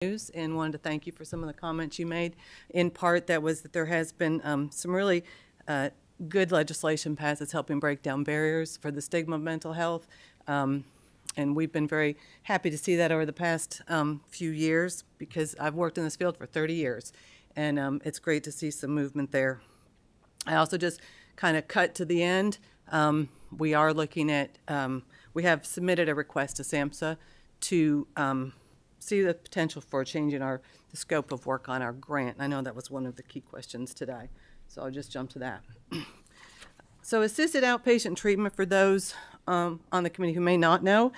news and wanted to thank you for some of the comments you made. In part, that was that there has been some really good legislation passed that's helping break down barriers for the stigma of mental health. And we've been very happy to see that over the past few years, because I've worked in this field for 30 years, and it's great to see some movement there. I also just kind of cut to the end. We are looking at, we have submitted a request to SAMHSA to see the potential for changing the scope of work on our grant. I know that was one of the key questions today, so I'll just jump to that. So assisted outpatient treatment, for those on the committee who may not know,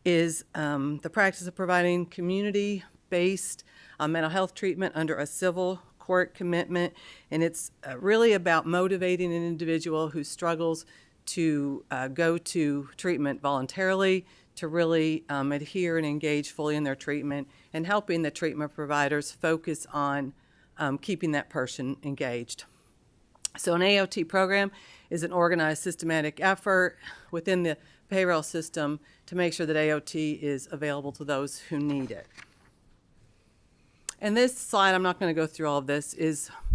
is the practice of providing community-based mental health treatment under a civil court commitment, and it's really about motivating an individual who struggles to go to treatment voluntarily, to really adhere and engage fully in their treatment, and helping the treatment providers focus on keeping that person engaged. So an AOT program is an organized, systematic effort within the behavioral system to make sure that AOT is available to those who need it. And this slide, I'm not going to go through all of this,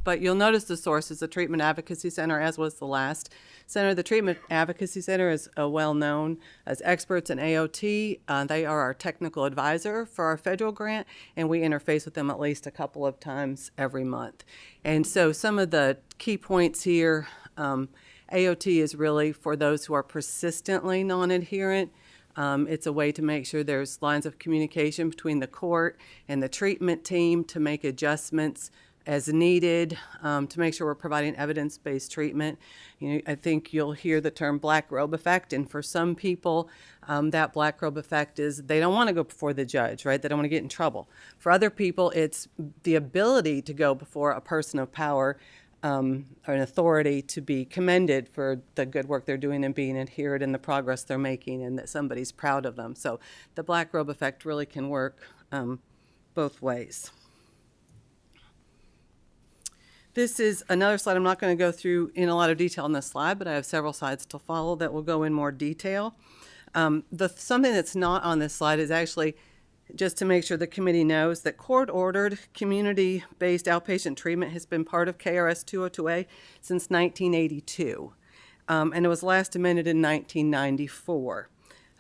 but you'll notice the source is the Treatment Advocacy Center, as was the last center. The Treatment Advocacy Center is well known as experts in AOT. They are our technical advisor for our federal grant, and we interface with them at least a couple of times every month. And so some of the key points here, AOT is really for those who are persistently non-adherent. It's a way to make sure there's lines of communication between the court and the treatment team to make adjustments as needed, to make sure we're providing evidence-based treatment. I think you'll hear the term black robe effect, and for some people, that black robe effect is they don't want to go before the judge, right? They don't want to get in trouble. For other people, it's the ability to go before a person of power or an authority to be commended for the good work they're doing and being adhered in the progress they're making, and that somebody's proud of them. So the black robe effect really can work both ways. This is another slide. I'm not going to go through in a lot of detail on this slide, but I have several slides to follow that will go in more detail. Something that's not on this slide is actually just to make sure the committee knows that court-ordered community-based outpatient treatment has been part of KRS 202A since 1982, and it was last amended in 1994.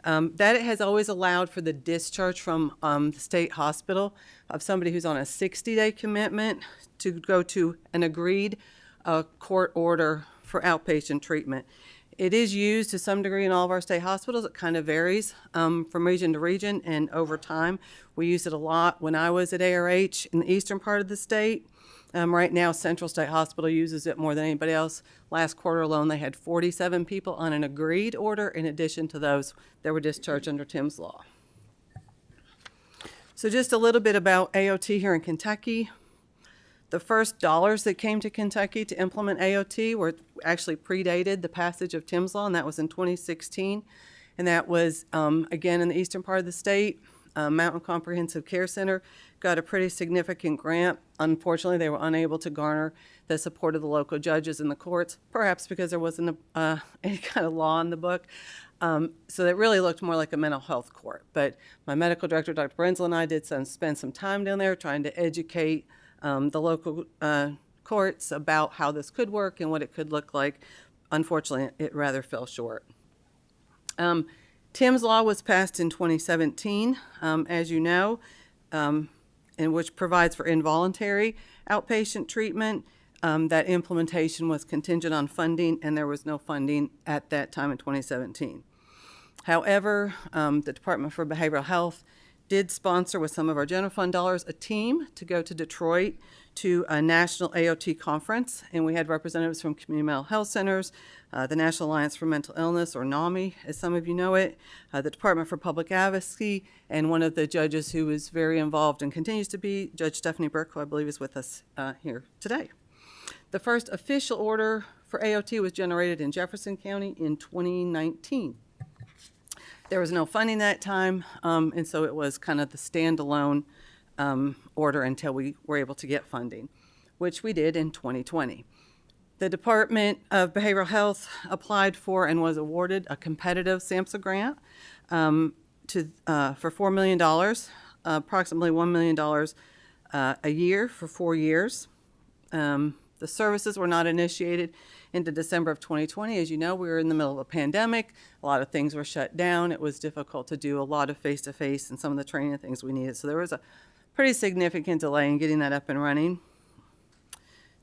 That it has always allowed for the discharge from the state hospital of somebody who's on a 60-day commitment to go to an agreed court order for outpatient treatment. It is used to some degree in all of our state hospitals. It kind of varies from region to region and over time. We used it a lot when I was at ARH in the eastern part of the state. Right now, Central State Hospital uses it more than anybody else. Last quarter alone, they had 47 people on an agreed order in addition to those that were discharged under Tim's Law. So just a little bit about AOT here in Kentucky. The first dollars that came to Kentucky to implement AOT were actually predated the passage of Tim's Law, and that was in 2016. And that was, again, in the eastern part of the state. Mountain Comprehensive Care Center got a pretty significant grant. Unfortunately, they were unable to garner the support of the local judges in the courts, perhaps because there wasn't any kind of law in the book. So it really looked more like a mental health court. But my medical director, Dr. Brenzel, and I did spend some time down there trying to educate the local courts about how this could work and what it could look like. Unfortunately, it rather fell short. Tim's Law was passed in 2017, as you know, and which provides for involuntary outpatient treatment. That implementation was contingent on funding, and there was no funding at that time in 2017. However, the Department for Behavioral Health did sponsor, with some of our general fund dollars, a team to go to Detroit to a national AOT conference, and we had representatives from community mental health centers, the National Alliance for Mental Illness, or NAMI, as some of you know it, the Department for Public Advocacy, and one of the judges who is very involved and continues to be, Judge Stephanie Burke, who I believe is with us here today. The first official order for AOT was generated in Jefferson County in 2019. There was no funding that time, and so it was kind of the standalone order until we were able to get funding, which we did in 2020. The Department of Behavioral Health applied for and was awarded a competitive SAMHSA grant for $4 million approximately $1 million a year for 4 years. The services were not initiated into December of 2020. As you know, we were in the middle of a pandemic. A lot of things were shut down. It was difficult to do a lot of face-to-face and some of the training and things we needed. So there was a pretty significant delay in getting that up and running.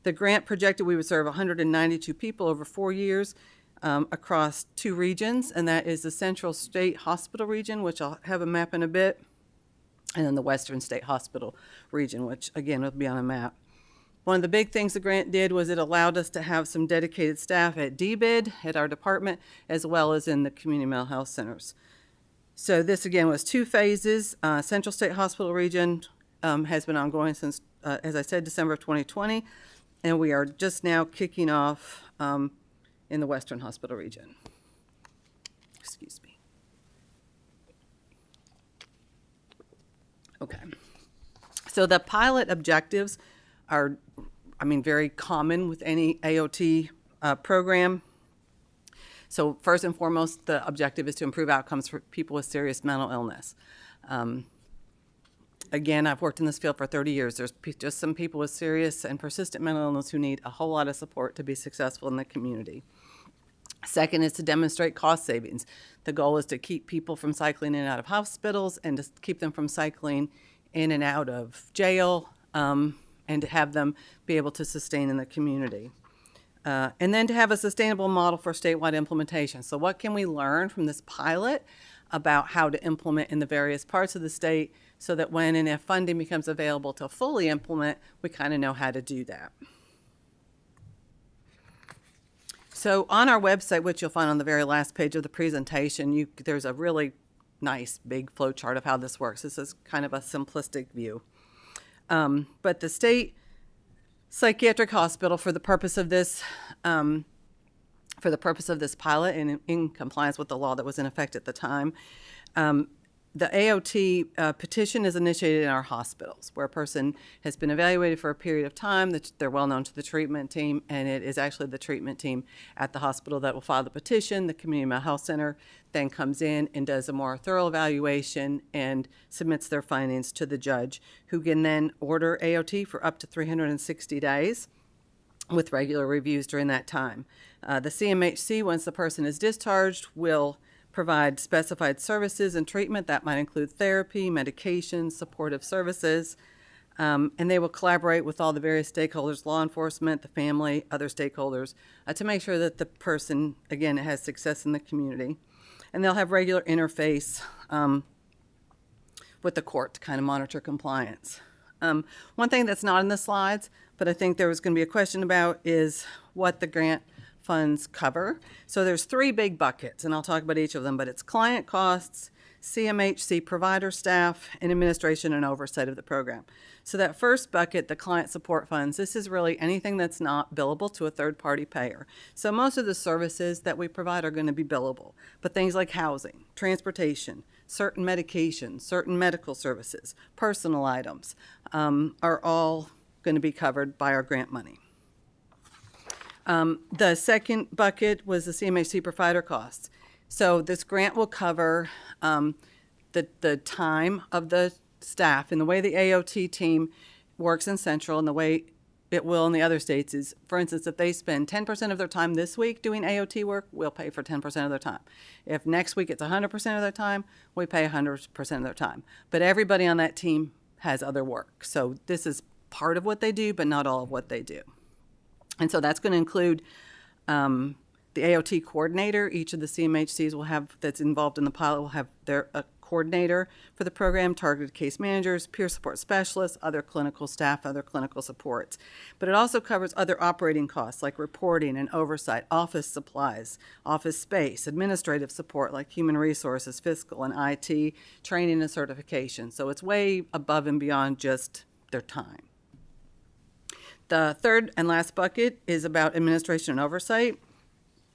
The grant projected we would serve 192 people over 4 years across 2 regions, and that is the Central State Hospital region, which I'll have a map in a bit, and then the Western State Hospital region, which again will be on a map. One of the big things the grant did was it allowed us to have some dedicated staff at DBID, at our department, as well as in the community mental health centers. So this again was 2 phases. Central State Hospital region has been ongoing since, as I said, December of 2020, and we are just now kicking off in the Western Hospital region. Excuse me. Okay. So the pilot objectives are, very common with any AOT program. So first and foremost, the objective is to improve outcomes for people with serious mental illness. Again, I've worked in this field for 30 years. There's just some people with serious and persistent mental illness who need a whole lot of support to be successful in the community. Second is to demonstrate cost savings. The goal is to keep people from cycling in and out of hospitals and to keep them from cycling in and out of jail, and to have them be able to sustain in the community. And then to have a sustainable model for statewide implementation. So what can we learn from this pilot about how to implement in the various parts of the state so that when and if funding becomes available to fully implement, we kind of know how to do that. So on our website, which you'll find on the very last page of the presentation, there's a really nice big flow chart of how this works. This is kind of a simplistic view. But the state psychiatric hospital, for the purpose of this pilot and in compliance with the law that was in effect at the time, the AOT petition is initiated in our hospitals, where a person has been evaluated for a period of time, that they're well known to the treatment team, and it is actually the treatment team at the hospital that will file the petition. The community mental health center then comes in and does a more thorough evaluation and submits their findings to the judge, who can then order AOT for up to 360 days with regular reviews during that time. The CMHC, once the person is discharged, will provide specified services and treatment. That might include therapy, medication, supportive services, and they will collaborate with all the various stakeholders, law enforcement, the family, other stakeholders, to make sure that the person, again, has success in the community. And they'll have regular interface with the court to kind of monitor compliance. One thing that's not in the slides, but I think there was going to be a question about, is what the grant funds cover. So there's 3 big buckets, and I'll talk about each of them, but it's client costs, CMHC provider staff, and administration and oversight of the program. So that first bucket, the client support funds, this is really anything that's not billable to a third-party payer. So most of the services that we provide are going to be billable, but things like housing, transportation, certain medications, certain medical services, personal items, are all going to be covered by our grant money. The second bucket was the CMHC provider costs. So this grant will cover the time of the staff, and the way the AOT team works in Central and the way it will in the other states is, for instance, if they spend 10% of their time this week doing AOT work, we'll pay for 10% of their time. If next week it's 100% of their time, we pay 100% of their time. But everybody on that team has other work. So this is part of what they do, but not all of what they do. And so that's going to include the Aot Coordinator. Each of the CMHCs will have, that's involved in the pilot, will have their coordinator for the program, targeted case managers, peer support specialists, other clinical staff, other clinical supports. But it also covers other operating costs like reporting and oversight, office supplies, office space, administrative support like human resources, fiscal, and IT, training and certification. So it's way above and beyond just their time. The third and last bucket is about administration and oversight.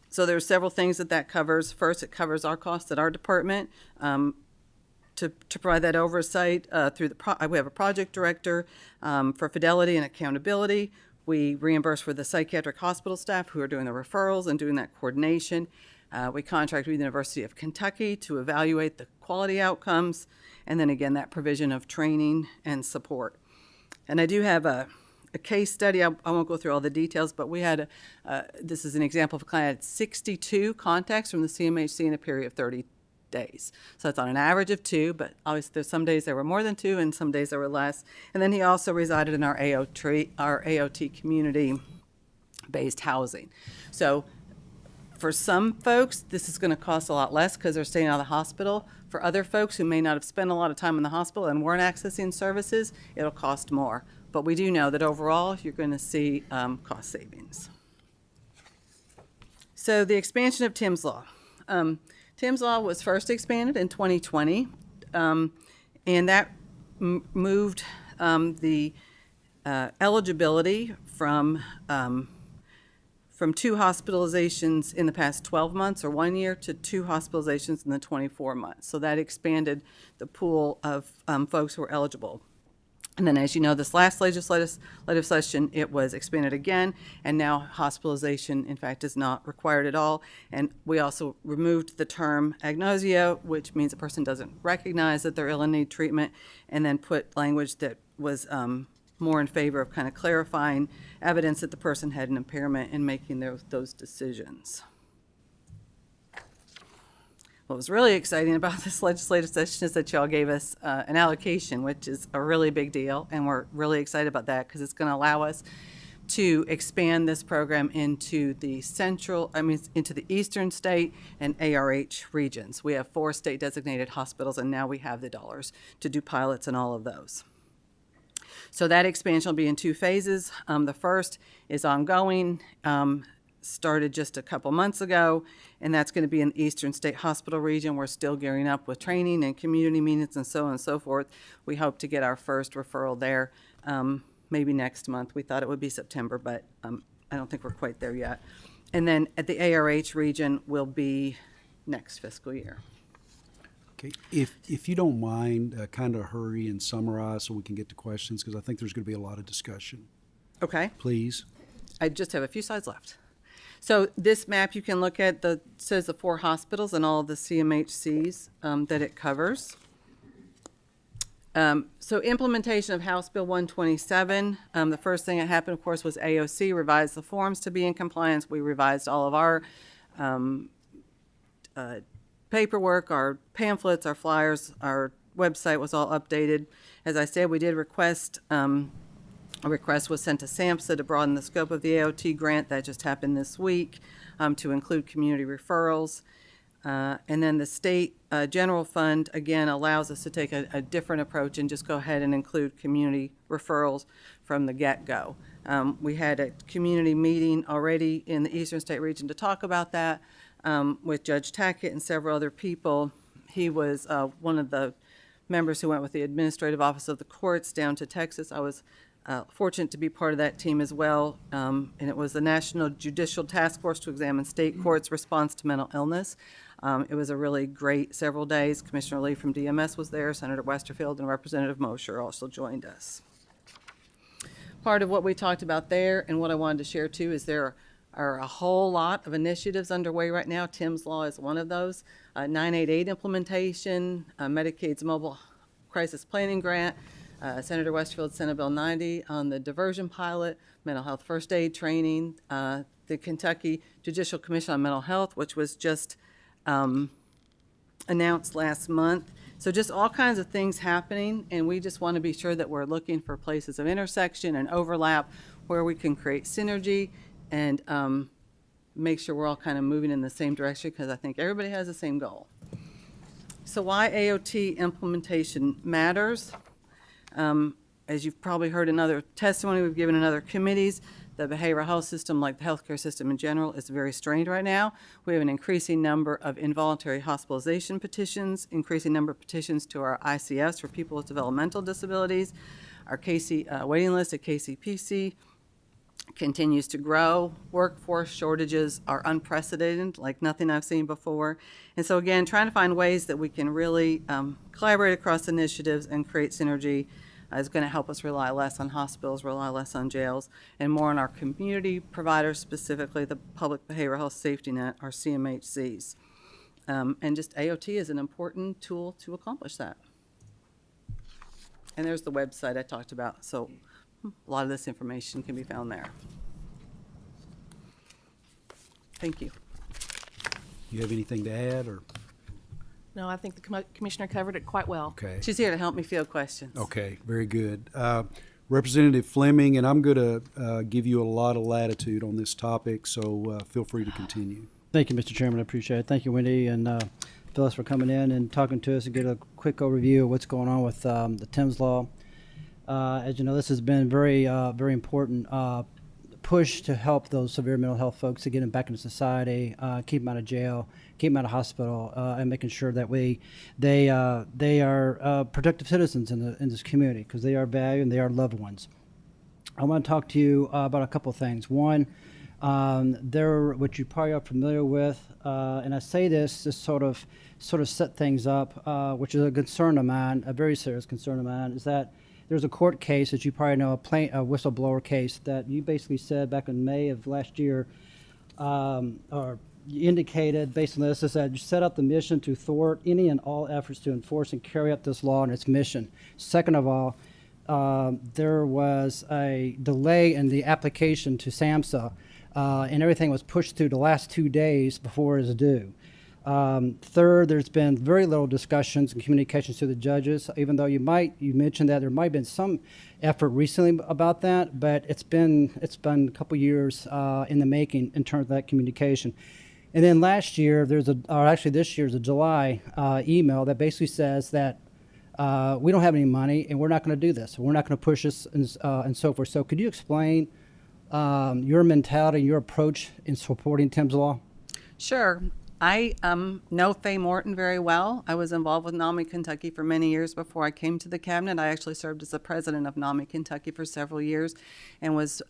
So there's several things that covers. First, it covers our costs at our department to provide that oversight through we have a project director for fidelity and accountability. We reimburse for the psychiatric hospital staff who are doing the referrals and doing that coordination. We contract with the University of Kentucky to evaluate the quality outcomes, and then again, that provision of training and support. And I do have a case study. I won't go through all the details, but we had, this is an example of a client had 62 contacts from the CMHC in a period of 30 days. So that's on an average of 2, but obviously there's some days there were more than 2 and some days there were less. And then he also resided in our AOT community-based housing. So for some folks, this is going to cost a lot less because they're staying out of the hospital. For other folks who may not have spent a lot of time in the hospital and weren't accessing services, it'll cost more. But we do know that overall, you're going to see cost savings. So the expansion of Tim's Law. Tim's Law was first expanded in 2020, and that moved the eligibility from 2 hospitalizations in the past 12 months or 1 year to 2 hospitalizations in the 24 months. So that expanded the pool of folks who were eligible. And then, as you know, this last legislative session, it was expanded again, and now hospitalization, in fact, is not required at all. And we also removed the term agnosia, which means a person doesn't recognize that they're ill and need treatment, and then put language that was more in favor of kind of clarifying evidence that the person had an impairment in making those decisions. What was really exciting about this legislative session is that y'all gave us an allocation, which is a really big deal, and we're really excited about that because it's going to allow us to expand this program into the into the Eastern State and ARH regions. We have 4 state designated hospitals, and now we have the dollars to do pilots in all of those. So that expansion will be in 2 phases. The first is ongoing, started just a couple months ago, and that's going to be in the Eastern State Hospital region. We're still gearing up with training and community meetings and so on and so forth. We hope to get our first referral there maybe next month. We thought it would be September, but I don't think we're quite there yet. And then at the ARH region will be next fiscal year. Okay, if you don't mind, kind of hurry and summarize so we can get to questions, because I think there's going to be a lot of discussion. Okay. Please. I just have a few slides left. So this map you can look at, says the 4 hospitals and all of the CMHCs that it covers. So implementation of House Bill 127, the first thing that happened, of course, was AOC revised the forms to be in compliance. We revised all of our paperwork, our pamphlets, our flyers, our website was all updated. As I said, we did request, a request was sent to SAMHSA to broaden the scope of the AOT grant. That just happened this week to include community referrals. And then the state general fund, again, allows us to take a different approach and just go ahead and include community referrals from the get-go. We had a community meeting already in the Eastern State region to talk about that with Judge Tackett and several other people. He was one of the members who went with the Administrative Office of the Courts down to Texas. I was fortunate to be part of that team as well, and it was the National Judicial Task Force to examine state courts' response to mental illness. It was a really great several days. Commissioner Lee from DMS was there, Senator Westerfield, and Representative Mosher also joined us. Part of what we talked about there and what I wanted to share too is there are a whole lot of initiatives underway right now. Tim's Law is one of those. 988 implementation, Medicaid's Mobile Crisis Planning Grant, Senator Westerfield, Senate Bill 90 on the diversion pilot, mental health first aid training, the Kentucky Judicial Commission on Mental Health, which was just announced last month. So just all kinds of things happening, and we just want to be sure that we're looking for places of intersection and overlap where we can create synergy and make sure we're all kind of moving in the same direction, because I think everybody has the same goal. So why AOT implementation matters? As you've probably heard in other testimony we've given in other committees, the behavioral health system, like the healthcare system in general, is very strained right now. We have an increasing number of involuntary hospitalization petitions, increasing number of petitions to our ICS for people with developmental disabilities. Our waiting list at KCPC continues to grow. Workforce shortages are unprecedented, like nothing I've seen before. And so again, trying to find ways that we can really collaborate across initiatives and create synergy is going to help us rely less on hospitals, rely less on jails, and more on our community providers, specifically the Public Behavioral Health Safety Net, our CMHCs. And just AOT is an important tool to accomplish that. And there's the website I talked about, so a lot of this information can be found there. Thank you. You have anything to add, or? No, I think the commissioner covered it quite well. Okay. She's here to help me field questions. Okay, very good. Representative Fleming, and I'm going to give you a lot of latitude on this topic, so feel free to continue. Thank you, Mr. Chairman. I appreciate it. Thank you, Wendy and Phyllis, for coming in and talking to us and get a quick overview of what's going on with the Thames Law. As you know, this has been very very important push to help those severe mental health folks to get them back into society, keep them out of jail, keep them out of hospital, and making sure that they are productive citizens in this community, because they are valued and they are loved ones. I want to talk to you about a couple of things. One, which you probably are familiar with, and I say this to sort of set things up, which is a concern of mine, a very serious concern of mine, is that there's a court case, as you probably know, a whistleblower case that you basically said back in May of last year, or you indicated based on this, is that you set up the mission to thwart any and all efforts to enforce and carry out this law and its mission. Second of all, there was a delay in the application to SAMHSA, and everything was pushed through the last 2 days before it was due. Third, there's been very little discussions and communications to the judges, even though you mentioned that there might have been some effort recently about that, but it's been a couple years in the making in terms of that communication. And then last year, this year's a July email that basically says that we don't have any money and we're not going to do this. We're not going to push this and so forth. So could you explain your mentality, your approach in supporting Thames Law? Sure. I know Faye Morton very well. I was involved with NAMI Kentucky for many years before I came to the cabinet. I actually served as the president of NAMI Kentucky for several years and was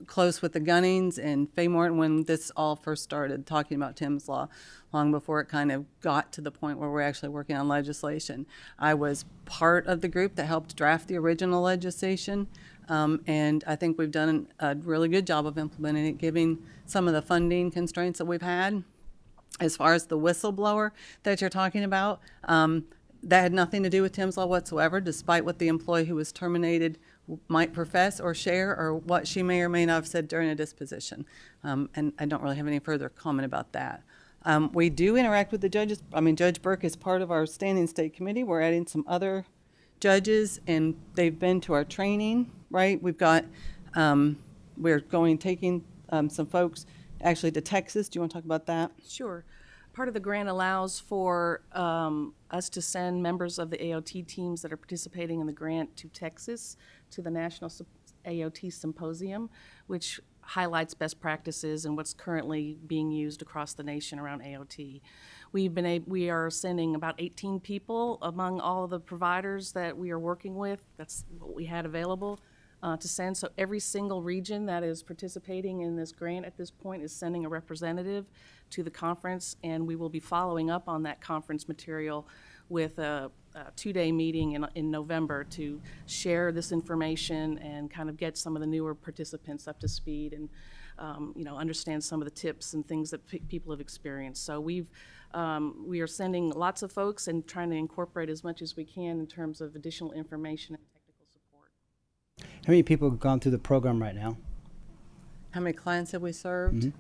close with the Gunnings and Faye Morton when this all first started, talking about Thames Law, long before it kind of got to the point where we're actually working on legislation. I was part of the group that helped draft the original legislation, and I think we've done a really good job of implementing it, giving some of the funding constraints that we've had. As far as the whistleblower that you're talking about, that had nothing to do with Thames Law whatsoever, despite what the employee who was terminated might profess or share, or what she may or may not have said during a disposition. And I don't really have any further comment about that. We do interact with the judges. I mean, Judge Burke is part of our standing state committee. We're adding some other judges, and they've been to our training, right? We've got, taking some folks actually to Texas. Do you want to talk about that? Sure. Part of the grant allows for us to send members of the AOT teams that are participating in the grant to Texas, to the National Aot Symposium, which highlights best practices and what's currently being used across the nation around AOT. We are sending about 18 people among all of the providers that we are working with. That's what we had available to send. So every single region that is participating in this grant at this point is sending a representative to the conference, and we will be following up on that conference material with a 2-day meeting in November to share this information and kind of get some of the newer participants up to speed and understand some of the tips and things that people have experienced. So we are sending lots of folks and trying to incorporate as much as we can in terms of additional information and technical support. How many people have gone through the program right now? How many clients have we served? Mm-hmm.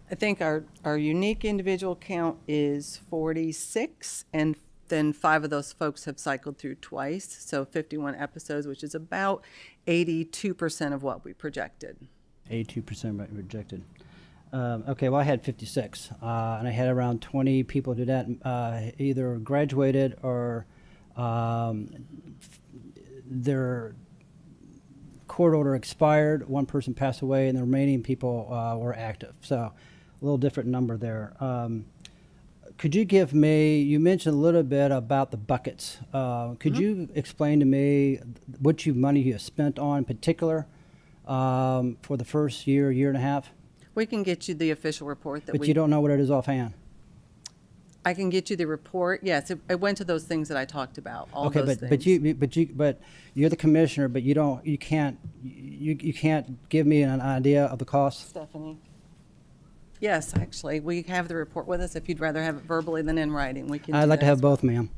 I think our unique individual count is 46, and then 5 of those folks have cycled through twice, so 51 episodes, which is about 82% of what we projected. 82% rejected. Okay, well, I had 56, and I had around 20 people do that, either graduated or their court order expired, one person passed away, and the remaining people were active. So a little different number there. Could you give me, you mentioned a little bit about the buckets. Could you explain to me what money you have spent on in particular for the first year and a half? We can get you the official report that But you don't know what it is offhand? I can get you the report. Yes, it went to those things that I talked about. All okay, those but things. but you're the commissioner, but you can't give me an idea of the cost. Stephanie. Yes, actually, we have the report with us. If you'd rather have it verbally than in writing, we can do I'd like to that have as well. both, ma'am.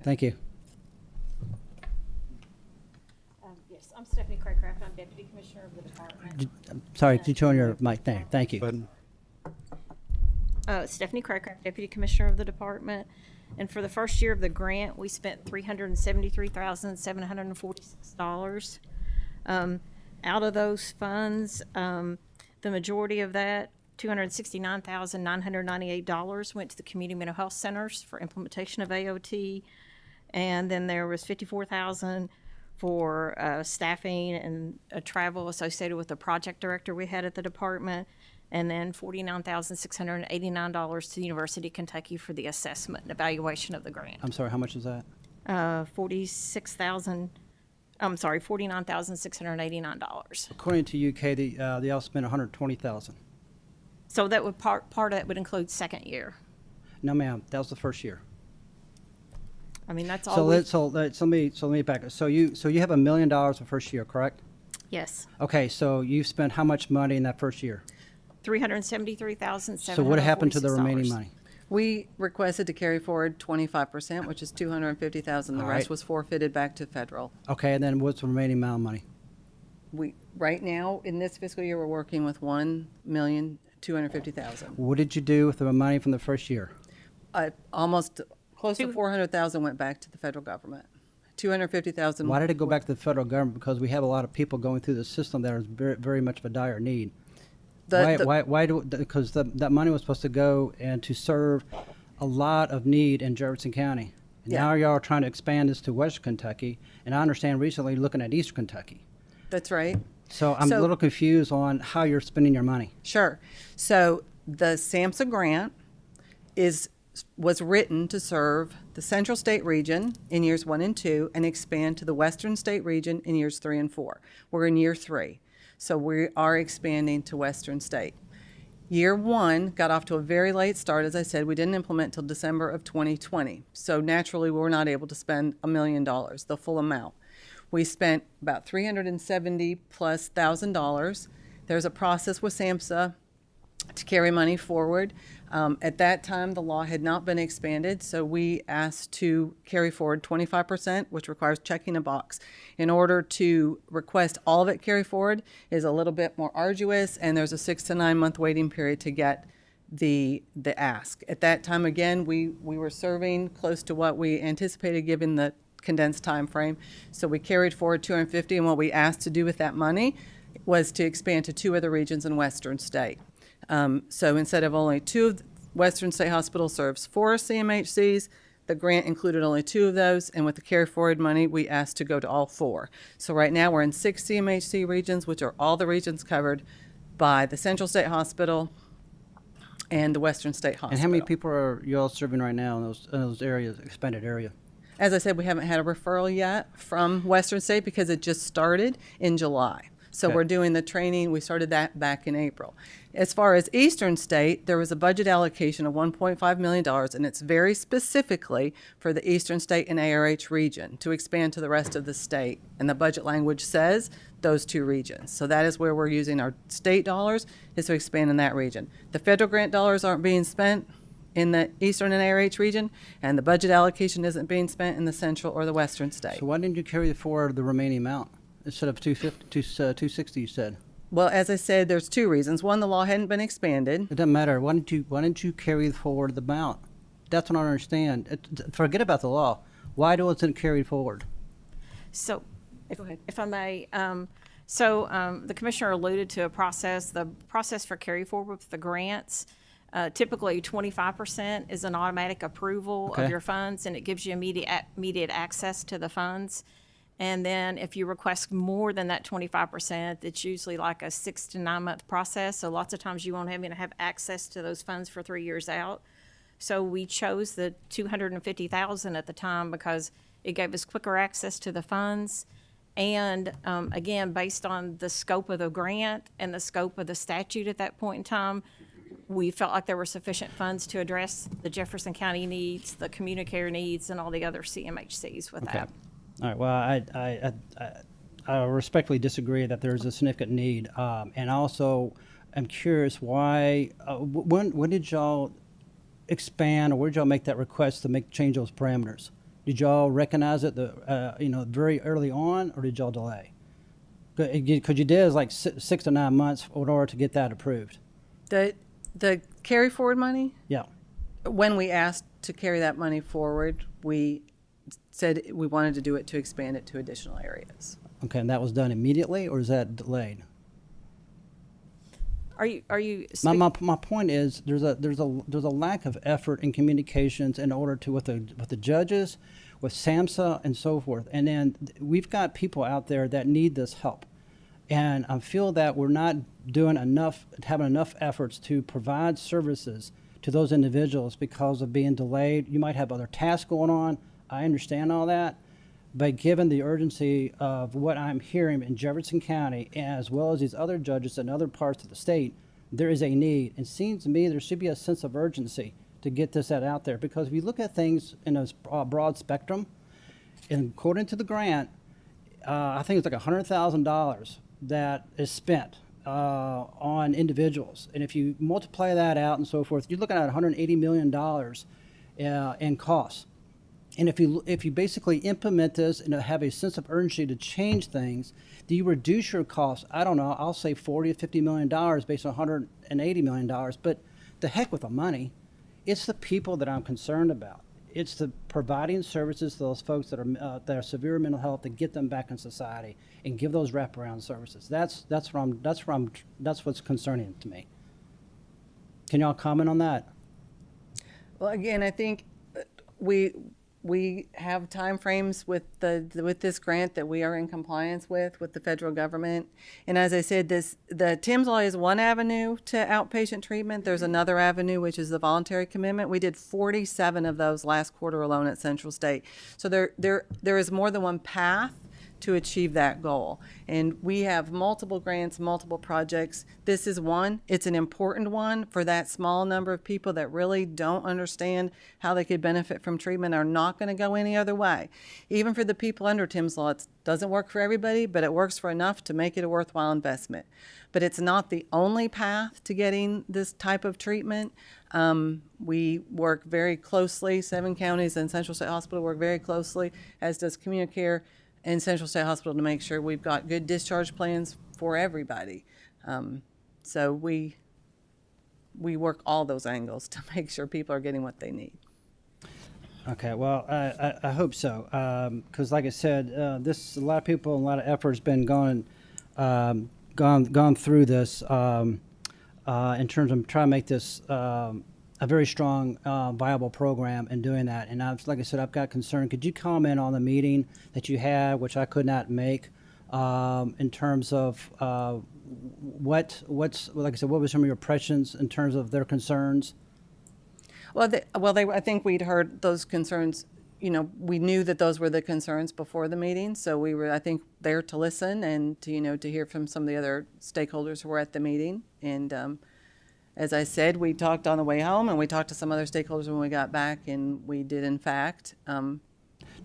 Thank you. Yes, I'm Stephanie Craycraft. I'm Deputy Commissioner of the Department. Sorry, could you turn your mic there? Thank you. Button. Stephanie Craycraft, Deputy Commissioner of the Department. And for the first year of the grant, we spent $373,746. Out of those funds, the majority of that, $269,998, went to the community mental health centers for implementation of AOT. And then there was $54,000 for staffing and travel associated with the project director we had at the department, and then $49,689 to the University of Kentucky for the assessment and evaluation of the grant. I'm sorry, how much is that? $49,689. According to UK, they all spent 120,000. So that would part of that would include second year. No, ma'am, that was the first year. I mean, that's So all. let me back up. So you have $1 million the first year, correct? Yes, Okay, so you spent how much money in that first year? $373,746. So what happened to the remaining money? We requested to carry forward 25%, which is $250,000. The All rest right. was forfeited back to federal. Okay, and then what's the remaining amount of money? Right now, in this fiscal year, we're working with $1,250,000. What did you do with the money from the first year? Almost close to 400,000 went back to the federal government. 250,000. Why did it go back to the federal government? Because we have a lot of people going through the system that are very, very much of a dire need. Because that money was supposed to go and to serve a lot of need in Jefferson County. And Yeah. now y'all are trying to expand this to Western Kentucky, and I understand recently looking at Eastern Kentucky. That's right. So I'm a little confused on how you're spending your money. Sure. So the SAMHSA grant was written to serve the Central State region in years 1 and 2 and expand to the Western State region in years 3 and 4. We're in year 3. So we are expanding to Western State. Year 1 got off to a very late start. As I said, we didn't implement till December of 2020. So naturally, we were not able to spend $1 million, the full amount. We spent about $370,000+. There's a process with SAMHSA to carry money forward. At that time, the law had not been expanded, so we asked to carry forward 25%, which requires checking a box. In order to request all of it carry forward is a little bit more arduous, and there's a 6 to 9 month waiting period to get the ask. At that time, again, we were serving close to what we anticipated given the condensed time frame. So we carried forward 250, and what we asked to do with that money was to expand to 2 other regions in Western State. So instead of only 2, Western State Hospital serves 4 CMHCs. The grant included only 2 of those, and with the carry forward money, we asked to go to all 4. So right now, we're in 6 CMHC regions, which are all the regions covered by the Central State Hospital and the Western State Hospital. And how many people are you all serving right now in those areas, expanded area? As I said, we haven't had a referral yet from Western State because it just started in July. So Okay. we're doing the training. We started that back in April. As far as Eastern State, there was a budget allocation of $1.5 million, and it's very specifically for the Eastern State and ARH region to expand to the rest of the state. And the budget language says those 2 regions. So that is where we're using our state dollars, is to expand in that region. The federal grant dollars aren't being spent in the Eastern and ARH region, and the budget allocation isn't being spent in the Central or the Western State. So why didn't you carry forward the remaining amount instead of 260? You said Well, as I said, there's 2 reasons. One, the law hadn't been expanded. it doesn't matter. Why didn't you carry forward the amount? That's what I don't understand. Forget about the law. Why wasn't it carried forward? So, Go ahead. if I may, the commissioner alluded to a process. The process for carry forward with the grants, typically 25% is an automatic approval Okay. of your funds, and it gives you immediate access to the funds. And then if you request more than that 25%, it's usually like a 6 to 9 month process. So lots of times you won't even have access to those funds for 3 years out. So we chose the $250,000 at the time because it gave us quicker access to the funds. And again, based on the scope of the grant and the scope of the statute at that point in time, we felt like there were sufficient funds to address the Jefferson County needs, the communicator needs, and all the other CMHCs with that. All right. Well, I respectfully disagree that there's a significant need, and also I'm curious why, when did y'all expand, or where did y'all make that request to change those parameters? Did y'all recognize it very early on, or did y'all delay? Because you did is like 6 to 9 months in order to get that approved. The carry forward money, Yeah. when we asked to carry that money forward, we said we wanted to do it to expand it to additional areas. Okay, and that was done immediately, or is that delayed? Are you My point is there's a lack of effort in communications in order to with the judges, with SAMHSA and so forth. And then we've got people out there that need this help. And I feel that we're not having enough efforts to provide services to those individuals because of being delayed. You might have other tasks going on. I understand all that. But given the urgency of what I'm hearing in Jefferson County, as well as these other judges in other parts of the state, there is a need. It seems to me there should be a sense of urgency to get this out there. Because if you look at things in a broad spectrum, and according to the grant, I think it's like $100,000 that is spent on individuals. And if you multiply that out and so forth, you're looking at $180 million in costs. And if you basically implement this and have a sense of urgency to change things, do you reduce your costs? I don't know. I'll say $40 to $50 million based on $180 million. But the heck with the money. It's the people that I'm concerned about. It's the providing services to those folks that are severe mental health to get them back in society and give those wraparound services. That's what's concerning to me. Can y'all comment on that? Well, again, I think we have timeframes with this grant that we are in compliance with the federal government. And as I said, the TIMS law is one avenue to outpatient treatment. There's another avenue, which is the voluntary commitment. We did 47 of those last quarter alone at Central State. So there is more than one path to achieve that goal. And we have multiple grants, multiple projects. This is one. It's an important one for that small number of people that really don't understand how they could benefit from treatment, are not going to go any other way. Even for the people under TIMS law, it doesn't work for everybody, but it works for enough to make it a worthwhile investment. But it's not the only path to getting this type of treatment. We work very closely, 7 counties and Central State Hospital work very closely, as does CommuniCare and Central State Hospital, to make sure we've got good discharge plans for everybody. So we work all those angles to make sure people are getting what they need. Okay, well, I hope so, because like I said, a lot of people, a lot of effort has been gone through this in terms of trying to make this a very strong, viable program in doing that. And like I said, I've got concern. Could you comment on the meeting that you had, which I could not make, in terms of like I said, what were some of your impressions in terms of their concerns? Well, I think we'd heard those concerns. We knew that those were the concerns before the meeting, so we were, I think, there to listen and to hear from some of the other stakeholders who were at the meeting. And as I said, we talked on the way home, and we talked to some other stakeholders when we got back, and we did, in fact,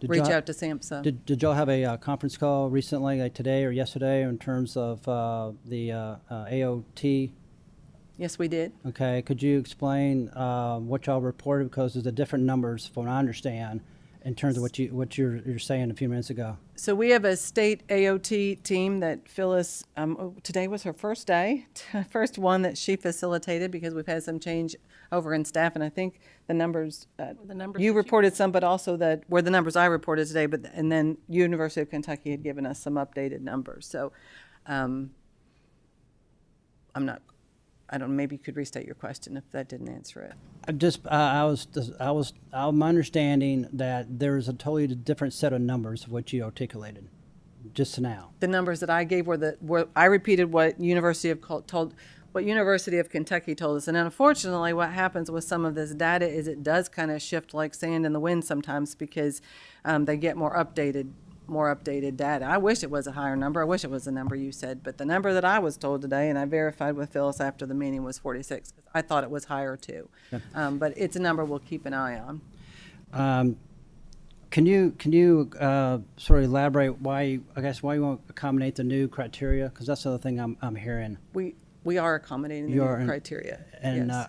reach out to SAMHSA. Did y'all have a conference call recently, like today or yesterday, in terms of the AOT? Yes, we did. Okay, could you explain what y'all reported, because there's the different numbers, from what I understand, in terms of what you're saying a few minutes ago? So we have a state AOT team that Phyllis, today was her first day, first one that she facilitated, because we've had some change over in staff, and I think the numbers, you reported some, but also that were the numbers I reported today, and then University of Kentucky had given us some updated numbers. So I don't know, maybe you could restate your question if that didn't answer it. I was my understanding that there's a totally different set of numbers of what you articulated just now. The numbers that I gave were I repeated what University of Kentucky told us. And unfortunately, what happens with some of this data is it does kind of shift like sand in the wind sometimes, because they get more updated data. I wish it was a higher number. I wish it was the number you said, but the number that I was told today, and I verified with Phyllis after the meeting, was 46. I thought it was higher too. Yeah. But it's a number we'll keep an eye on. Can you sort of elaborate why you won't accommodate the new criteria? Because that's the other thing I'm hearing. We are accommodating the You new are, criteria. And yes.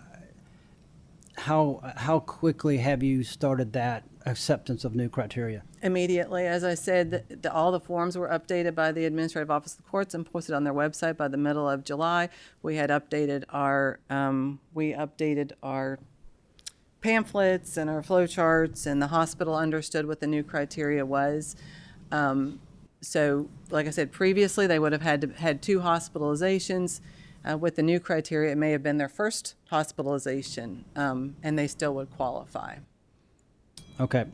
how quickly have you started that acceptance of new criteria? Immediately, as I said, all the forms were updated by the Administrative Office of the Courts and posted on their website by the middle of July. We had updated our pamphlets and our flow charts, and the hospital understood what the new criteria was. So, like I said, previously they would have had 2 hospitalizations. With the new criteria, it may have been their first hospitalization, and they still would qualify. Okay.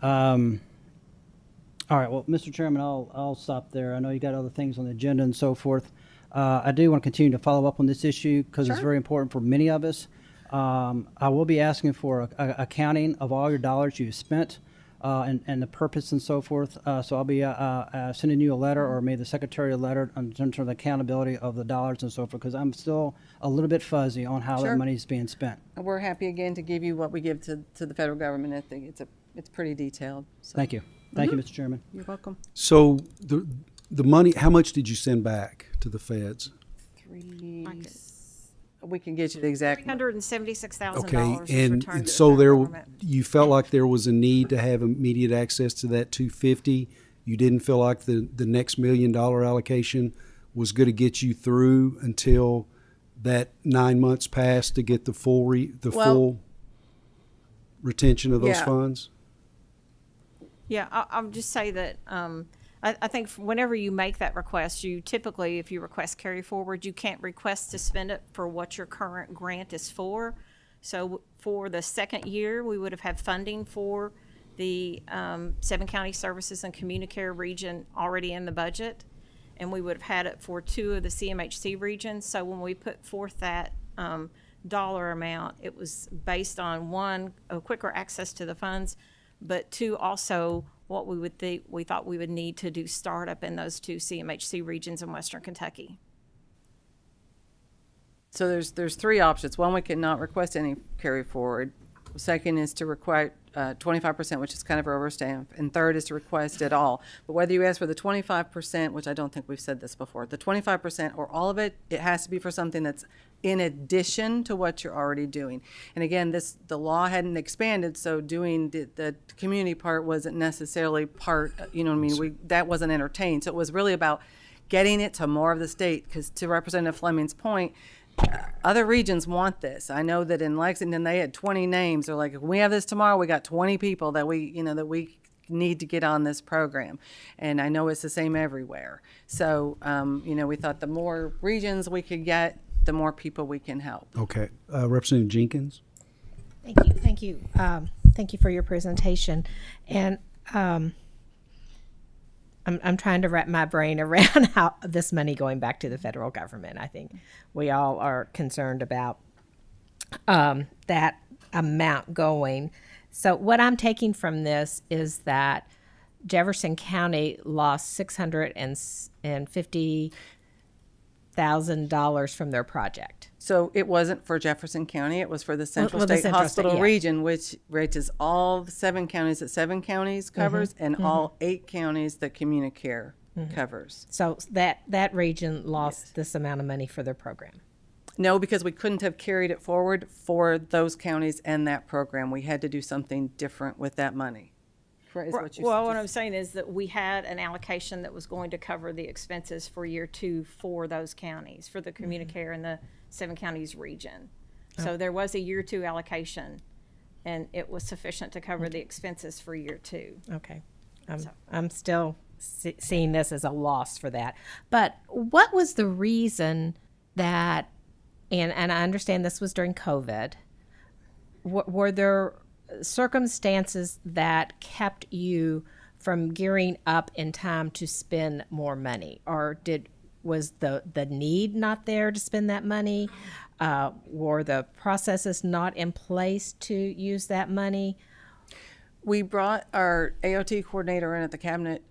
All right. Well, Mr. Chairman, I'll stop there. I know you got other things on the agenda and so forth. I do want to continue to follow up on this issue because it's Sure. very important for many of us. I will be asking for a accounting of all your dollars you spent and the purpose and so forth. So I'll be sending you a letter, or maybe the secretary a letter in terms of the accountability of the dollars and so forth, because I'm still a little bit fuzzy on how Sure. that money is being spent. We're happy again to give you what we give to the federal government. I think it's pretty detailed. So. Thank you. Thank you, Mr. Chairman. You're welcome. So the money, how much did you send back to the feds? We can get you the exact. $376,000 Okay, was and returned to the so federal government. you felt like there was a need to have immediate access to that 250. You didn't feel like the next $1 million allocation was going to get you through until that 9 months passed to get the full full retention of those Yeah. funds. Yeah, I'll just say that I think whenever you make that request, you typically, if you request carry forward, you can't request to spend it for what your current grant is for. So for the second year, we would have had funding for the 7 county services and CommuniCare region already in the budget, and we would have had it for 2 of the CMHC regions. So when we put forth that dollar amount, it was based on 1, a quicker access to the funds, but 2, also what we thought we would need to do startup in those 2 CMHC regions in Western Kentucky. So there's 3 options. One, we cannot request any carry forward. Second is to require 25%, which is kind of a rubber stamp. And third is to request it all. But whether you ask for the 25%, which I don't think we've said this before, the 25% or all of it, it has to be for something that's in addition to what you're already doing. And again, the law hadn't expanded, so doing the community part wasn't necessarily part, you know what I mean? That wasn't entertained. So it was really about getting it to more of the state, because to Representative Fleming's point, other regions want this. I know that in Lexington, they had 20 names. They're like, if we have this tomorrow, we got 20 people that we need to get on this program. And I know it's the same everywhere. So, we thought the more regions we could get, the more people we can help. Okay. Representative Jenkins? Thank you. Thank you for your presentation. And I'm trying to wrap my brain around how this money going back to the federal government. I think we all are concerned about that amount going. So what I'm taking from this is that Jefferson County lost $650,000 from their project. So it wasn't for Jefferson County, it was for the Central Well, the State Central Hospital State, yeah. region, which reaches all the 7 counties that 7 counties covers and all 8 counties that CommuniCare covers. So that region lost this amount of money for their program. No, because we couldn't have carried it forward for those counties and that program. We had to do something different with that money. Correct, is what you Well, what said. I'm saying is that we had an allocation that was going to cover the expenses for year 2 for those counties, for the CommuniCare and the 7 counties region. So there was a year 2 allocation, and it was sufficient to cover the expenses for year 2. Okay. I'm still seeing this as a loss for that. But what was the reason that, and I understand this was during COVID, were there circumstances that kept you from gearing up in time to spend more money? Or was the need not there to spend that money? Were the processes not in place to use that money? We brought our Aot coordinator in at the cabinet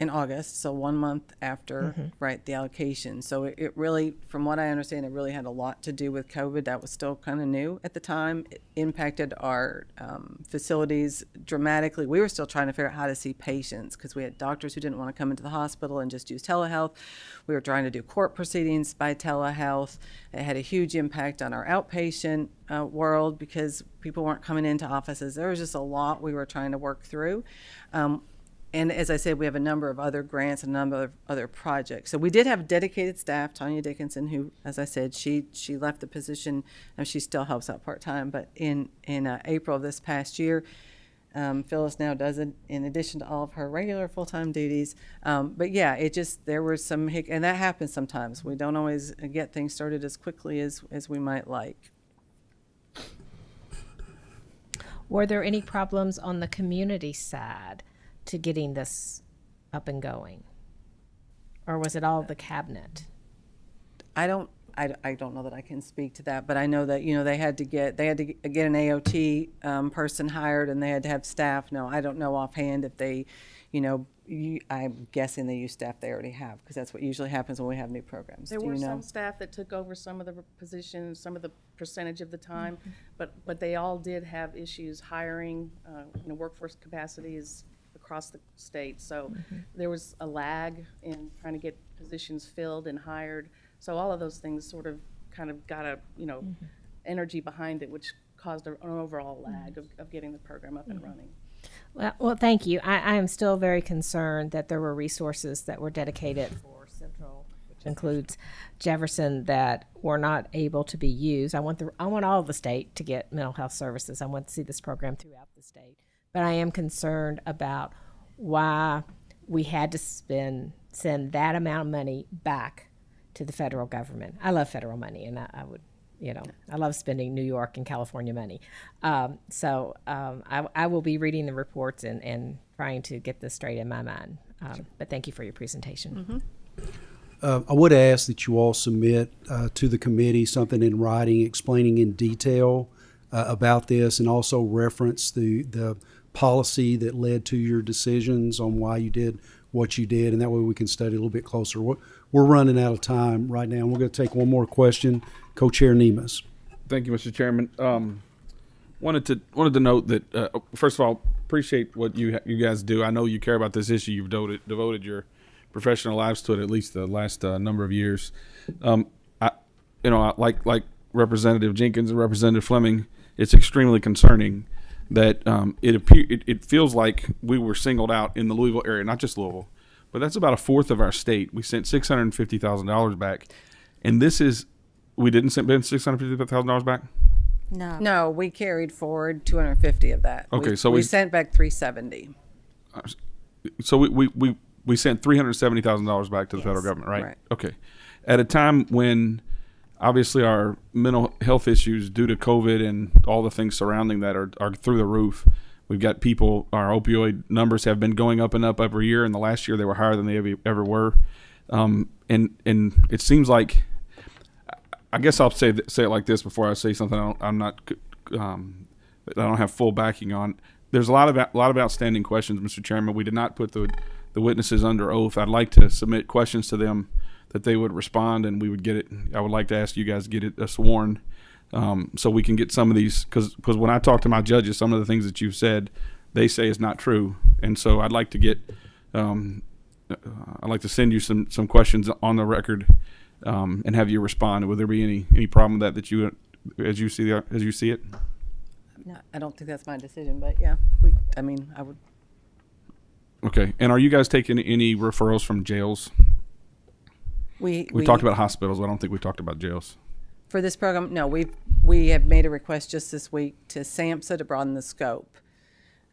in August, so 1 month after, right, the allocation. So it really, from what I understand, it really had a lot to do with COVID. That was still kind of new at the time. It impacted our facilities dramatically. We were still trying to figure out how to see patients because we had doctors who didn't want to come into the hospital and just use telehealth. We were trying to do court proceedings by telehealth. It had a huge impact on our outpatient world because people weren't coming into offices. There was just a lot we were trying to work through. And as I said, we have a number of other grants and a number of other projects. So we did have dedicated staff, Tanya Dickinson, who, as I said, she left the position, and she still helps out part-time, but in April of this past year, Phyllis now does it in addition to all of her regular full-time duties. But yeah, there were some, and that happens sometimes. We don't always get things started as quickly as we might like. Were there any problems on the community side to getting this up and going? Or was it all the cabinet? I don't know that I can speak to that, but I know that, they had to get an AOT person hired, and they had to have staff. No, I don't know offhand if they, I'm guessing they use staff they already have, because that's what usually happens when we have new programs. There Do were you know? some staff that took over some of the positions, some of the percentage of the time, but they all did have issues hiring. Workforce capacity is across the state, so there was a lag in trying to get positions filled and hired. So all of those things sort of kind of got a energy behind it, which caused an overall lag of getting the program up and running. Well, thank you. I am still very concerned that there were resources that were dedicated for Central, which includes Jefferson, that were not able to be used. I want all of the state to get mental health services. I want to see this program throughout the state. But I am concerned about why we had to send that amount of money back to the federal government. I love federal money, and I would, I love spending New York and California money. So I will be reading the reports and trying to get this straight in my mind. But thank you for your presentation. I would ask that you all submit to the committee something in writing explaining in detail about this, and also reference the policy that led to your decisions on why you did what you did, and that way we can study a little bit closer. We're running out of time right now. We're going to take one more question. Co-Chair Nemes. Thank you, Mr. Chairman. Wanted to note that first of all, appreciate what you guys do. I know you care about this issue. You've devoted your professional lives to it, at least the last number of years. Like Representative Jenkins and Representative Fleming, it's extremely concerning that it feels like we were singled out in the Louisville area, not just Louisville, but that's about a fourth of our state. We sent $650,000 back, and we didn't send $650,000 back. No, we carried forward 250 of that. Okay, so we sent back 370. So we sent $370,000 back to the federal government, right? Right. Okay, at a time when obviously our mental health issues due to COVID and all the things surrounding that are through the roof. We've got our opioid numbers have been going up and up every year, and the last year they were higher than they ever were. And it seems like, I guess I'll say it like this before I say something I don't have full backing on. There's a lot of outstanding questions, Mr. Chairman. We did not put the witnesses under oath. I'd like to submit questions to them that they would respond, and we would get it. I would like to ask you guys to get it sworn, so we can get some of these, because when I talk to my judges, some of the things that you've said, they say is not true, and so I'd like to get, I'd like to send you some questions on the record, and have you respond. Would there be any problem with that you, as you see it? No, I don't think that's my decision, but yeah, I would. Okay, and are you guys taking any referrals from jails? We talked about hospitals. I don't think we talked about jails. For this program, no, we have made a request just this week to SAMHSA to broaden the scope.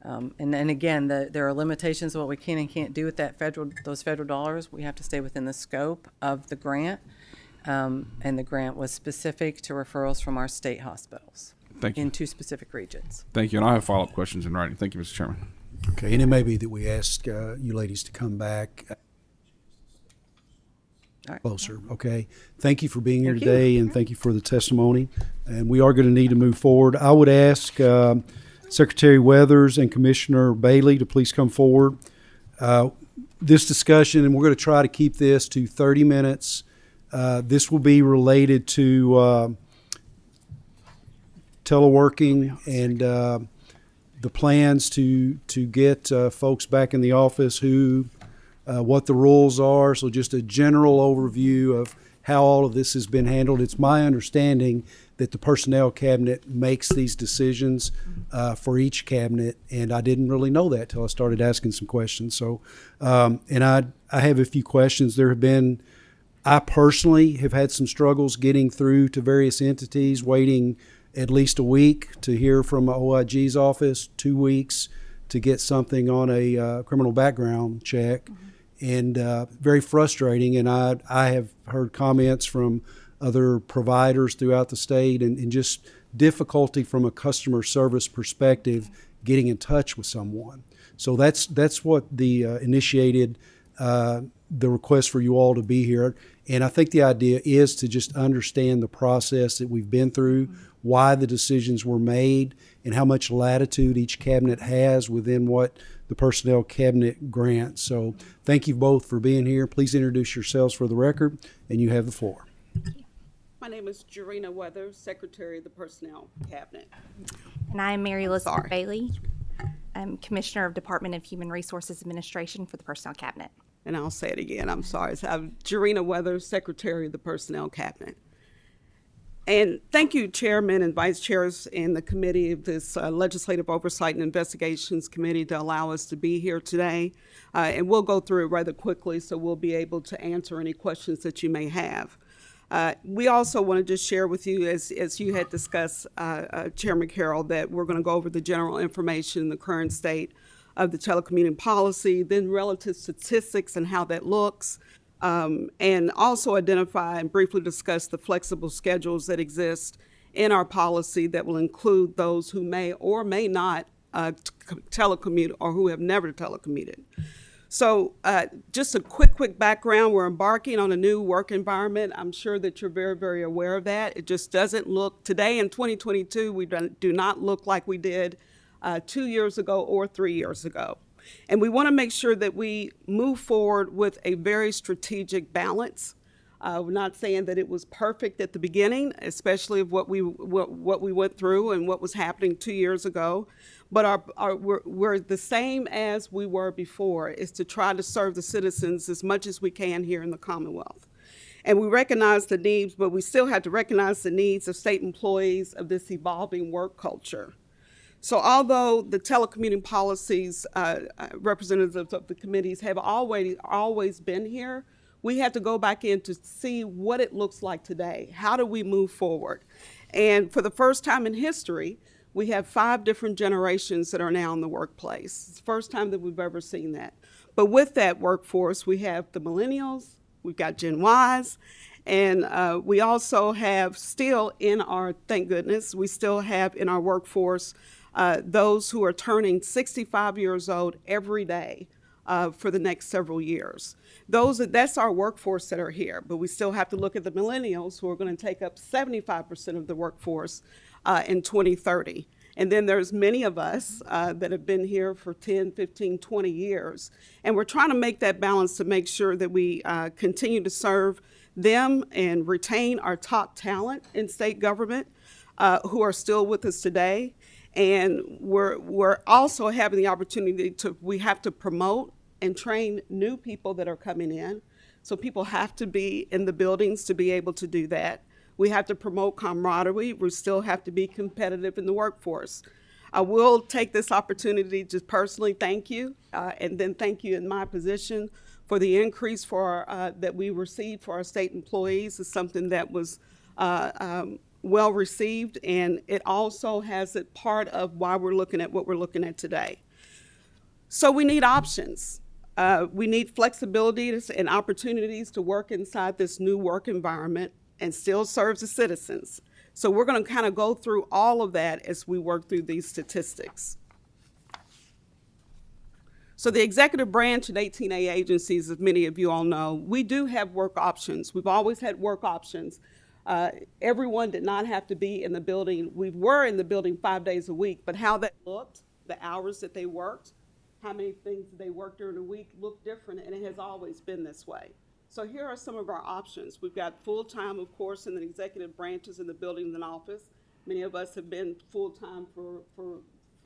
And then again, there are limitations of what we can and can't do with those federal dollars. We have to stay within the scope of the grant. And the grant was specific to referrals from our state hospitals. Thank you. In 2 specific regions. Thank you. And I have follow-up questions in writing. Thank you, Mr. Chairman. Okay, and it may be that we ask you ladies to come back closer. Okay, thank you for being here today, and thank you for the testimony. And we are going to need to move forward. I would ask Secretary Weathers and Commissioner Bailey to please come forward. this discussion, and we're going to try to keep this to 30 minutes. This will be related to teleworking and the plans to get folks back in the office, what the rules are. So just a general overview of how all of this has been handled. It's my understanding that the Personnel Cabinet makes these decisions for each cabinet, and I didn't really know that till I started asking some questions. So, and I have a few questions. I personally have had some struggles getting through to various entities, waiting at least a week to hear from OIG's office, 2 weeks to get something on a criminal background check, and very frustrating. And I have heard comments from other providers throughout the state and just difficulty from a customer service perspective getting in touch with someone. So that's what the initiated the request for you all to be here. And I think the idea is to just understand the process that we've been through, why the decisions were made, and how much latitude each cabinet has within what the Personnel Cabinet grants. So thank you both for being here. Please introduce yourselves for the record, and you have the floor. My name is Jarena Weathers, Secretary of the Personnel Cabinet. And I'm Mary Elizabeth Sorry. Bailey. I'm Commissioner of Department of Human Resources Administration for the Personnel Cabinet. And I'll say it again, I'm sorry. So I'm Jarena Weathers, Secretary of the Personnel Cabinet. And thank you, Chairman and Vice Chairs in the committee of this Legislative Oversight and Investigations Committee, to allow us to be here today. And we'll go through it rather quickly, so we'll be able to answer any questions that you may have. We also want to just share with you, as you had discussed, Chairman Carroll, that we're going to go over the general information, the current state of the telecommuting policy, then relative statistics and how that looks, and also identify and briefly discuss the flexible schedules that exist in our policy that will include those who may or may not telecommute or who have never telecommuted. So just a quick background. We're embarking on a new work environment. I'm sure that you're very, very aware of that. It just doesn't look, today in 2022, we do not look like we did 2 years ago or 3 years ago. And we want to make sure that we move forward with a very strategic balance. We're not saying that it was perfect at the beginning, especially of what we went through and what was happening 2 years ago. But we're the same as we were before, is to try to serve the citizens as much as we can here in the Commonwealth. And we recognize the needs, but we still have to recognize the needs of state employees of this evolving work culture. So although the telecommuting policies, representatives of the committees have always been here, we had to go back in to see what it looks like today. How do we move forward? And for the first time in history, we have 5 different generations that are now in the workplace. It's the first time that we've ever seen that. But with that workforce, we have the millennials, we've got Gen Ys, and we also have still in our, thank goodness, we still have in our workforce those who are turning 65 years old every day for the next several years. That's our workforce that are here, but we still have to look at the millennials who are going to take up 75% of the workforce in 2030. And then there's many of us that have been here for 10, 15, 20 years. And we're trying to make that balance to make sure that we continue to serve them and retain our top talent in state government who are still with us today. And we're also having the opportunity we have to promote and train new people that are coming in. So people have to be in the buildings to be able to do that. We have to promote camaraderie. We still have to be competitive in the workforce. I will take this opportunity to personally thank you, and then thank you in my position for the increase that we received for our state employees. Is something that was well received, and it also has it part of why we're looking at what we're looking at today. So we need options. We need flexibility and opportunities to work inside this new work environment and still serve the citizens. So we're going to kind of go through all of that as we work through these statistics. So the executive branch and 18A agencies, as many of you all know, we do have work options. We've always had work options. Everyone did not have to be in the building. We were in the building 5 days a week, but how that looked, the hours that they worked, how many things they work during the week look different, and it has always been this way. So here are some of our options. We've got full-time, of course, in the executive branches in the buildings and office. Many of us have been full-time for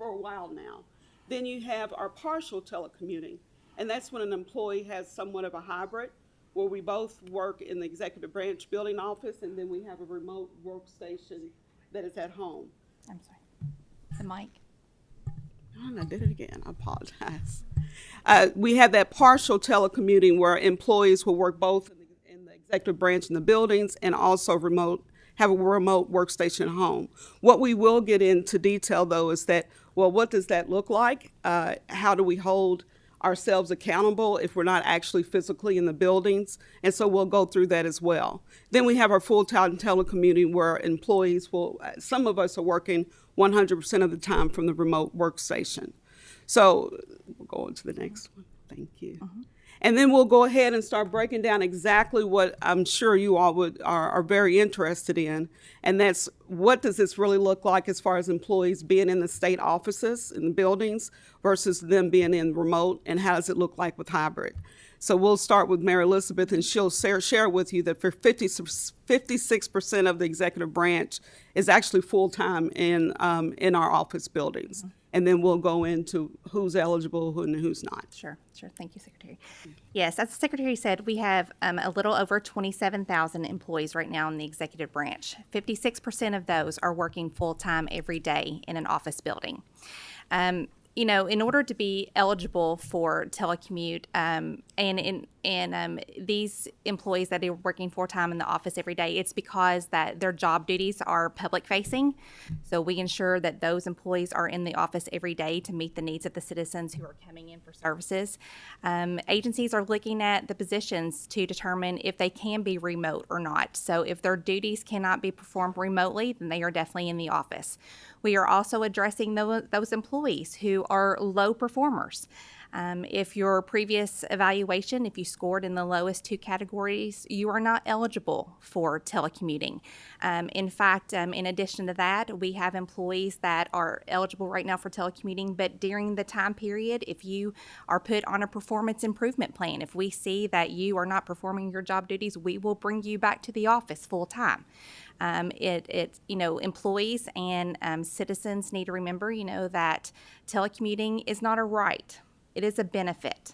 a while now. Then you have our partial telecommuting, and that's when an employee has somewhat of a hybrid, where we both work in the executive branch building office, and then we have a remote workstation that is at home. I'm sorry. The mic. Oh, I did it again. I apologize. We have that partial telecommuting where employees will work both in the executive branch in the buildings and also have a remote workstation at home. What we will get into detail, though, is that, well, what does that look like? How do we hold ourselves accountable if we're not actually physically in the buildings? And so we'll go through that as well. Then we have our full-time telecommuting where employees will, some of us are working 100% of the time from the remote workstation. So we'll go on to the next one. Thank you. And then we'll go ahead and start breaking down exactly what I'm sure you all are very interested in, and that's what does this really look like as far as employees being in the state offices, in the buildings, versus them being in remote, and how does it look like with hybrid? So we'll start with Mary Elizabeth, and she'll share with you that for 56% of the executive branch is actually full-time in our office buildings. And then we'll go into who's eligible and who's not. Sure. Thank you, Secretary. Yes, as the Secretary said, we have a little over 27,000 employees right now in the executive branch. 56% of those are working full-time every day in an office building. In order to be eligible for telecommute, these employees that are working full-time in the office every day, it's because that their job duties are public-facing. So we ensure that those employees are in the office every day to meet the needs of the citizens who are coming in for services. Agencies are looking at the positions to determine if they can be remote or not. So if their duties cannot be performed remotely, then they are definitely in the office. We are also addressing those employees who are low performers. If your previous evaluation, if you scored in the lowest two categories, you are not eligible for telecommuting. In fact, in addition to that, we have employees that are eligible right now for telecommuting, but during the time period, if you are put on a performance improvement plan, if we see that you are not performing your job duties, we will bring you back to the office full time. Employees and citizens need to remember, that telecommuting is not a right. It is a benefit.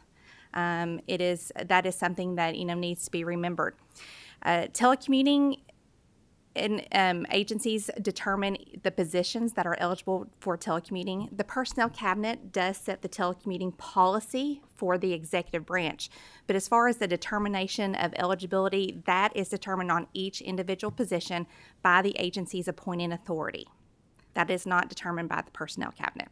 That is something that, needs to be remembered. Telecommuting and agencies determine the positions that are eligible for telecommuting. The Personnel Cabinet does set the telecommuting policy for the executive branch. But as far as the determination of eligibility, that is determined on each individual position by the agency's appointing authority. That is not determined by the Personnel Cabinet.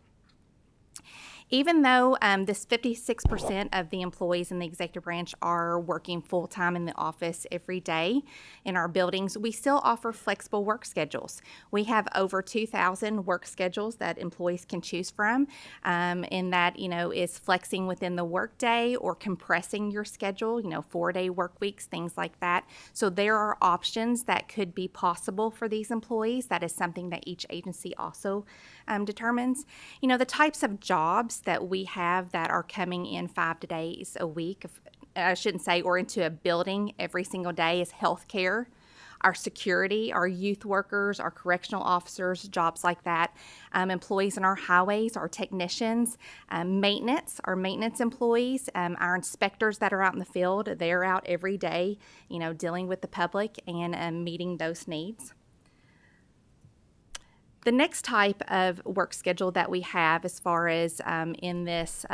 Even though this 56% of the employees in the executive branch are working full-time in the office every day in our buildings, we still offer flexible work schedules. We have over 2,000 work schedules that employees can choose from, and that, is flexing within the workday or compressing your schedule, 4-day work weeks, things like that. So there are options that could be possible for these employees. That is something that each agency also determines. The types of jobs that we have that are coming in 5 days a week, or into a building every single day, is healthcare, our security, our youth workers, our correctional officers, jobs like that, employees in our highways, our technicians, maintenance, our maintenance employees, our inspectors that are out in the field. They're out every day, dealing with the public and meeting those needs. The next type of work schedule that we have as far as in this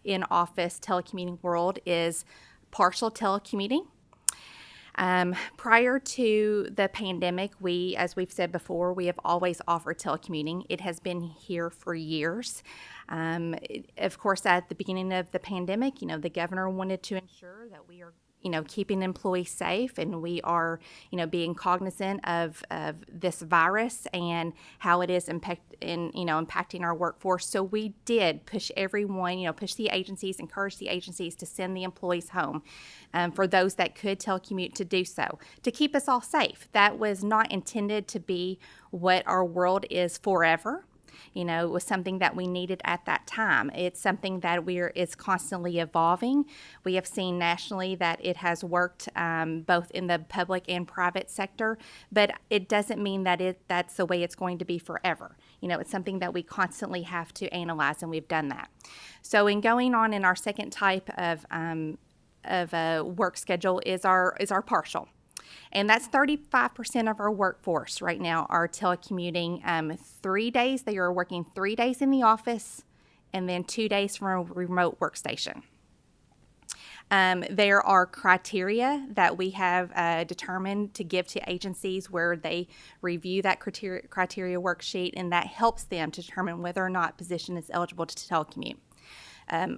in-office telecommuting world is partial telecommuting. Prior to the pandemic, as we've said before, we have always offered telecommuting. It has been here for years. Of course, at the beginning of the pandemic, the governor wanted to ensure that we are keeping employees safe, and we are, being cognizant of this virus and how it is impacting our workforce. So we did push everyone, push the agencies, encourage the agencies to send the employees home for those that could telecommute to do so, to keep us all safe. That was not intended to be what our world is forever. You know, it was something that we needed at that time. It's something that it's constantly evolving. We have seen nationally that it has worked both in the public and private sector, but it doesn't mean that that's the way it's going to be forever. You know, it's something that we constantly have to analyze, and we've done that. So in going on in our second type of a work schedule is our partial. And that's 35% of our workforce right now are telecommuting 3 days. They are working 3 days in the office and then 2 days from a remote workstation. There are criteria that we have determined to give to agencies where they review that criteria worksheet, and that helps them to determine whether or not position is eligible to telecommute.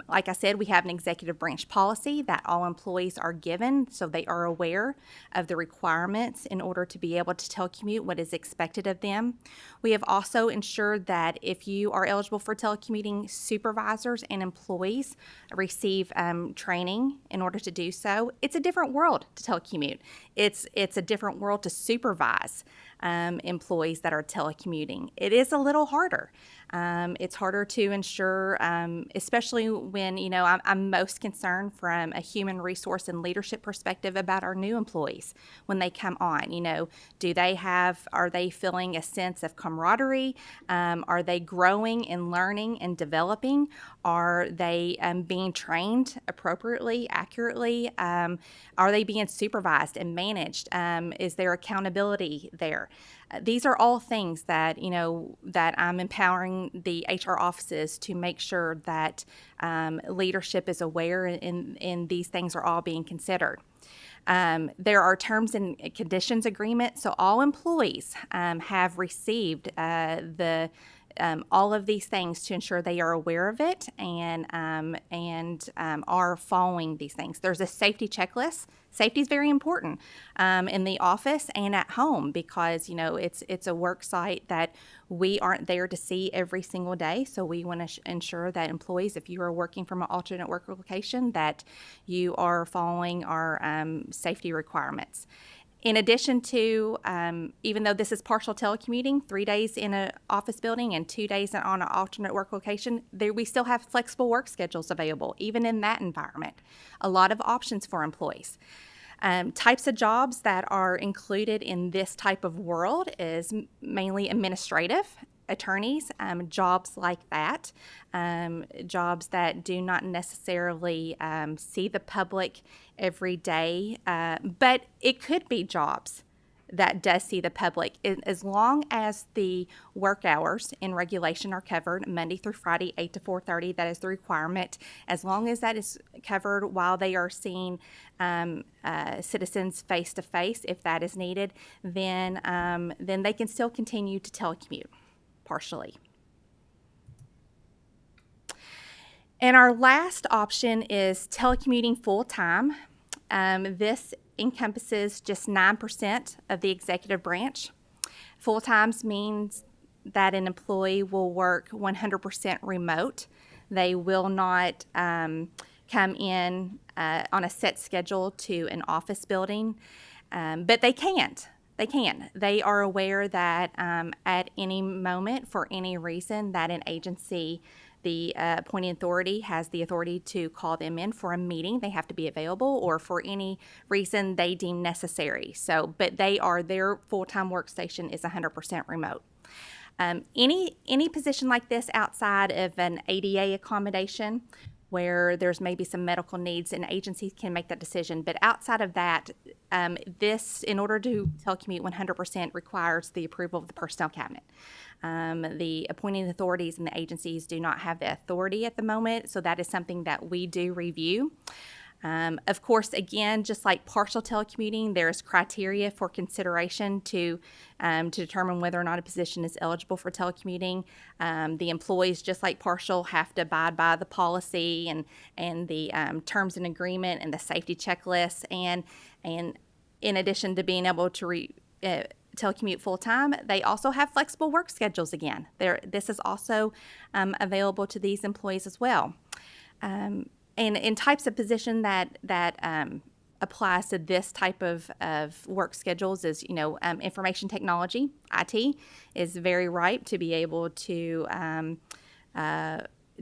Like I said, we have an executive branch policy that all employees are given, so they are aware of the requirements in order to be able to telecommute, what is expected of them. We have also ensured that if you are eligible for telecommuting, supervisors and employees receive training in order to do so. It's a different world to telecommute. It's a different world to supervise employees that are telecommuting. It is a little harder. It's harder to ensure, especially when, you know, I'm most concerned from a human resource and leadership perspective about our new employees when they come on. You know, are they feeling a sense of camaraderie? Are they growing and learning and developing? Are they being trained appropriately, accurately? Are they being supervised and managed? Is there accountability there? These are all things that, you know, that I'm empowering the HR offices to make sure that leadership is aware and these things are all being considered. There are terms and conditions agreement, so all employees have received all of these things to ensure they are aware of it and are following these things. There's a safety checklist. Safety is very important in the office and at home because, you know, it's a work site that we aren't there to see every single day. So we want to ensure that employees, if you are working from an alternate work location, that you are following our safety requirements. In addition to, even though this is partial telecommuting, 3 days in an office building and 2 days on an alternate work location, we still have flexible work schedules available, even in that environment. A lot of options for employees. Types of jobs that are included in this type of world is mainly administrative, attorneys, jobs like that, jobs that do not necessarily see the public every day, but it could be jobs that does see the public. As long as the work hours in regulation are covered Monday through Friday, 8 to 4:30, that is the requirement. As long as that is covered while they are seeing citizens face to face, if that is needed, then they can still continue to telecommute partially. And our last option is telecommuting full-time. This encompasses just 9% of the executive branch. Full-time means that an employee will work 100% remote. They will not come in on a set schedule to an office building, but they can't. They can. They are aware that at any moment, for any reason, that an agency, the appointing authority, has the authority to call them in for a meeting. They have to be available, or for any reason they deem necessary. So, but their full-time workstation is 100% remote. Any position like this outside of an ADA accommodation, where there's maybe some medical needs, and agencies can make that decision. But outside of that, this, in order to telecommute 100%, requires the approval of the personnel cabinet. The appointing authorities and the agencies do not have the authority at the moment, so that is something that we do review. Of course, again, just like partial telecommuting, there's criteria for consideration to determine whether or not a position is eligible for telecommuting. The employees, just like partial, have to abide by the policy and the terms and agreement and the safety checklist. And in addition to being able to telecommute full-time, they also have flexible work schedules again. This is also available to these employees as well. And in types of position that applies to this type of work schedules is, information technology, IT, is very ripe to be able to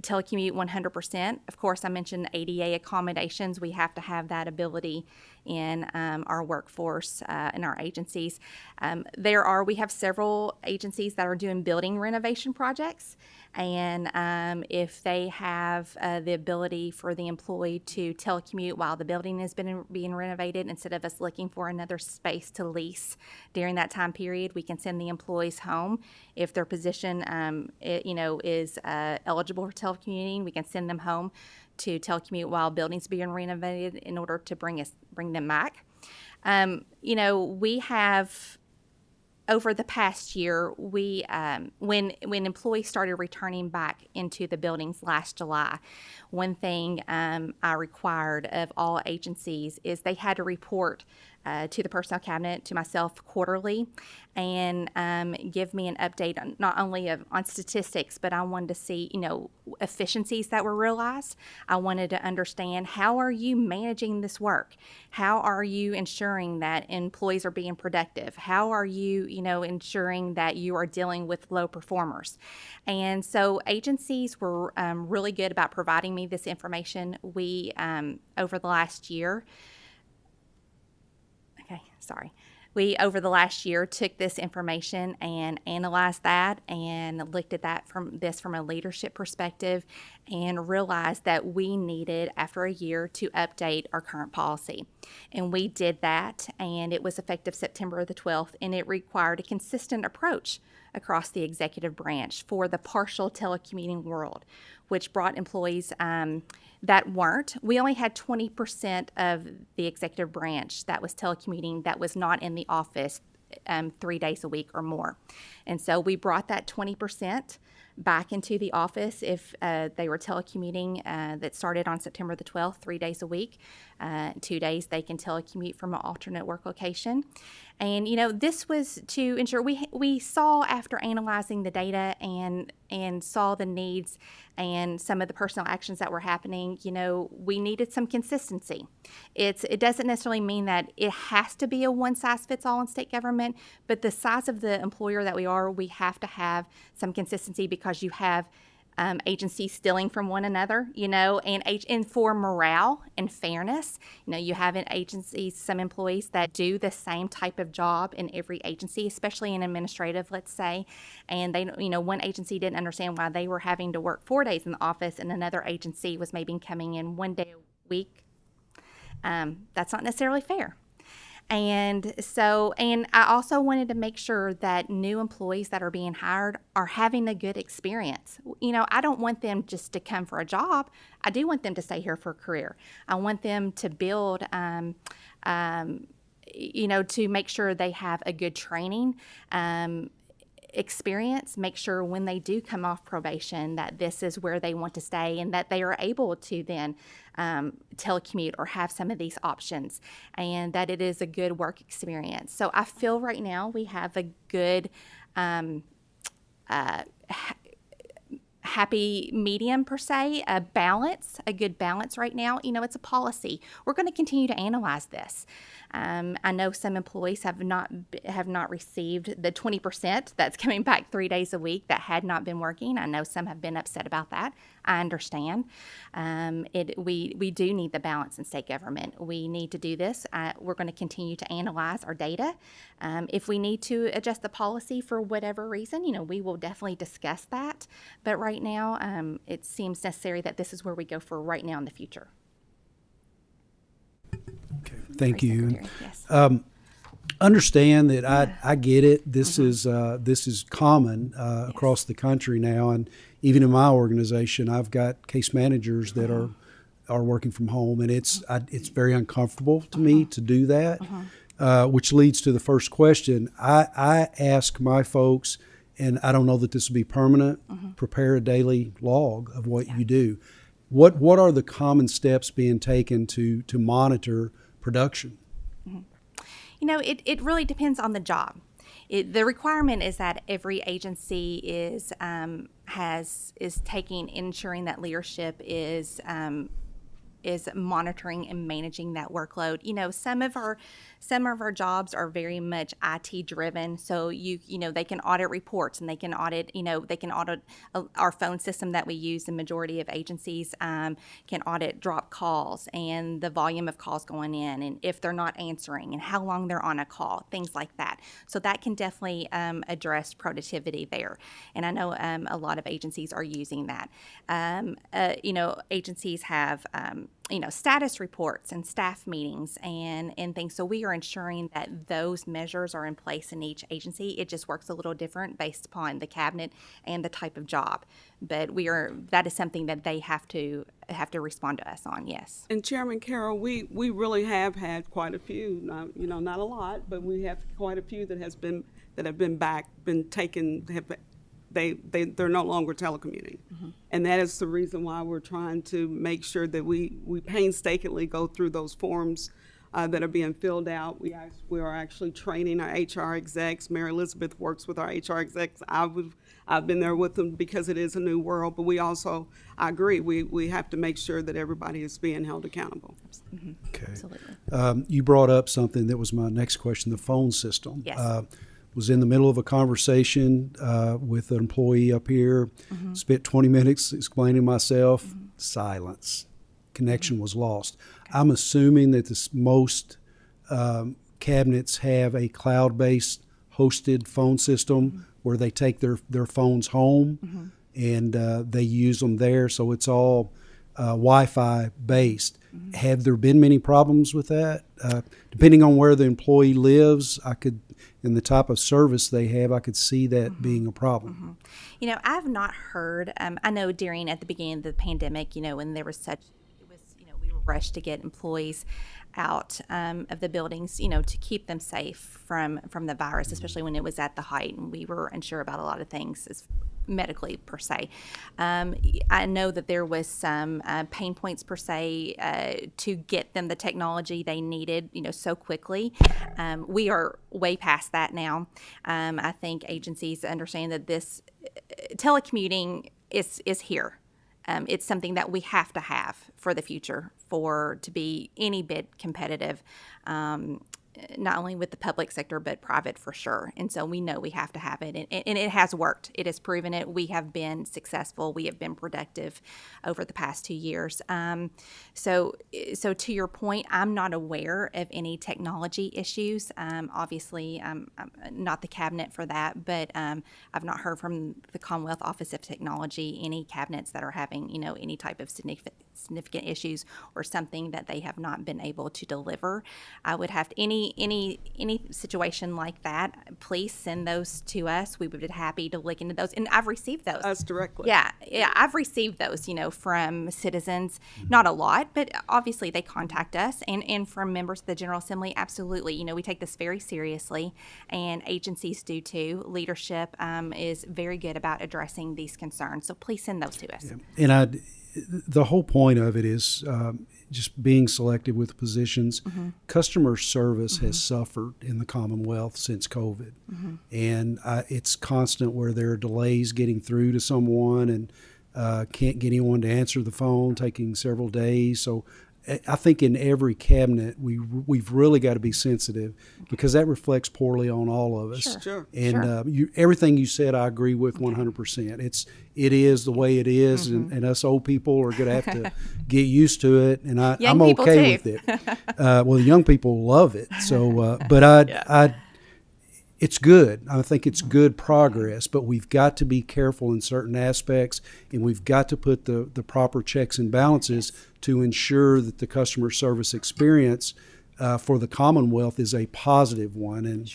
telecommute 100%. Of course, I mentioned ADA accommodations. We have to have that ability in our workforce in our agencies. We have several agencies that are doing building renovation projects, and if they have the ability for the employee to telecommute while the building is being renovated, instead of us looking for another space to lease during that time period, we can send the employees home. If their position is eligible for telecommuting, we can send them home to telecommute while buildings being renovated in order to bring them back. We have, over the past year, when employees started returning back into the buildings last July, one thing I required of all agencies is they had to report to the Personnel Cabinet, to myself quarterly, and give me an update not only on statistics, but I wanted to see, efficiencies that were realized. I wanted to understand, how are you managing this work? How are you ensuring that employees are being productive? How are you, ensuring that you are dealing with low performers? And so agencies were really good about providing me this information. We, over the last year, over the last year, took this information and analyzed that and looked at that from a leadership perspective, and realized that we needed, after a year, to update our current policy. And we did that, and it was effective September the 12th, and it required a consistent approach across the executive branch for the partial telecommuting world, which brought employees that weren't. We only had 20% of the executive branch that was telecommuting, that was not in the office 3 days a week or more. And so we brought that 20% back into the office if they were telecommuting, that started on September the 12th, 3 days a week. 2 days they can telecommute from an alternate work location. And, this was to ensure we saw, after analyzing the data and saw the needs and some of the personnel actions that were happening, we needed some consistency. It doesn't necessarily mean that it has to be a one-size-fits-all in state government, but the size of the employer that we are, we have to have some consistency, because you have agencies stealing from one another, and for morale and fairness, you have in agencies some employees that do the same type of job in every agency, especially in administrative, let's say, and they, one agency didn't understand why they were having to work 4 days in the office, and another agency was maybe coming in 1 day a week. That's not necessarily fair. And I also wanted to make sure that new employees that are being hired are having a good experience. I don't want them just to come for a job. I do want them to stay here for a career. I want them to build, to make sure they have a good training experience, make sure when they do come off probation that this is where they want to stay, and that they are able to then telecommute or have some of these options, and that it is a good work experience. So I feel right now we have a good happy medium, per se, a good balance right now. It's a policy. We're going to continue to analyze this. I know some employees have not received the 20% that's coming back 3 days a week that had not been working. I know some have been upset about that. I understand. We do need the balance in state government. We need to do this. We're going to continue to analyze our data. If we need to adjust the policy for whatever reason, we will definitely discuss that. But right now, it seems necessary that this is where we go for right now in the future. Okay, thank you. Yes. Understand that I get it. This is common across the country now, and even in my organization, I've got case managers that are working from home, and it's very uncomfortable to me to do that. Which leads to the first question. I ask my folks, and I don't know that this will be permanent, prepare a daily log of what you do. What are the common steps being taken to monitor production? It really depends on the job. The requirement is that every agency is ensuring that leadership is is monitoring and managing that workload. You know, some of our jobs are very much IT driven. So they can audit reports, and they can audit our phone system that we use. The majority of agencies can audit drop calls and the volume of calls going in, and if they're not answering, and how long they're on a call, things like that. So that can definitely address productivity there. And I know a lot of agencies are using that. Agencies have status reports and staff meetings and things. So we are ensuring that those measures are in place in each agency. It just works a little different based upon the cabinet and the type of job. But that is something that they have to respond to us on. Yes. And Chairman Carroll, we really have had quite a few, not a lot, but we have quite a few that have been taken, they're no longer telecommuting. Mm-hmm. And that is the reason why we're trying to make sure that we painstakingly go through those forms that are being filled out. We are actually training our HR execs. Mary Elizabeth works with our HR execs. I've been there with them because it is a new world, but I agree, we have to make sure that everybody is being held accountable. Mm-hmm. Okay. Absolutely. You brought up something that was my next question, the phone system. Yes. Was in the middle of a conversation with an employee up here, spent 20 minutes explaining myself, silence. Connection was lost. Okay. I'm assuming that most cabinets have a cloud-based hosted phone system where they take their phones home and they use them there, so it's all Wi-Fi based. Have there been many problems with that? Depending on where the employee lives, in the type of service they have, I could see that being a problem. I've not heard, I know at the beginning of the pandemic, when there was we were rushed to get employees out of the buildings, to keep them safe from the virus, especially when it was at the height, and we were unsure about a lot of things medically per se. I know that there was some pain points per se to get them the technology they needed, so quickly. We are way past that now. I think agencies understand that this telecommuting is here. It's something that we have to have for the future to be any bit competitive, not only with the public sector, but private for sure. And so we know we have to have it. And it has worked. It has proven it. We have been successful. We have been productive over the past 2 years. So to your point, I'm not aware of any technology issues. Obviously, I'm not the cabinet for that, but I've not heard from the Commonwealth Office of Technology any cabinets that are having, any type of significant issues or something that they have not been able to deliver. I would have any situation like that, please send those to us. We would be happy to look into those, and I've received those. Us directly. Yeah, I've received those, from citizens, not a lot, but obviously they contact us, and from members of the General Assembly, absolutely. We take this very seriously, and agencies do too. Leadership is very good about addressing these concerns, so please send those to us. Yeah. And the whole point of it is just being selective with positions. Customer service has suffered in the Commonwealth since COVID. And it's constant where there are delays getting through to someone and can't get anyone to answer the phone, taking several days. So I think in every cabinet, we've really got to be sensitive because that reflects poorly on all of us. Sure. And everything you said, I agree with 100%. It is the way it is, and us old people are going to have to get used to it. And I'm okay with it. Well, the young people love it. So, but it's good. I think it's good progress, but we've got to be careful in certain aspects, and we've got to put the proper checks and balances to ensure that the customer service experience for the Commonwealth is a positive one. And,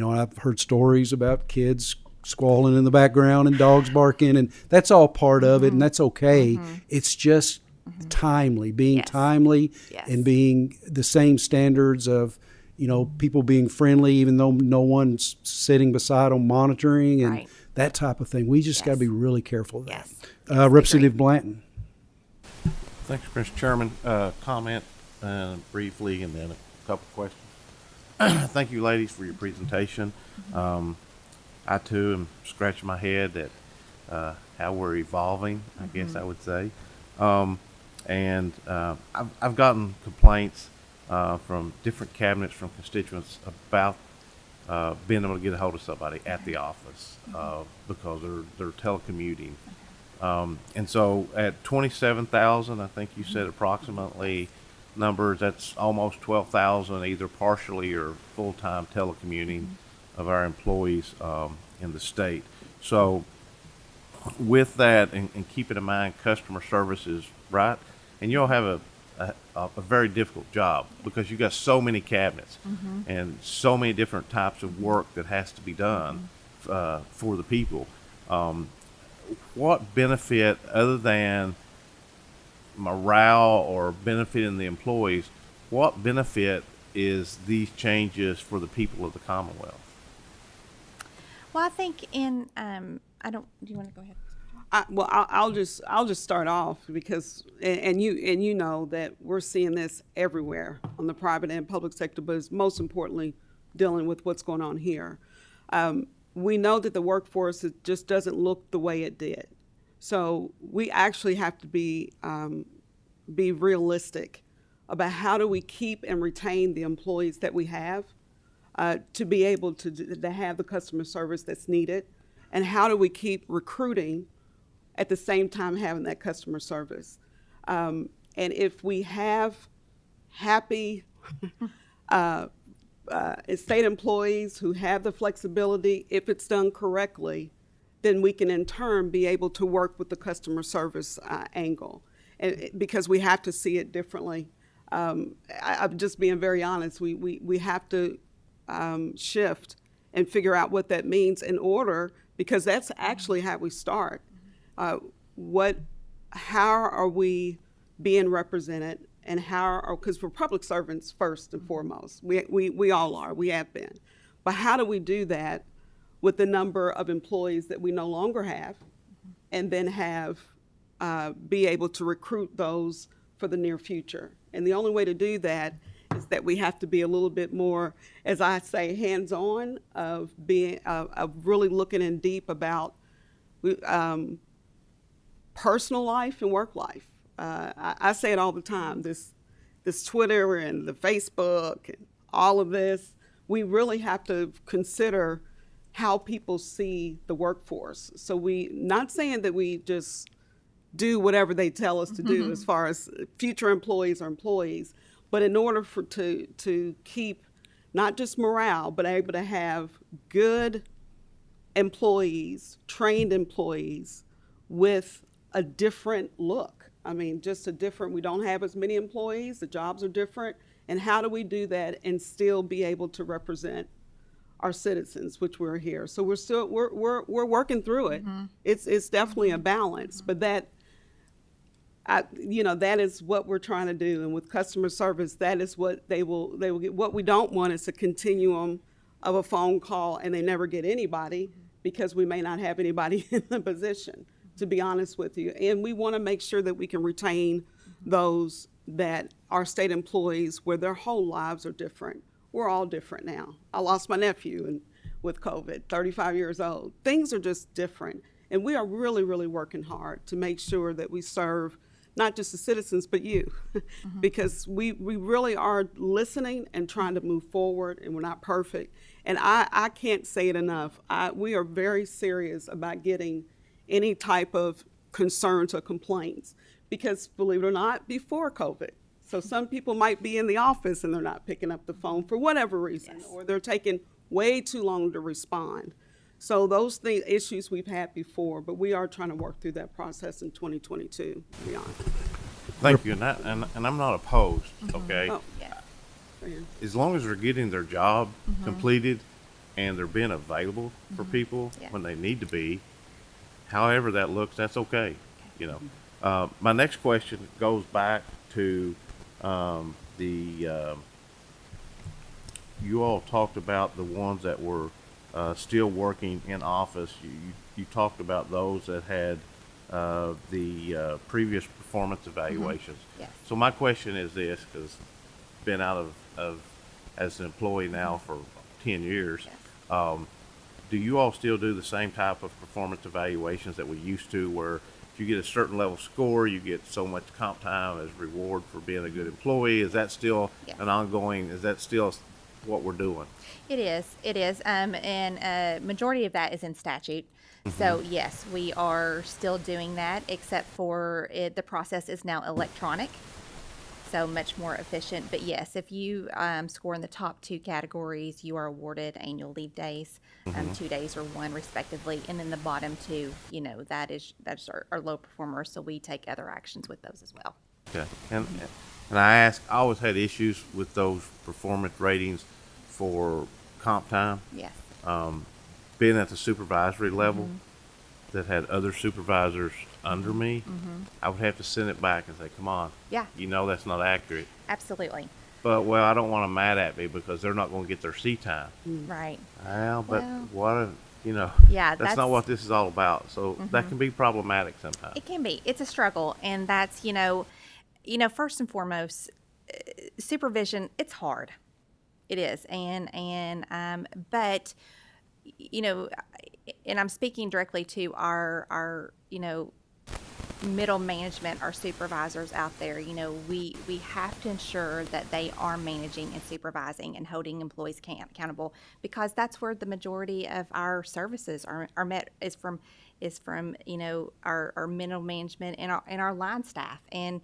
I've heard stories about kids squalling in the background and dogs barking, and that's all part of it, and that's okay. It's just timely, being timely and being the same standards of, people being friendly, even though no one's sitting beside them monitoring and that type of thing. We just got to be really careful of that. Representative Blanton. Thanks, Mr. Chairman. Comment briefly and then a couple questions. Thank you, ladies, for your presentation. I, too, am scratching my head at how we're evolving, I guess I would say. And I've gotten complaints from different cabinets from constituents about being able to get a hold of somebody at the office because they're telecommuting. And so at 27,000, I think you said approximately numbers, that's almost 12,000 either partially or full-time telecommuting of our employees in the state. So with that, and keeping in mind customer services, right? And you'll have a very difficult job because you got so many cabinets and so many different types of work that has to be done for the people. What benefit other than morale or benefiting the employees, what benefit is these changes for the people of the Commonwealth? Well, I think in, I don't, do you want to go ahead? I'll just start off because, and you know that we're seeing this everywhere on the private and public sector, but it's most importantly dealing with what's going on here. We know that the workforce, it just doesn't look the way it did. So we actually have to be realistic about how do we keep and retain the employees that we have to be able to have the customer service that's needed, and how do we keep recruiting at the same time having that customer service. And if we have happy state employees who have the flexibility, if it's done correctly, then we can in turn be able to work with the customer service angle, and because we have to see it differently. I'm just being very honest. We have to shift and figure out what that means in order, because that's actually how we start. How are we being represented, and because we're public servants first and foremost. We all are, we have been. But how do we do that with the number of employees that we no longer have, and then be able to recruit those for the near future? And the only way to do that is that we have to be a little bit more, as I say, hands-on, of really looking in deep about personal life and work life. I say it all the time, this Twitter and the Facebook and all of this, we really have to consider how people see the workforce. So not saying that we just do whatever they tell us to do as far as future employees or employees, but in order to keep not just morale, but able to have good employees, trained employees with a different look. I mean, just we don't have as many employees, the jobs are different, and how do we do that and still be able to represent our citizens, which we're here. So we're working through it. It's definitely a balance, but that is what we're trying to do. And with customer service, that is what they will get. What we don't want is a continuum of a phone call and they never get anybody, because we may not have anybody in the position, to be honest with you. And we want to make sure that we can retain those that are state employees where their whole lives are different. We're all different now. I lost my nephew with COVID, 35 years old. Things are just different. And we are really, really working hard to make sure that we serve not just the citizens, but you, because we really are listening and trying to move forward, and we're not perfect. And I can't say it enough. We are very serious about getting any type of concerns or complaints, because believe it or not, before COVID. So some people might be in the office and they're not picking up the phone for whatever reason, or they're taking way too long to respond. So those issues we've had before, but we are trying to work through that process in 2022 and beyond. Thank you, and I'm not opposed, okay? Oh, As long as they're getting their job completed and they're being available for people when they need to be, however that looks, that's okay, My next question goes back to you all talked about the ones that were still working in office. You talked about those that had the previous performance evaluations. Yes. So my question is this, because I've been out of as an employee now for 10 years. Yes. Do you all still do the same type of performance evaluations that we used to, where if you get a certain level score, you get so much comp time as reward for being a good employee. Is that still Yeah. an ongoing, is that still what we're doing? It is, and majority of that is in statute. So yes, we are still doing that, except for the process is now electronic, so much more efficient. But yes, if you score in the top 2 categories, you are awarded annual leave days, 2 days or 1 respectively, and then the bottom 2, that's our low performers. So we take other actions with those as well. Okay. And I always had issues with those performance ratings for comp time. Yes. Being at the supervisory level that had other supervisors under me, I would have to send it back and say, come on, Yeah. that's not accurate. Absolutely. But, well, I don't want them mad at me because they're not going to get their C time. Right. Well, but Well, what, Yeah, that's not what this is all about. So that can be problematic sometimes. It can be. It's a struggle, and that's first and foremost, supervision. It's hard. It is, but and I'm speaking directly to our middle management, our supervisors out there. We have to ensure that they are managing and supervising and holding employees accountable, because that's where the majority of our services are met is from our middle management and our line staff, and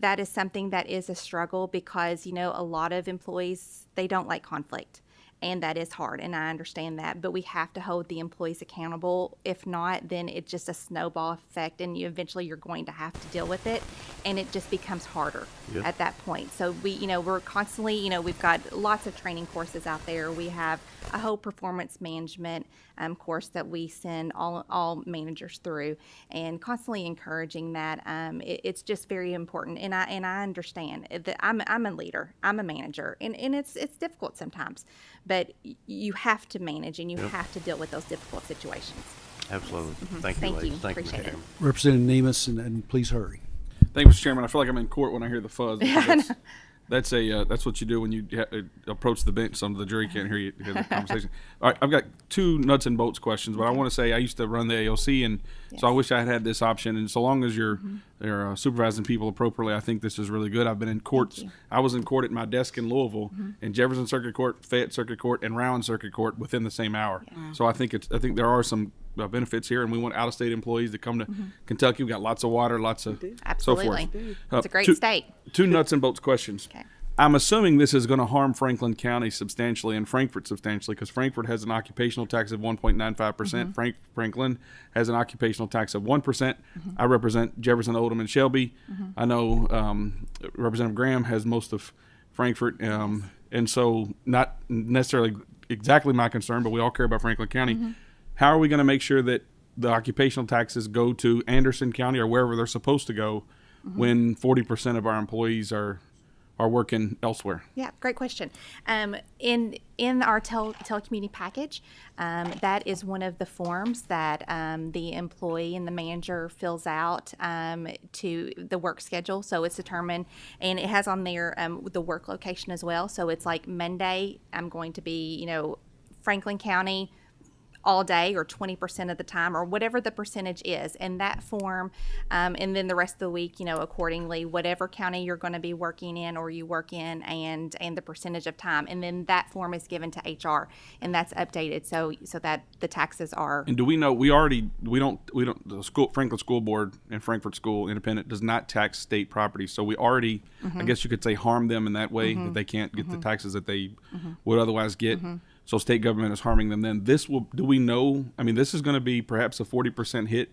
that is something that is a struggle, because a lot of employees, they don't like conflict, and that is hard, and I understand that, but we have to hold the employees accountable. If not, then it's just a snowball effect, and eventually you're going to have to deal with it, and it just becomes harder at that point. So we're constantly, we've got lots of training courses out there. We have a whole performance management course that we send all managers through, and constantly encouraging that. It's just very important, and I understand that I'm a leader, I'm a manager, and it's difficult sometimes, but you have to manage, and you have to deal with those difficult situations. Absolutely. Thank you, Thank ladies. you. Thank you, Mr. Appreciate it. Chairman. Representative Nemus, and please hurry. Thank you, Mr. Chairman. I feel like I'm in court when I hear the fuzz. That's what you do when you approach the bench. Some of the jury can't hear the conversation. All right, I've got 2 nuts and bolts questions, but I want to say I used to run the AOC, and so I wish I had this option. And so long as you're supervising people appropriately, I think this is really good. I've been in courts. I was in court at my desk in Louisville, in Jefferson Circuit Court, Fayette Circuit Court, and Rowan Circuit Court within the same hour. So I think there are some benefits here, and we want out-of-state employees to come to Kentucky. We've got lots of water, lots of Absolutely. so forth. It's a great state. 2 nuts and bolts questions. Okay. I'm assuming this is going to harm Franklin County substantially and Frankfort substantially, because Frankfort has an occupational tax of 1.95%. Franklin has an occupational tax of 1%. I represent Jefferson, Oldham, and Shelby. I know Representative Graham has most of Frankfort, and so not necessarily exactly my concern, but we all care about Franklin County. How are we going to make sure that the occupational taxes go to Anderson County or wherever they're supposed to go when 40% of our employees are working elsewhere? Yeah, great question. In our telecommuting package, that is one of the forms that the employee and the manager fills out to the work schedule. So it's determined, and it has on there the work location as well. So it's like Monday, I'm going to be, Franklin County all day, or 20% of the time, or whatever the percentage is in that form, and then the rest of the week, accordingly, whatever county you're going to be working in or you work in, and the percentage of time, and then that form is given to HR, and that's updated so that the taxes are. And do we know the Franklin School Board and Frankfurt School Independent does not tax state property, so we already, I guess you could say, harm them in that way, that they can't get the taxes that they would otherwise get. So state government is harming them. Then do we know? I mean, this is going to be perhaps a 40% hit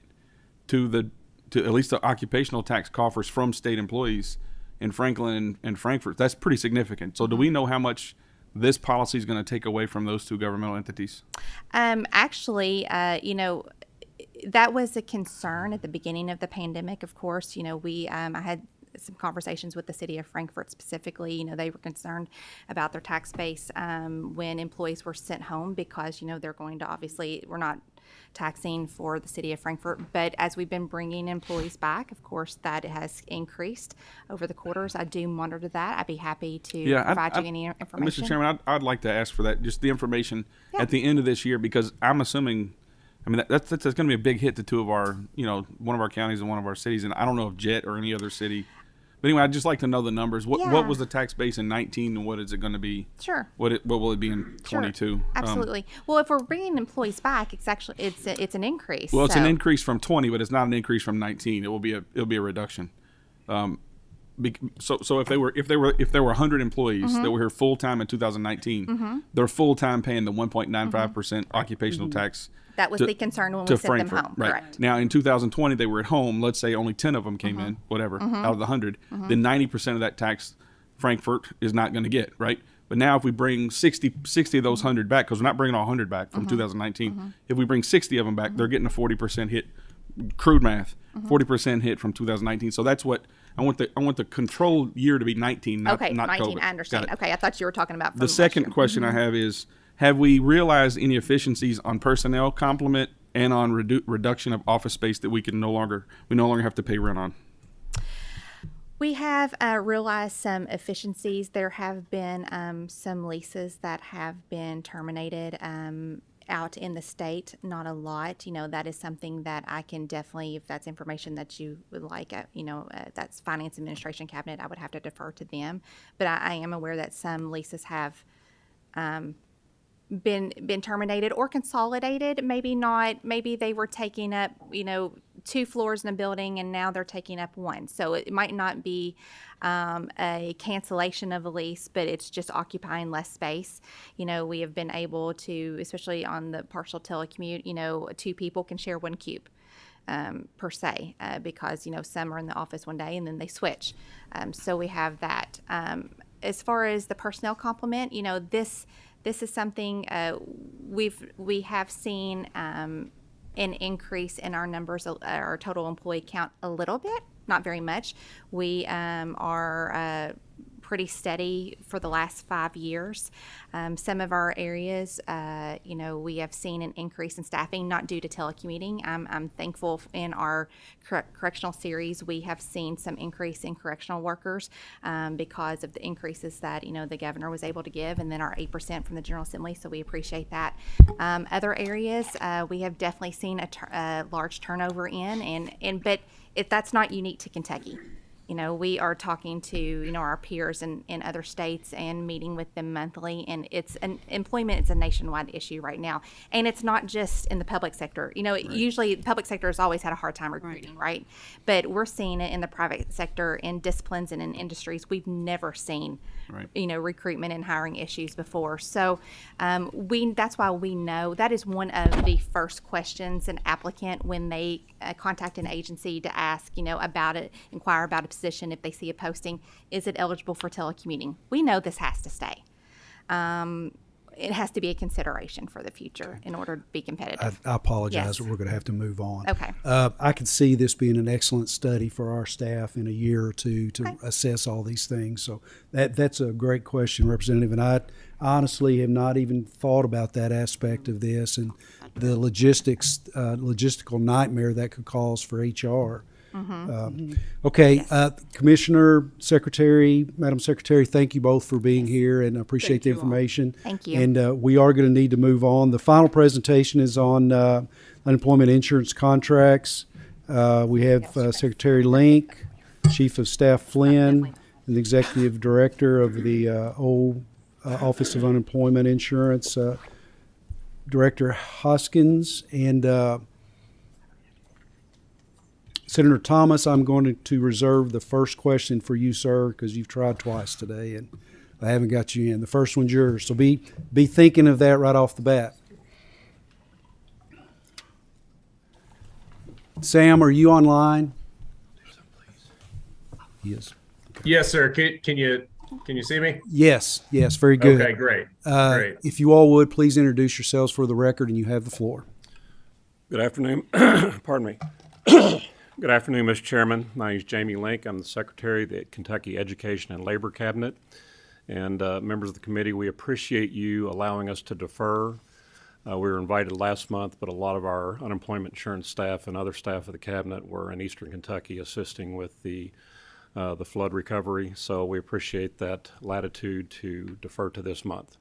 to at least the occupational tax coffers from state employees in Franklin and Frankfurt. That's pretty significant. So do we know how much this policy is going to take away from those 2 governmental entities? Actually, that was a concern at the beginning of the pandemic. Of course, I had some conversations with the city of Frankfurt specifically. They were concerned about their tax base when employees were sent home, because they're going to, obviously, we're not taxing for the city of Frankfurt, but as we've been bringing employees back, of course, that has increased over the quarters. I do monitor that. I'd be happy to provide you any information. Mr. Chairman, I'd like to ask for that, just the information at the end of this year, because I'm assuming I mean, that's going to be a big hit to two of our, one of our counties and one of our cities. And I don't know if Jet or any other city. But anyway, I'd just like to know the numbers. What Yeah. was the tax base in 19 and what is it going to be? Sure. What will it be in 22? Absolutely. Well, if we're bringing employees back, it's an increase. Well, it's an so- increase from 20, but it's not an increase from 19. It'll be a reduction. So if there were 100 employees that were here full time in 2019, they're full time paying the 1.95% occupational tax. That was to- the concern when to we sent them Frankfurt, home. right? Correct. Now in 2020 they were at home. Let's say only 10 of them came in, whatever, out of the 100. Then 90% of that tax Frankfurt is not going to get, right? But now if we bring 60 of those 100 back, because we're not bringing all 100 back from 2019, if we bring 60 of them back, they're getting a 40% hit. Crude math, 40% hit from 2019. So that's what I want. The control year to be 19, not 19, COVID. I understand. Got it. Okay, I thought you were talking about from The last second year. question I have is: have we realized any efficiencies on personnel complement and on reduction of office space that we no longer have to pay rent on? We have realized some efficiencies. There have been some leases that have been terminated out in the state. Not a lot. That is something that I can definitely, if that's information that you would like, that's Finance Administration Cabinet, I would have to defer to them. But I am aware that some leases have been terminated or consolidated. Maybe they were taking up 2 floors in a building and now they're taking up 1. So it might not be a cancellation of a lease, but it's just occupying less space. We have been able to, especially on the partial telecommute, 2 people can share 1 cube. Per se, because some are in the office one day and then they switch. So we have that. As far as the personnel complement, this is something we have seen an increase in our numbers, our total employee count a little bit, not very much. We are pretty steady for the last 5 years. Some of our areas, we have seen an increase in staffing, not due to telecommuting. I'm thankful in our correctional series, we have seen some increase in correctional workers because of the increases that, the governor was able to give, and then our 8% from the General Assembly, so we appreciate that. Other areas, we have definitely seen a large turnover but that's not unique to Kentucky. We are talking to, our peers in other states and meeting with them monthly. And employment is a nationwide issue right now. And it's not just in the public sector. Usually the public sector has always had a hard time recruiting, right? But we're seeing it in the private sector, in disciplines and in industries we've never seen, recruitment and hiring issues before. So that's why we know that is one of the first questions an applicant when they contact an agency to ask, inquire about a position. If they see a posting, is it eligible for telecommuting? We know this has to stay. It has to be a consideration for the future in order to be competitive. I apologize, Yes. but we're going to have to move on. Okay. I could see this being an excellent study for our staff in a year or two to assess all these things. So that's a great question, Representative. And I honestly have not even thought about that aspect of this and the logistical nightmare that could cause for HR. Okay, Commissioner, Secretary, Madam Secretary, thank you both for being here, and I appreciate the information. Thank you. And we are going to need to move on. The final presentation is on unemployment insurance contracts. We have Secretary Link, Chief of Staff Flynn, and the Executive Director of the Office of Unemployment Insurance, Director Hoskins, and Senator Thomas, I'm going to reserve the first question for you, sir, because you've tried twice today and I haven't got you in. The first one's yours, so be thinking of that right off the bat. Sam, are you online? Yes. Yes, sir. Can you see me? Yes, very good. Okay, great. Great. If you all would, please introduce yourselves for the record, and you have the floor. Good afternoon. Pardon me. Good afternoon, Mr. Chairman. My name is Jamie Link. I'm the Secretary of the Kentucky Education and Labor Cabinet. And members of the committee, we appreciate you allowing us to defer. We were invited last month, but a lot of our unemployment insurance staff and other staff of the cabinet were in Eastern Kentucky assisting with the flood recovery. So we appreciate that latitude to defer to this month.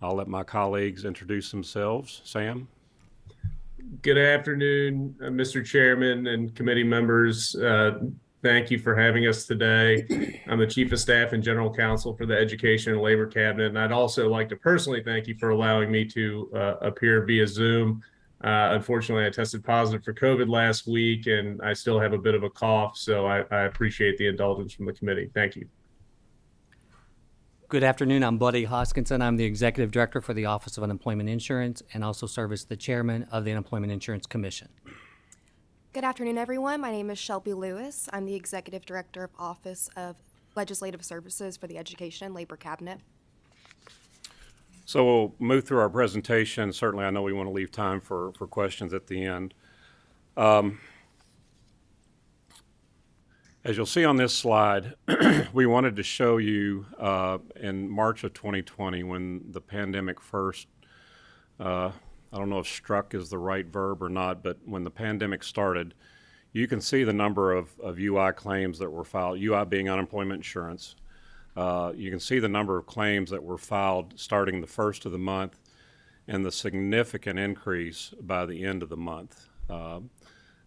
I'll let my colleagues introduce themselves. Sam? Good afternoon, Mr. Chairman and committee members. Thank you for having us today. I'm the Chief of Staff and General Counsel for the Education and Labor Cabinet, and I'd also like to personally thank you for allowing me to appear via Zoom. Unfortunately, I tested positive for COVID last week, and I still have a bit of a cough, so I appreciate the indulgence from the committee. Thank you. Good afternoon. I'm Buddy Hoskinson. I'm the Executive Director for the Office of Unemployment Insurance and also serve as the Chairman of the Unemployment Insurance Commission. Good afternoon, everyone. My name is Shelby Lewis. I'm the Executive Director of Office of Legislative Services for the Education and Labor Cabinet. So we'll move through our presentation. Certainly, I know we want to leave time for questions at the end. As you'll see on this slide, we wanted to show you in March of 2020 when the pandemic first, I don't know if struck is the right verb or not, but when the pandemic started, you can see the number of UI claims that were filed, UI being unemployment insurance. You can see the number of claims that were filed starting the first of the month and the significant increase by the end of the month.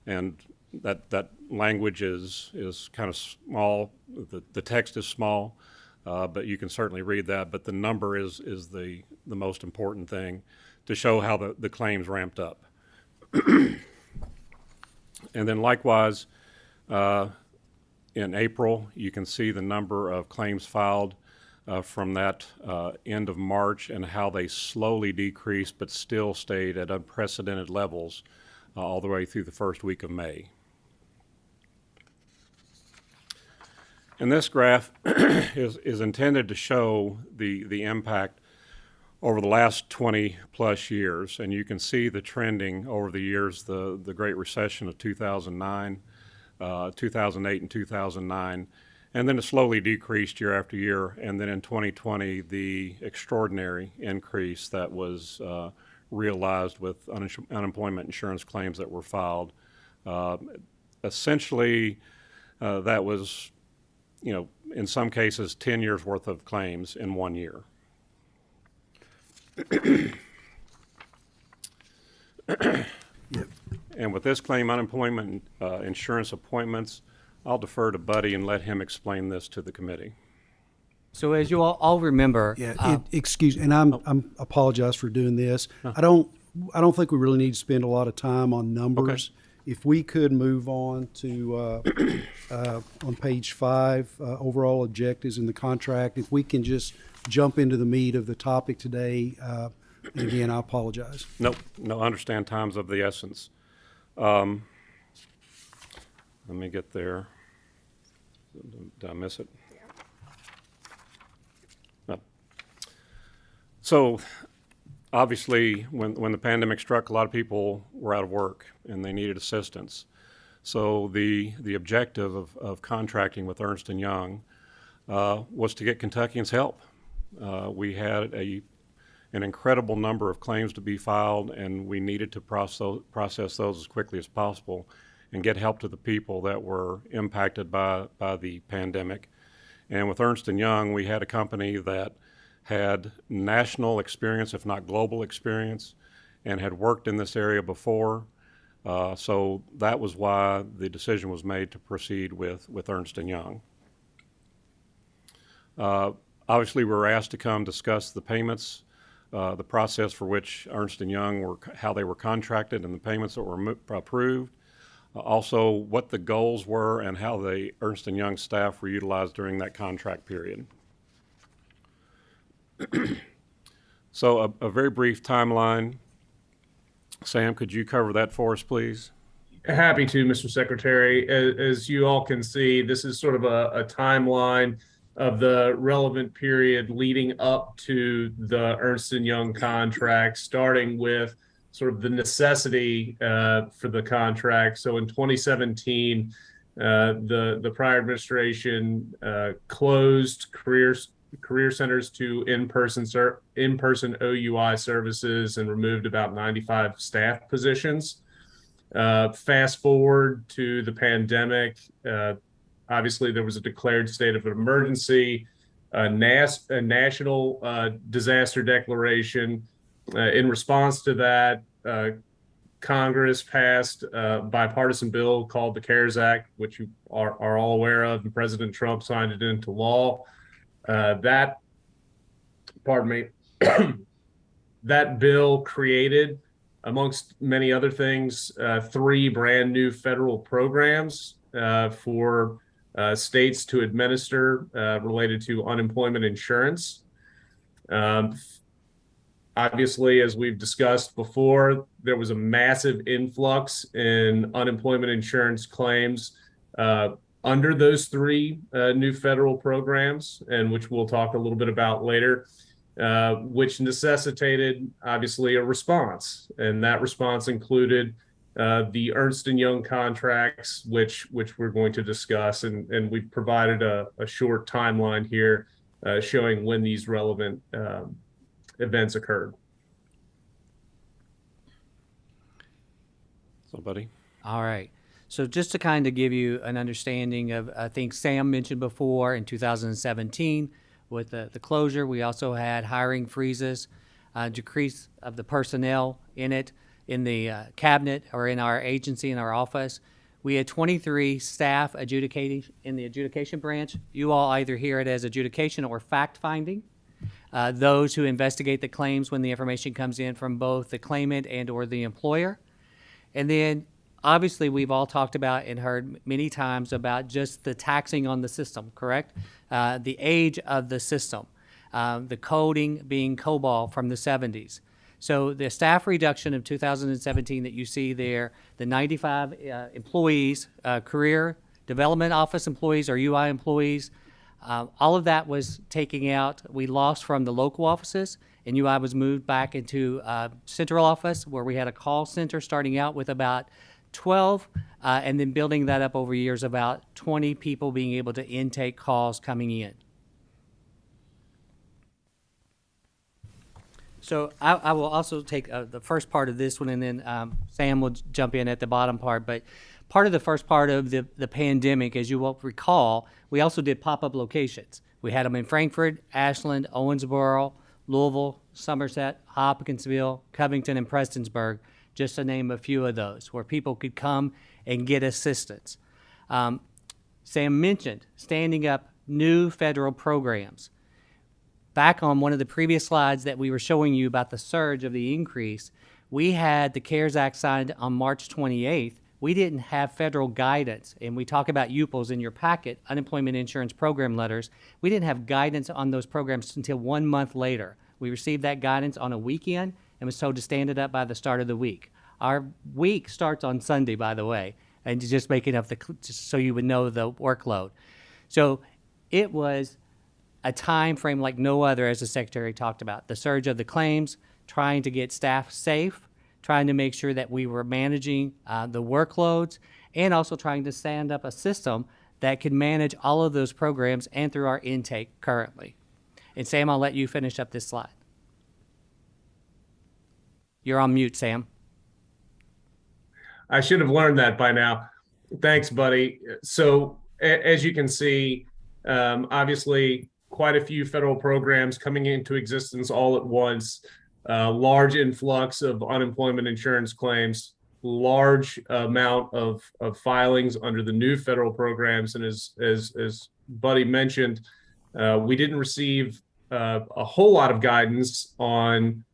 And that language is kind of small. The text is small, but you can certainly read that. But the number is the most important thing to show how the claims ramped up. And then likewise, in April, you can see the number of claims filed from that end of March and how they slowly decreased but still stayed at unprecedented levels all the way through the first week of May. And this graph is intended to show the impact over the last 20 plus years. And you can see the trending over the years, the Great Recession of 2009, 2008 and 2009. And then it slowly decreased year after year. And then in 2020, the extraordinary increase that was realized with unemployment insurance claims that were filed. Essentially, that was, in some cases, 10 years worth of claims in 1 year. And with this claim unemployment insurance appointments, I'll defer to Buddy and let him explain this to the committee. So as you all remember, Excuse, and I'm apologize for doing this. I don't think we really need to spend a lot of time on numbers. Okay. If we could move on to on page 5, overall objectives in the contract. If we can just jump into the meat of the topic today. And again, I apologize. Nope, no, understand time's of the essence. Let me get there. Did I miss it? No. So obviously, when the pandemic struck, a lot of people were out of work and they needed assistance. So the objective of contracting with Ernst & Young was to get Kentuckians help. We had an incredible number of claims to be filed, and we needed to process those as quickly as possible and get help to the people that were impacted by the pandemic. And with Ernst & Young, we had a company that had national experience, if not global experience, and had worked in this area before. So that was why the decision was made to proceed with Ernst & Young. Obviously, we were asked to come discuss the payments, the process for which Ernst & Young how they were contracted and the payments that were approved. Also, what the goals were and how the Ernst & Young staff were utilized during that contract period. So a very brief timeline. Sam, could you cover that for us, please? Happy to, Mr. Secretary. As you all can see, this is sort of a timeline of the relevant period leading up to the Ernst & Young contract, starting with sort of the necessity for the contract. So in 2017, the prior administration closed career centers to in-person OUI services and removed about 95 staff positions. Fast forward to the pandemic, obviously there was a declared state of emergency, a national disaster declaration. In response to that, Congress passed a bipartisan bill called the CARES Act, which you are all aware of, and President Trump signed it into law. That bill created, amongst many other things, 3 brand new federal programs for states to administer related to unemployment insurance. Obviously, as we've discussed before, there was a massive influx in unemployment insurance claims under those 3 new federal programs, and which we'll talk a little bit about later, which necessitated, obviously, a response. And that response included the Ernst & Young contracts, which we're going to discuss. And we've provided a short timeline here showing when these relevant events occurred. Somebody? All right. So just to kind of give you an understanding of, I think Sam mentioned before in 2017 with the closure, we also had hiring freezes, decrease of the personnel in it, in the cabinet or in our agency, in our office. We had 23 staff adjudicating in the adjudication branch. You all either hear it as adjudication or fact-finding. Those who investigate the claims when the information comes in from both the claimant and or the employer. And then obviously we've all talked about and heard many times about just the taxing on the system, correct? The age of the system, the coding being COBOL from the 70s. So the staff reduction of 2017 that you see there, the 95 employees, career development office employees or UI employees, all of that was taking out. We lost from the local offices, and UI was moved back into central office where we had a call center starting out with about 12, and then building that up over years, about 20 people being able to intake calls coming in. So I will also take the first part of this one, and then Sam will jump in at the bottom part. But part of the first part of the pandemic, as you will recall, we also did pop-up locations. We had them in Frankfort, Ashland, Owensboro, Louisville, Somerset, Hopkinsville, Covington, and Prestonsburg, just to name a few of those, where people could come and get assistance. Sam mentioned standing up new federal programs. Back on one of the previous slides that we were showing you about the surge of the increase, we had the CARES Act signed on March 28th. We didn't have federal guidance, and we talk about UPLs in your packet, unemployment insurance program letters. We didn't have guidance on those programs until 1 month later. We received that guidance on a weekend and was told to stand it up by the start of the week. Our week starts on Sunday, by the way, and just making up just so you would know the workload. So it was a time frame like no other, as the Secretary talked about. The surge of the claims, trying to get staff safe, trying to make sure that we were managing the workloads, and also trying to stand up a system that could manage all of those programs and through our intake currently. And Sam, I'll let you finish up this slide. You're on mute, Sam. I should have learned that by now. Thanks, buddy. So as you can see, obviously quite a few federal programs coming into existence all at once, large influx of unemployment insurance claims, large amount of filings under the new federal programs. And as Buddy mentioned, we didn't receive a whole lot of guidance on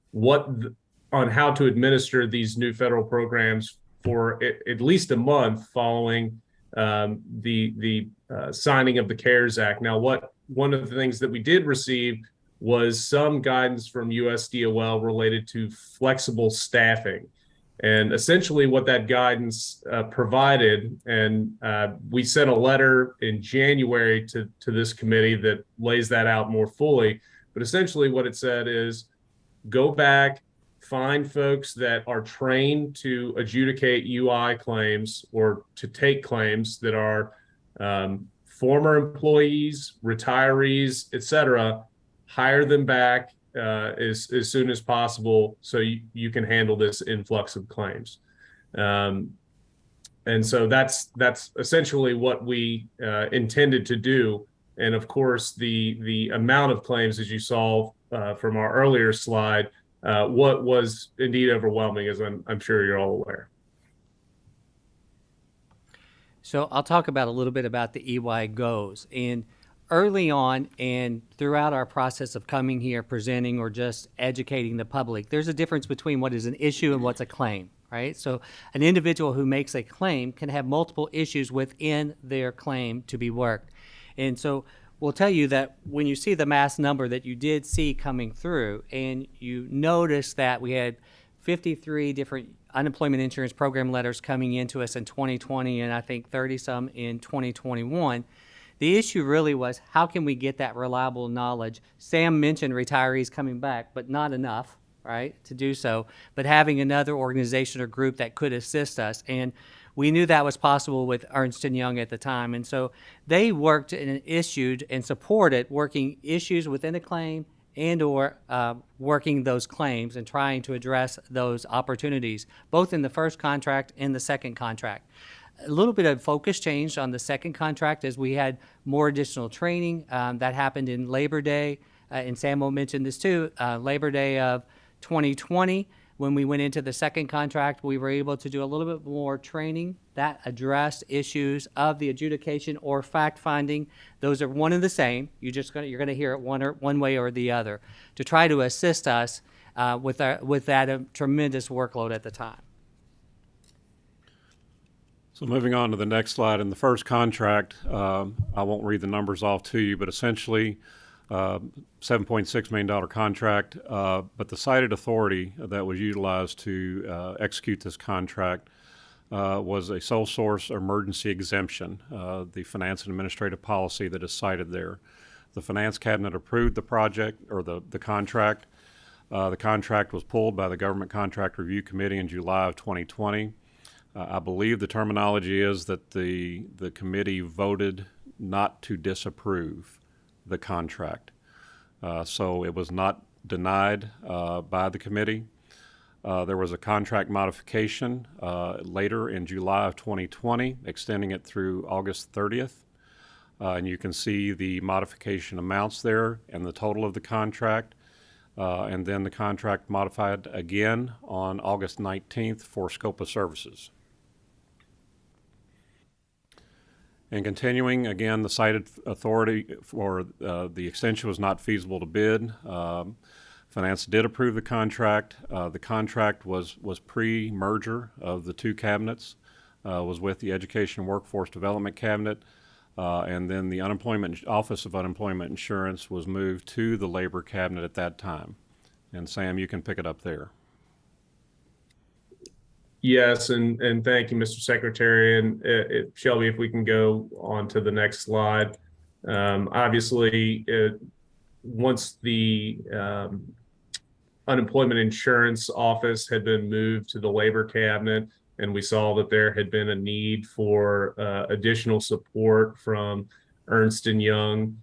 on how to administer these new federal programs for at least a month following the signing of the CARES Act. Now, one of the things that we did receive was some guidance from USDOL related to flexible staffing. And essentially what that guidance provided, and we sent a letter in January to this committee that lays that out more fully. But essentially what it said is, go back, find folks that are trained to adjudicate UI claims or to take claims that are former employees, retirees, et cetera, hire them back as soon as possible so you can handle this influx of claims. And so that's essentially what we intended to do. And of course, the amount of claims, as you saw from our earlier slide, what was indeed overwhelming, as I'm sure you're all aware. So I'll talk about a little bit about the EY goes. And early on and throughout our process of coming here, presenting, or just educating the public, there's a difference between what is an issue and what's a claim, right? So an individual who makes a claim can have multiple issues within their claim to be worked. And so we'll tell you that when you see the mass number that you did see coming through, and you notice that we had 53 different unemployment insurance program letters coming into us in 2020, and I think 30 some in 2021. The issue really was, how can we get that reliable knowledge? Sam mentioned retirees coming back, but not enough, right, to do so, but having another organization or group that could assist us. And we knew that was possible with Ernst & Young at the time. And so they worked and issued and supported working issues within a claim and or working those claims and trying to address those opportunities, both in the first contract and the second contract. A little bit of focus changed on the second contract as we had more additional training that happened in Labor Day, and Samuel mentioned this too, Labor Day of 2020. When we went into the second contract, we were able to do a little bit more training that addressed issues of the adjudication or fact finding. Those are one and the same. You're going to hear it one way or the other to try to assist us with that tremendous workload at the time. So moving on to the next slide, in the first contract, I won't read the numbers off to you, but essentially $7.6 million contract, but the cited authority that was utilized to execute this contract was a sole source emergency exemption, the finance and administrative policy that is cited there. The finance cabinet approved the project, or the contract. The contract was pulled by the Government Contract Review Committee in July of 2020. I believe the terminology is that the committee voted not to disapprove the contract. So it was not denied by the committee. There was a contract modification later in July of 2020, extending it through August 30th. And you can see the modification amounts there and the total of the contract. And then the contract modified again on August 19th for scope of services. And continuing, again, the cited authority for the extension was not feasible to bid. Finance did approve the contract. The contract was pre-merger of the two cabinets, was with the Education and Workforce Development Cabinet, and then the Office of Unemployment Insurance was moved to the Labor Cabinet at that time. And Sam, you can pick it up there. Yes, and thank you, Mr. Secretary. And Shelby, if we can go on to the next slide. Obviously, once the Unemployment Insurance Office had been moved to the Labor Cabinet, and we saw that there had been a need for additional support from Ernst & Young,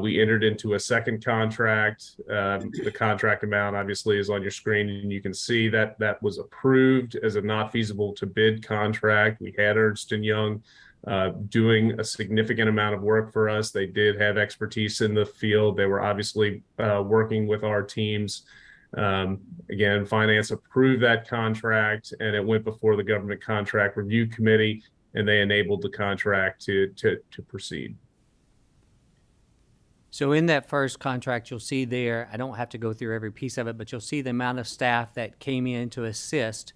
we entered into a second contract. The contract amount obviously is on your screen, and you can see that that was approved as a not feasible to bid contract. We had Ernst & Young doing a significant amount of work for us. They did have expertise in the field. They were obviously working with our teams. Again, finance approved that contract, and it went before the Government Contract Review Committee, and they enabled the contract to proceed. So in that first contract, you'll see there, I don't have to go through every piece of it, but you'll see the amount of staff that came in to assist.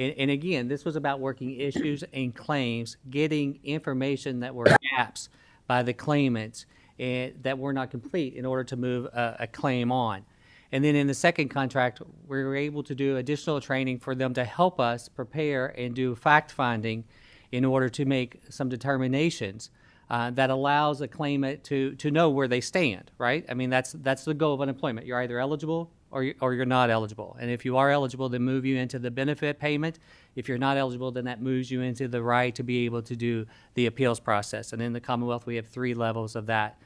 And again, this was about working issues and claims, getting information that were gaps by the claimants that were not complete in order to move a claim on. And then in the second contract, we were able to do additional training for them to help us prepare and do fact-finding in order to make some determinations that allows a claimant to know where they stand, right? I mean, that's the goal of unemployment. You're either eligible or you're not eligible. And if you are eligible, then move you into the benefit payment. If you're not eligible, then that moves you into the right to be able to do the appeals process. And in the Commonwealth, we have 3 levels of that.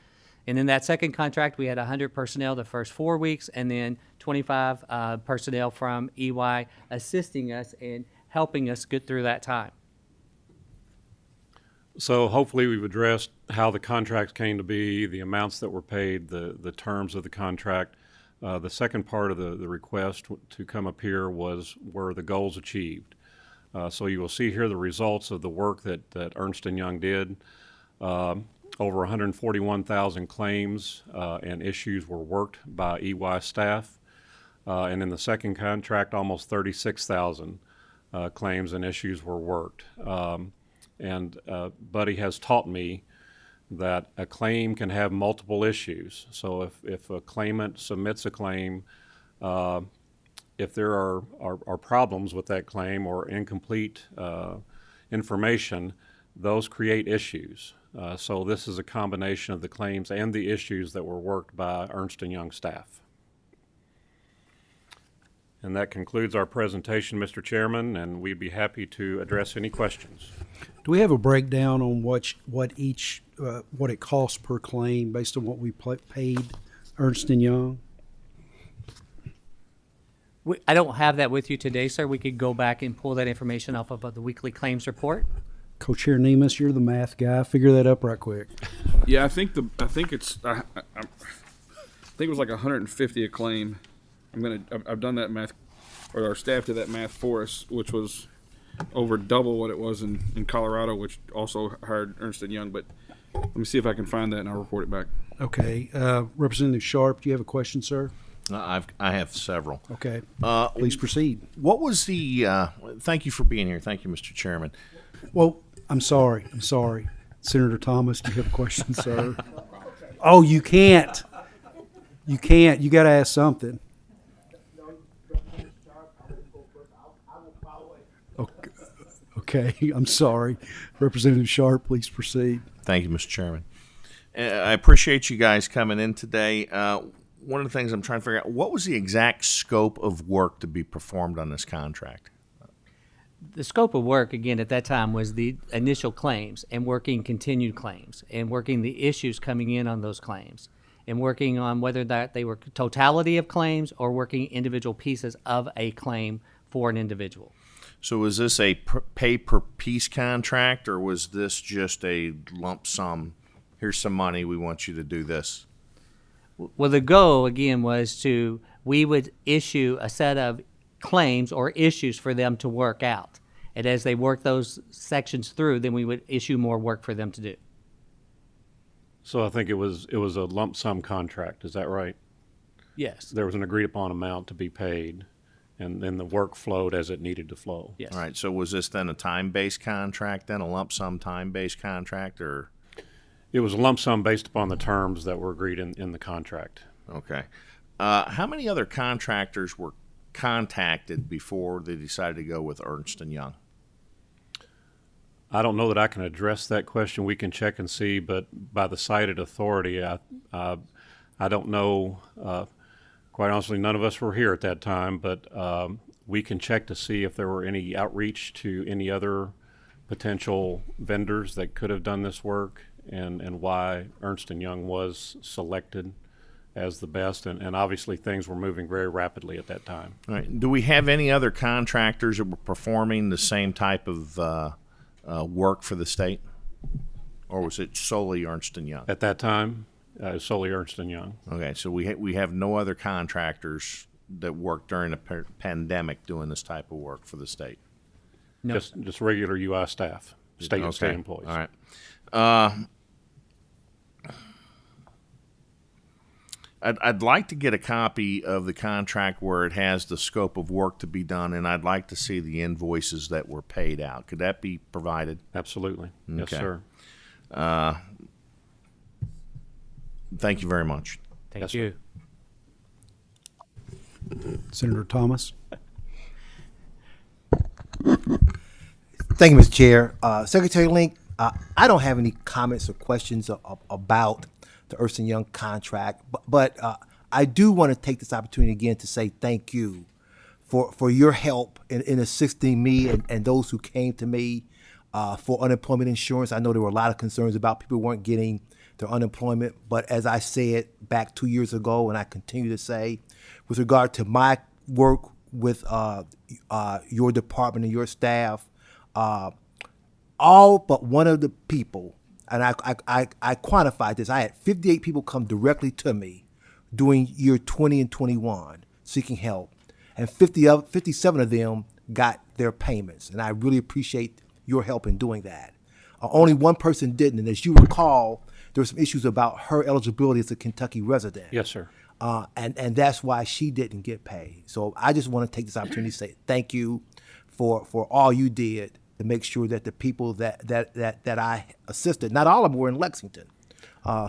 And in that second contract, we had 100 personnel the first 4 weeks, and then 25 personnel from EY assisting us and helping us get through that time. So hopefully we've addressed how the contract came to be, the amounts that were paid, the terms of the contract. The second part of the request to come up here were the goals achieved. So you will see here the results of the work that Ernst & Young did. Over 141,000 claims and issues were worked by EY staff. And in the second contract, almost 36,000 claims and issues were worked. And Buddy has taught me that a claim can have multiple issues. So if a claimant submits a claim, if there are problems with that claim or incomplete information, those create issues. So this is a combination of the claims and the issues that were worked by Ernst & Young staff. And that concludes our presentation, Mr. Chairman, and we'd be happy to address any questions. Do we have a breakdown on what it costs per claim based on what we paid Ernst & Young? I don't have that with you today, sir. We could go back and pull that information off of the weekly claims report. Co-Chair Nemus, you're the math guy. Figure that up right quick. Yeah, I think it was like 150 a claim. I've done that math, or our staff did that math for us, which was over double what it was in Colorado, which also hired Ernst & Young. But let me see if I can find that and I'll report it back. Okay. Representative Sharp, do you have a question, sir? I have several. Okay. Please proceed. What was the? Thank you for being here. Thank you, Mr. Chairman. Well, I'm sorry. Senator Thomas, do you have a question, sir? Oh, you can't. You got to ask something. Okay, I'm sorry. Representative Sharp, please proceed. Thank you, Mr. Chairman. I appreciate you guys coming in today. One of the things I'm trying to figure out, what was the exact scope of work to be performed on this contract? The scope of work, again, at that time was the initial claims and working continued claims and working the issues coming in on those claims and working on whether that they were totality of claims or working individual pieces of a claim for an individual. So was this a pay per piece contract, or was this just a lump sum? Here's some money, we want you to do this. Well, the goal, again, was we would issue a set of claims or issues for them to work out. And as they work those sections through, then we would issue more work for them to do. So I think it was a lump sum contract, is that right? Yes. There was an agreed upon amount to be paid, and then the work flowed as it needed to flow. Yes. All right, so was this then a time-based contract, then a lump sum time-based contract, or? It was a lump sum based upon the terms that were agreed in the contract. Okay. How many other contractors were contacted before they decided to go with Ernst & Young? I don't know that I can address that question. We can check and see, but by the cited authority, I don't know. Quite honestly, none of us were here at that time, but we can check to see if there were any outreach to any other potential vendors that could have done this work, and why Ernst & Young was selected as the best, and obviously things were moving very rapidly at that time. All right. Do we have any other contractors that were performing the same type of work for the state, or was it solely Ernst & Young? At that time, solely Ernst & Young. Okay, so we have no other contractors that worked during the pandemic doing this type of work for the state? No. Just regular UI staff, state employees. All right. I'd like to get a copy of the contract where it has the scope of work to be done, and I'd like to see the invoices that were paid out. Could that be provided? Absolutely. Okay. Yes, sir. Thank you very much. Thank you. Senator Thomas. Thank you, Mr. Chair. Secretary Link, I don't have any comments or questions about the Ernst & Young contract, but I do want to take this opportunity again to say thank you for your help in assisting me and those who came to me for unemployment insurance. I know there were a lot of concerns about people weren't getting their unemployment, but as I said back 2 years ago, and I continue to say, with regard to my work with your department and your staff, all but one of the people, and I quantified this, I had 58 people come directly to me during year 20 and 21 seeking help, and 57 of them got their payments. And I really appreciate your help in doing that. Only one person didn't, and as you recall, there were some issues about her eligibility as a Kentucky resident. Yes, sir. And that's why she didn't get paid. So I just want to take this opportunity to say thank you for all you did to make sure that the people that I assisted, not all of them were in Lexington.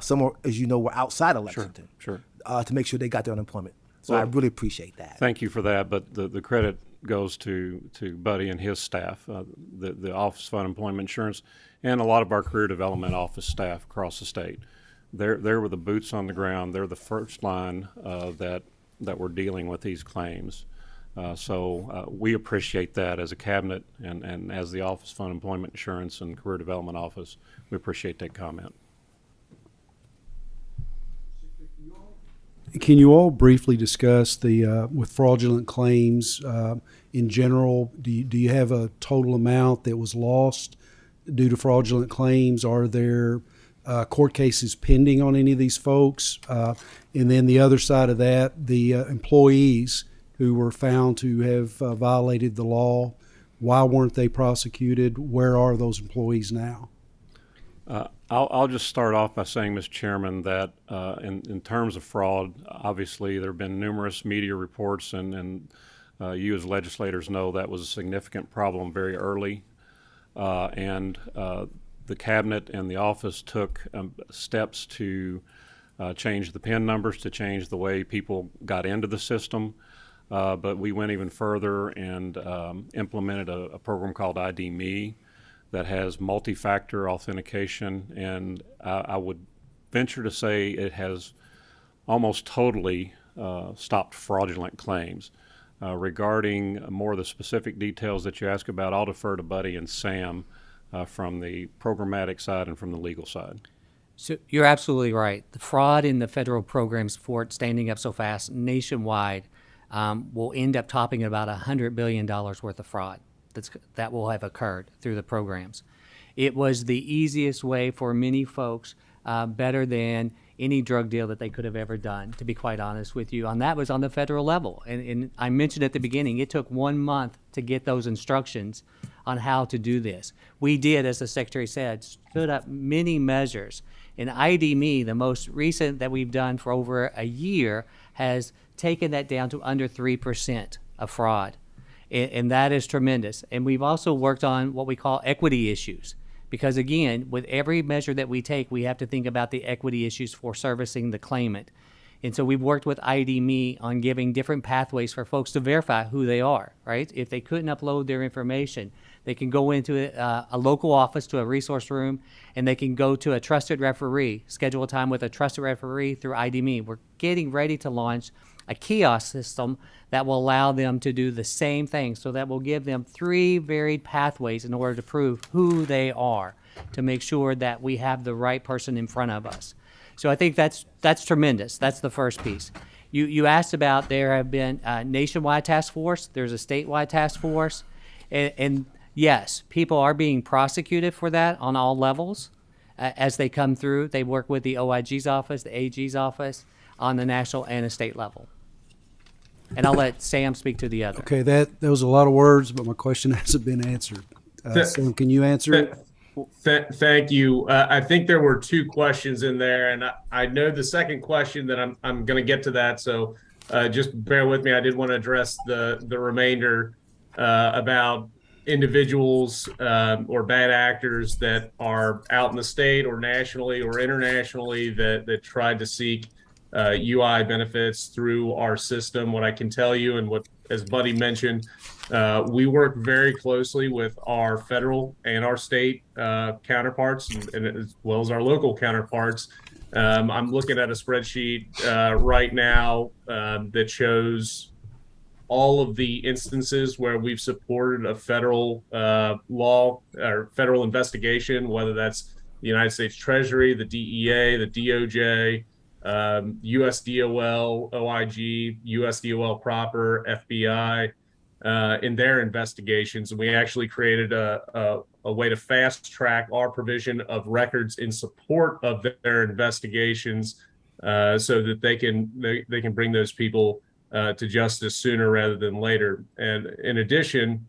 Some, were, as you know, were outside of Lexington. Sure. To make sure they got their unemployment. So I really appreciate that. Thank you for that, but the credit goes to Buddy and his staff, the Office of Unemployment Insurance, and a lot of our career development office staff across the state. They were the boots on the ground. They're the first line that were dealing with these claims. So we appreciate that as a cabinet and as the Office of Unemployment Insurance and Career Development Office. We appreciate that comment. Can you all briefly discuss the with fraudulent claims in general? Do you have a total amount that was lost due to fraudulent claims? Are there court cases pending on any of these folks? And then the other side of that, the employees who were found to have violated the law, why weren't they prosecuted? Where are those employees now? I'll just start off by saying, Mr. Chairman, that in terms of fraud, obviously there have been numerous media reports, and you as legislators know that was a significant problem very early. And the cabinet and the office took steps to change the PIN numbers, to change the way people got into the system. But we went even further and implemented a program called ID.me that has multi-factor authentication, and I would venture to say it has almost totally stopped fraudulent claims. Regarding more of the specific details that you ask about, I'll defer to Buddy and Sam from the programmatic side and from the legal side. So you're absolutely right. The fraud in the federal programs for it standing up so fast nationwide will end up topping about $100 billion worth of fraud that will have occurred through the programs. It was the easiest way for many folks, better than any drug deal that they could have ever done, to be quite honest with you. And that was on the federal level. And I mentioned at the beginning, it took 1 month to get those instructions on how to do this. We did, as the Secretary said, stood up many measures. And ID.me, the most recent that we've done for over a year, has taken that down to under 3% of fraud. And that is tremendous. And we've also worked on what we call equity issues. Because again, with every measure that we take, we have to think about the equity issues for servicing the claimant. And so we've worked with ID.me on giving different pathways for folks to verify who they are, right? If they couldn't upload their information, they can go into a local office, to a resource room, and they can go to a trusted referee, schedule a time with a trusted referee through ID.me. We're getting ready to launch a kiosk system that will allow them to do the same thing. So that will give them 3 varied pathways in order to prove who they are, to make sure that we have the right person in front of us. So I think that's tremendous. That's the first piece. You asked about, there have been a nationwide task force. There's a statewide task force. And yes, people are being prosecuted for that on all levels as they come through. They work with the OIG's office, the AG's office, on the national and a state level. And I'll let Sam speak to the other. Okay, that was a lot of words, but my question hasn't been answered. Sam, can you answer it? Thank you. I think there were 2 questions in there, and I know the second question that I'm going to get to that. So just bear with me. I did want to address the remainder about individuals or bad actors that are out in the state or nationally or internationally that tried to seek UI benefits through our system. What I can tell you, and what, as Buddy mentioned, we work very closely with our federal and our state counterparts, and as well as our local counterparts. I'm looking at a spreadsheet right now that shows all of the instances where we've supported a federal law or federal investigation, whether that's the United States Treasury, the DEA, the DOJ, USDOL, OIG, USDOL proper, FBI, in their investigations. And we actually created a way to fast track our provision of records in support of their investigations so that they can bring those people to justice sooner rather than later. And in addition,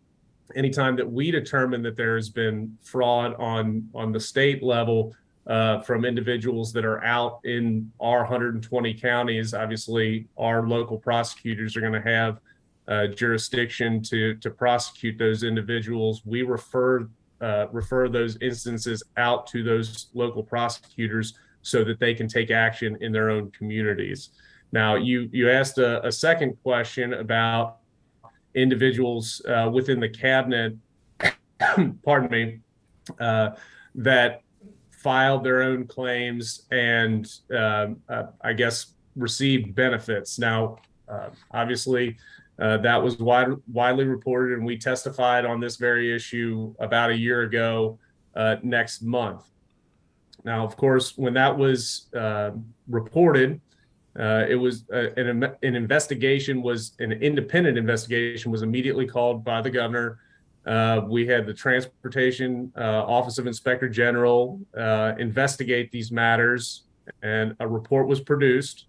anytime that we determine that there has been fraud on the state level from individuals that are out in our 120 counties, obviously our local prosecutors are going to have jurisdiction to prosecute those individuals. We refer those instances out to those local prosecutors so that they can take action in their own communities. Now, you asked a second question about individuals within the cabinet, pardon me, that filed their own claims and I guess received benefits. Now, obviously, that was widely reported, and we testified on this very issue about a year ago next month. Now, of course, when that was reported, it was an investigation, an independent investigation was immediately called by the governor. We had the Transportation Office of Inspector General investigate these matters, and a report was produced.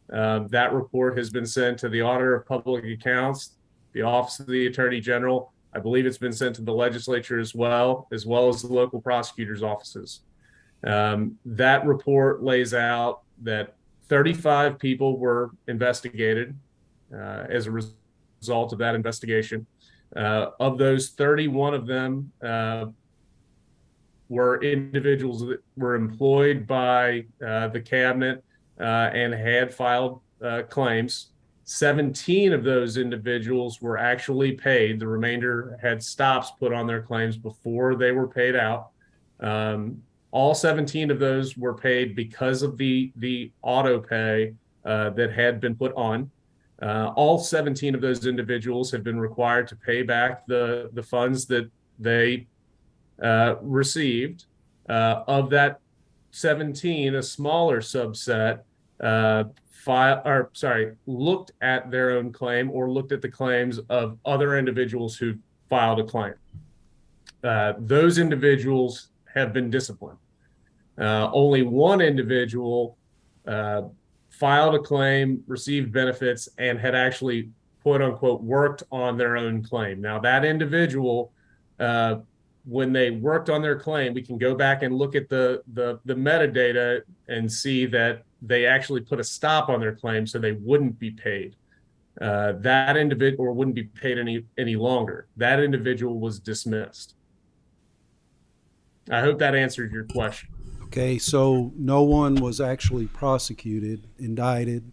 That report has been sent to the Auditor of Public Accounts, the Office of the Attorney General. I believe it's been sent to the legislature as well as the local prosecutors' offices. That report lays out that 35 people were investigated as a result of that investigation. Of those, 31 of them were individuals that were employed by the cabinet and had filed claims. 17 of those individuals were actually paid. The remainder had stops put on their claims before they were paid out. All 17 of those were paid because of the auto pay that had been put on. All 17 of those individuals have been required to pay back the funds that they received. Of that 17, a smaller subset looked at their own claim or looked at the claims of other individuals who filed a claim. Those individuals have been disciplined. Only one individual filed a claim, received benefits, and had actually, quote unquote, worked on their own claim. Now, that individual, when they worked on their claim, we can go back and look at the metadata and see that they actually put a stop on their claim so they wouldn't be paid. That individual, or wouldn't be paid any longer. That individual was dismissed. I hope that answered your question. Okay, so no one was actually prosecuted, indicted,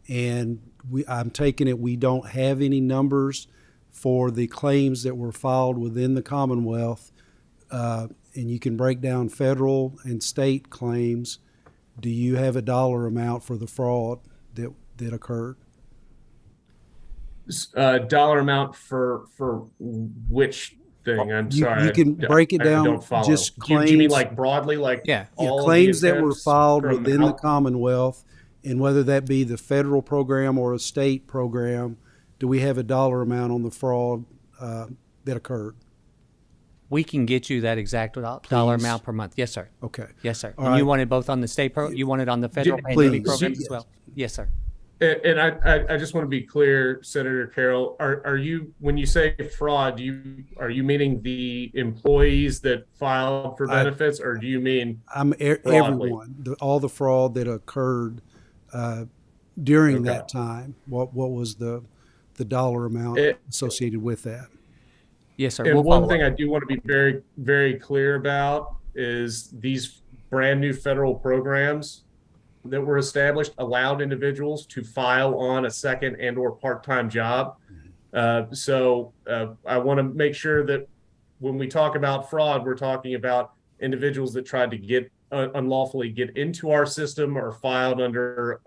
and I'm taking it we don't have any numbers for the claims that were filed within the Commonwealth, and you can break down federal and state claims. Do you have a dollar amount for the fraud that occurred? Dollar amount for which thing? I'm sorry. You can break it down. I don't follow. Just claims. Do you mean like broadly, like all claims of the that were attempts filed from within the Commonwealth, and whether that be the federal program or a state program? Do we have a dollar amount on the fraud that occurred? We can get you that exact dollar amount per month. Yes, sir. Okay. Yes, sir. All And right. you want it both on the state you want it on the federal Please. pandemic programs as well? Yes, sir. And I just want to be clear, Senator Carroll, are you, when you say fraud, are you meaning the employees that filed for benefits, or do you mean everyone, all the fraud that occurred during that time? What was the dollar amount associated with that? Yes, sir. And one thing I do want to be very, very clear about is these brand new federal programs that were established allowed individuals to file on a second and or part-time job. So I want to make sure that when we talk about fraud, we're talking about individuals that tried to get unlawfully get into our system or filed under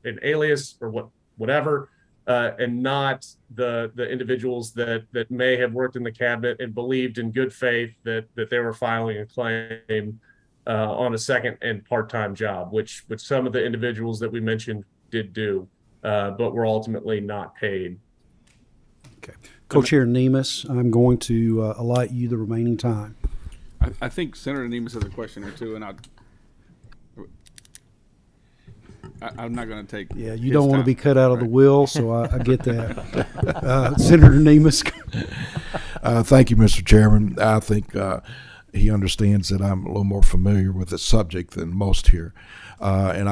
an alias or whatever, and not the individuals that may have worked in the cabinet and believed in good faith that they were filing a claim on a second and part-time job, which some of the individuals that we mentioned did do, but were ultimately not paid. Okay. Co-Chair Nemus, I'm going to allot you the remaining time. I think Senator Nemus has a question or two, and I'm not going to take. Yeah, you his don't want to time. be cut out of the Right. will, so I get that. Senator Nemus. Thank you, Mr. Chairman. I think he understands that I'm a little more familiar with the subject than most here. And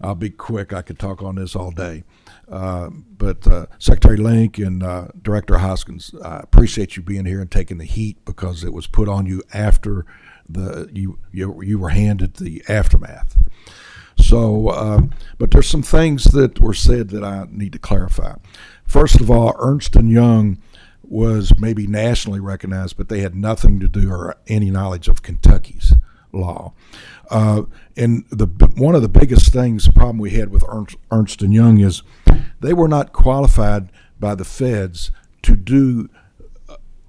I'll be quick. I could talk on this all day. But Secretary Link and Director Hoskins, I appreciate you being here and taking the heat because it was put on you after you were handed the aftermath. So, but there's some things that were said that I need to clarify. First of all, Ernst & Young was maybe nationally recognized, but they had nothing to do or any knowledge of Kentucky's law. And one of the biggest problem we had with Ernst & Young is they were not qualified by the feds to do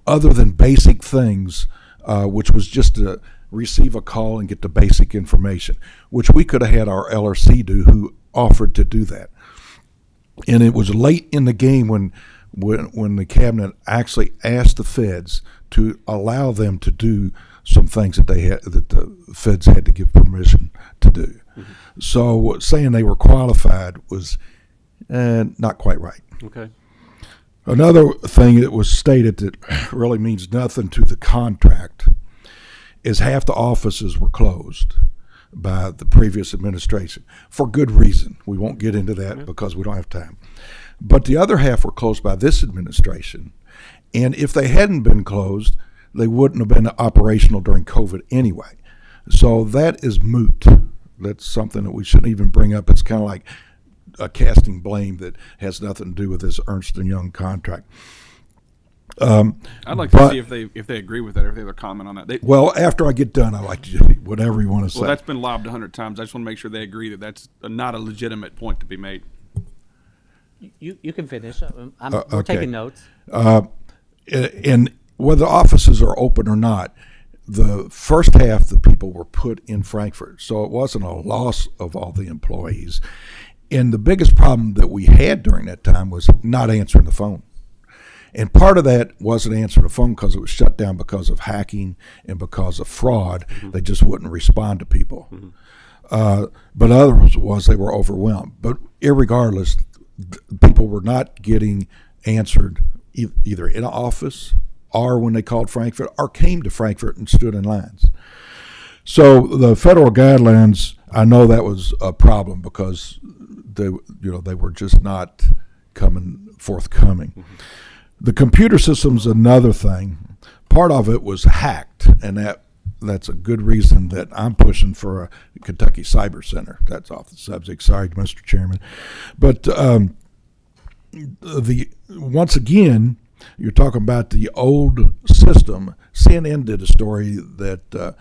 other than basic things, which was just to receive a call and get the basic information, which we could have had our LRC do, who offered to do that. And it was late in the game when the cabinet actually asked the feds to allow them to do some things that the feds had to give permission to do. Mm-hmm. So saying they were qualified was not quite right. Okay. Another thing that was stated that really means nothing to the contract is half the offices were closed by the previous administration for good reason. We won't get into that because we don't have time. But the other half were closed by this administration. And if they hadn't been closed, they wouldn't have been operational during COVID anyway. So that is moot. That's something that we shouldn't even bring up. It's kind of like a casting blame that has nothing to do with this Ernst & Young contract. I'd like to see if they agree with that, or if they have a comment on that. Well, after I get done, I like to whatever you want to say. Well, that's been lobbed 100 times. I just want to make sure they agree that that's not a legitimate point to be made. You can finish. We're Okay. taking notes. And whether offices are open or not, the first half the people were put in Frankfurt, so it wasn't a loss of all the employees. And the biggest problem that we had during that time was not answering the phone. And part of that wasn't answering the phone because it was shut down because of hacking and because of fraud. Mm-hmm. They just wouldn't respond to people. Mm-hmm. But others was they were overwhelmed. But irregardless, people were not getting answered either in an office or when they called Frankfurt or came to Frankfurt and stood in lines. So the federal guidelines, I know that was a problem because they were just not forthcoming. Mm-hmm. The computer system's another thing. Part of it was hacked, and that's a good reason that I'm pushing for a Kentucky Cyber Center. That's off the subject. Sorry, Mr. Chairman. But once again, you're talking about the old system. CNN did a story that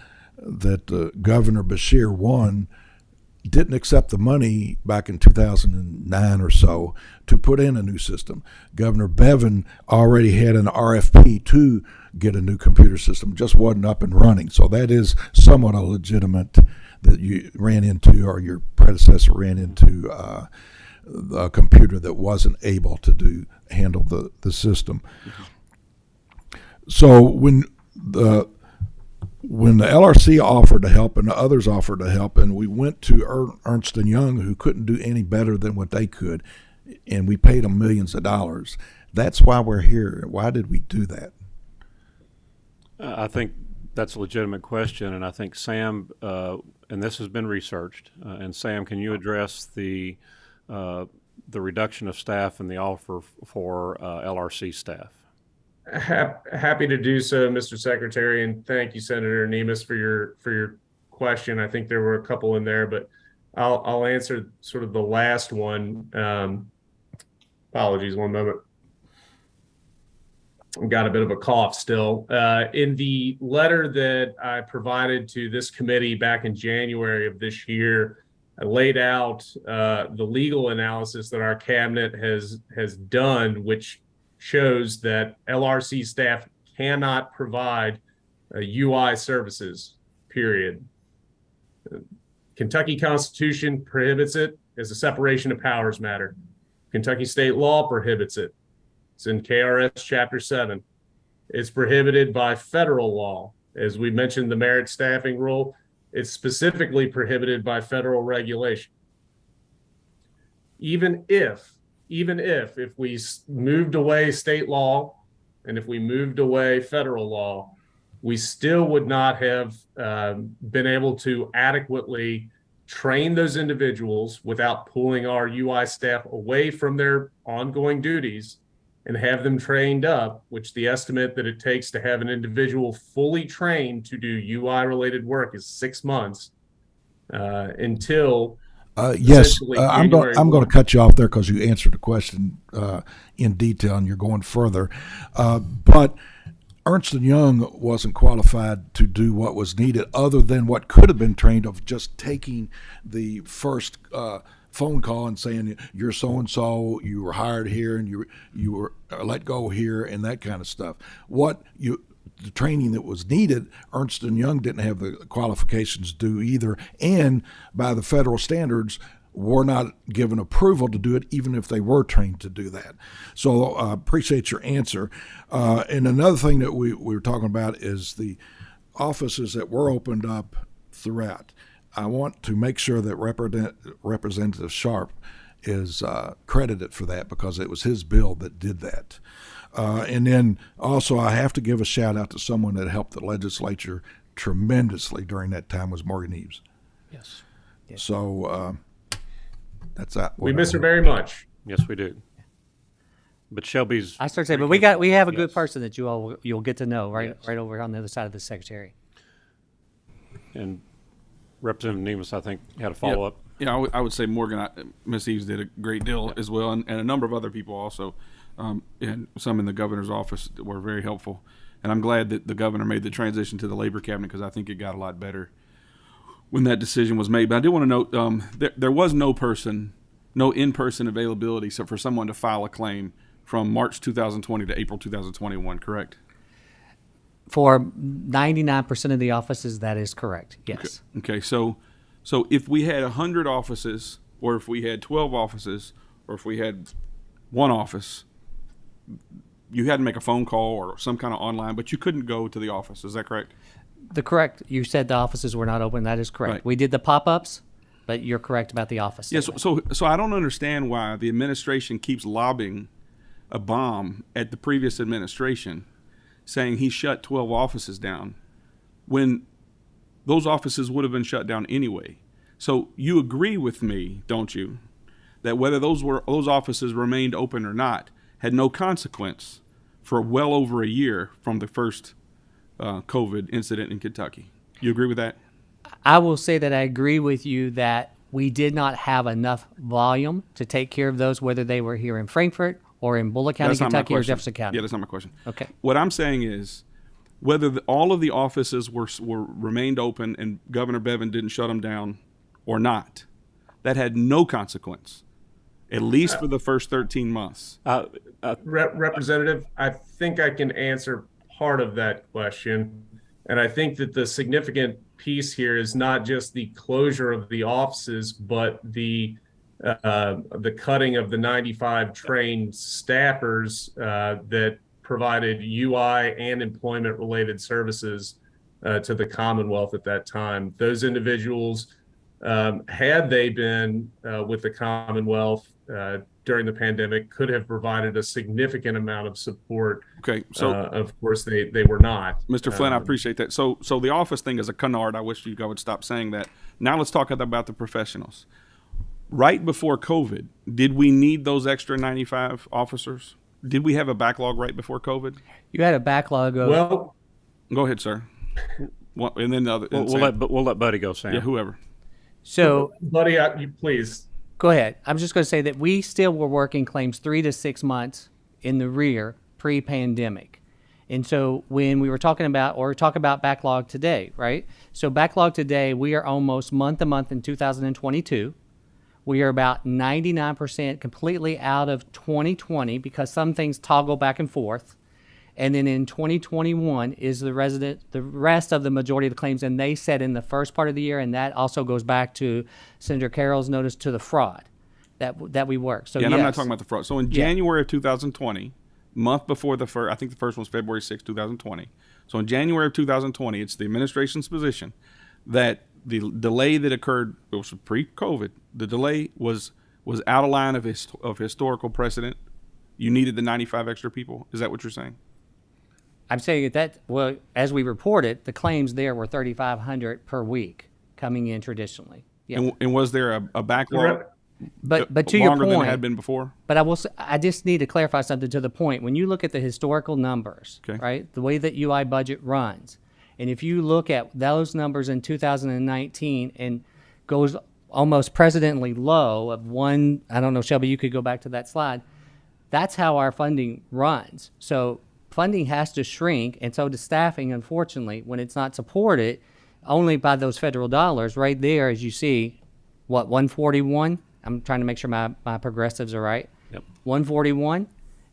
Governor Beshear won didn't accept the money back in 2009 or so to put in a new system. Governor Bevin already had an RFP to get a new computer system, just wasn't up and running. So that is somewhat a legitimate that you ran into, or your predecessor ran into a computer that wasn't able to handle the system. Mm-hmm. So when the LRC offered to help and the others offered to help, and we went to Ernst & Young, who couldn't do any better than what they could, and we paid them millions of dollars. That's why we're here. Why did we do that? I think that's a legitimate question, and I think Sam, and this has been researched, and Sam, can you address the reduction of staff and the offer for LRC staff? Happy to do so, Mr. Secretary, and thank you, Senator Nemus, for your question. I think there were a couple in there, but I'll answer sort of the last one. Apologies, one moment. I've got a bit of a cough still. In the letter that I provided to this committee back in January of this year, I laid out the legal analysis that our cabinet has done, which shows that LRC staff cannot provide UI services, period. Kentucky Constitution prohibits it as a separation of powers matter. Kentucky state law prohibits it. It's in KRS Chapter 7. It's prohibited by federal law. As we mentioned, the merit staffing rule, it's specifically prohibited by federal regulation. even if we moved away state law and if we moved away federal law, we still would not have been able to adequately train those individuals without pulling our UI staff away from their ongoing duties and have them trained up, which the estimate that it takes to have an individual fully trained to do UI related work is 6 months until yes, essentially I'm January going 1. to cut you off there because you answered the question in detail and you're going further. But Ernst & Young wasn't qualified to do what was needed other than what could have been trained of just taking the first phone call and saying, you're so-and-so, you were hired here and you were let go here and that kind of stuff. The training that was needed, Ernst & Young didn't have the qualifications to do either, and by the federal standards, were not given approval to do it, even if they were trained to do that. So I appreciate your answer. And another thing that we were talking about is the offices that were opened up throughout. I want to make sure that Representative Sharp is credited for that because it was his bill that did that. And then also I have to give a shout out to someone that helped the legislature tremendously during that time was Morgan Eves. Yes. So that's that. We miss her very much. Yes, we do. But Shelby's. I start saying, but we have a good person that you'll get to know right over on the other side of the secretary. And Representative Nemus, I think, had a follow up. Yeah, I would say Morgan, Ms. Eves did a great deal as well, and a number of other people also, and some in the governor's office that were very helpful. And I'm glad that the governor made the transition to the labor cabinet because I think it got a lot better when that decision was made. But I do want to note there was no in-person availability so for someone to file a claim from March 2020 to April 2021, correct? For 99% of the offices, that is correct, yes. Okay, so if we had 100 offices, or if we had 12 offices, or if we had one office, you had to make a phone call or some kind of online, but you couldn't go to the office. Is that correct? You said the offices were not open. That is correct. Right. We did the pop-ups, but you're correct about the office. Yes. So I don't understand why the administration keeps lobbing a bomb at the previous administration, saying he shut 12 offices down, when those offices would have been shut down anyway. So you agree with me, don't you, that whether those offices remained open or not had no consequence for well over a year from the first COVID incident in Kentucky? You agree with that? I will say that I agree with you that we did not have enough volume to take care of those, whether they were here in Frankfort or in Bullitt County, Kentucky, or Jefferson County. Yeah, that's not my question. Okay. What I'm saying is whether all of the offices were remained open and Governor Bevin didn't shut them down or not, that had no consequence, at least for the first 13 months. Representative, I think I can answer part of that question. And I think that the significant piece here is not just the closure of the offices, but the cutting of the 95 trained staffers that provided UI and employment-related services to the Commonwealth at that time. Those individuals, had they been with the Commonwealth during the pandemic, could have provided a significant amount of support. Okay, so of course they were not. Mr. Flynn, I appreciate that. So the office thing is a canard. I wish you guys would stop saying that. Now let's talk about the professionals. Right before COVID, did we need those extra 95 officers? Did we have a backlog right before COVID? You had a backlog of... Well, go ahead, sir. And then the other. We'll let Buddy go, Sam. Yeah, whoever. So, Buddy, you please. Go ahead. I'm just going to say that we still were working claims 3 to 6 months in the rear pre-pandemic. And so when we were talking about, or talk about backlog today, right? So backlog today, we are almost month to month in 2022. We are about 99% completely out of 2020 because some things toggle back and forth. And then in 2021 is the rest of the majority of the claims, and they said in the first part of the year, and that also goes back to Senator Carroll's notice to the fraud that we work. So yeah, and yes. I'm not talking about the fraud. So in January of 2020, month before the first, I think the first one was February 6, 2020. So in January of 2020, it's the administration's position that the delay that occurred, it was pre-COVID, the delay was was out of line of historical precedent, you needed the 95 extra people? Is that what you're saying? I'm saying that, well, as we reported, the claims there were 3,500 per week coming in traditionally. Yeah. And was there a backlog? But to your longer point, than it had been before? But I just need to clarify something to the point. When you look at the historical numbers, right, the way that UI budget runs, and if you look at those numbers in 2019 and goes almost precedently low of one, I don't know, Shelby, you could go back to that slide. That's how our funding runs. So funding has to shrink, and so does staffing, unfortunately, when it's not supported only by those federal dollars. Right there, as you see, what, 141? I'm trying to make sure my progressives are right. Yep. 141,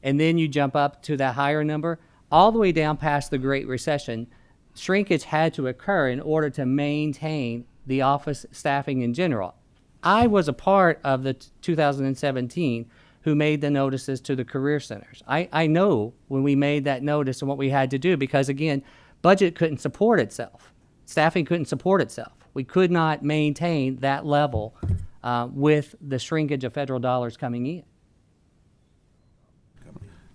and then you jump up to that higher number, all the way down past the Great Recession. Shrinkage had to occur in order to maintain the office staffing in general. I was a part of the 2017 who made the notices to the career centers. I know when we made that notice and what we had to do, because again, budget couldn't support itself. Staffing couldn't support itself. We could not maintain that level with the shrinkage of federal dollars coming in.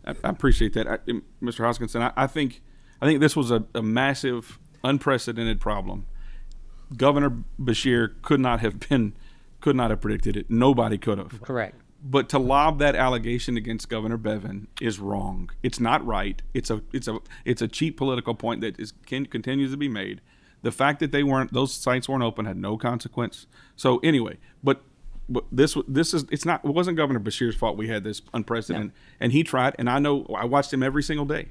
I appreciate that, Mr. Hoskinson. I think this was a massive, unprecedented problem. Governor Beshear could not have predicted it. Nobody could have. Correct. But to lob that allegation against Governor Bevin is wrong. It's not right. It's a cheap political point that continues to be made. The fact that those sites weren't open had no consequence. So anyway, but it wasn't Governor Beshear's fault we had this unprecedented, and he tried, and I watched him every single day,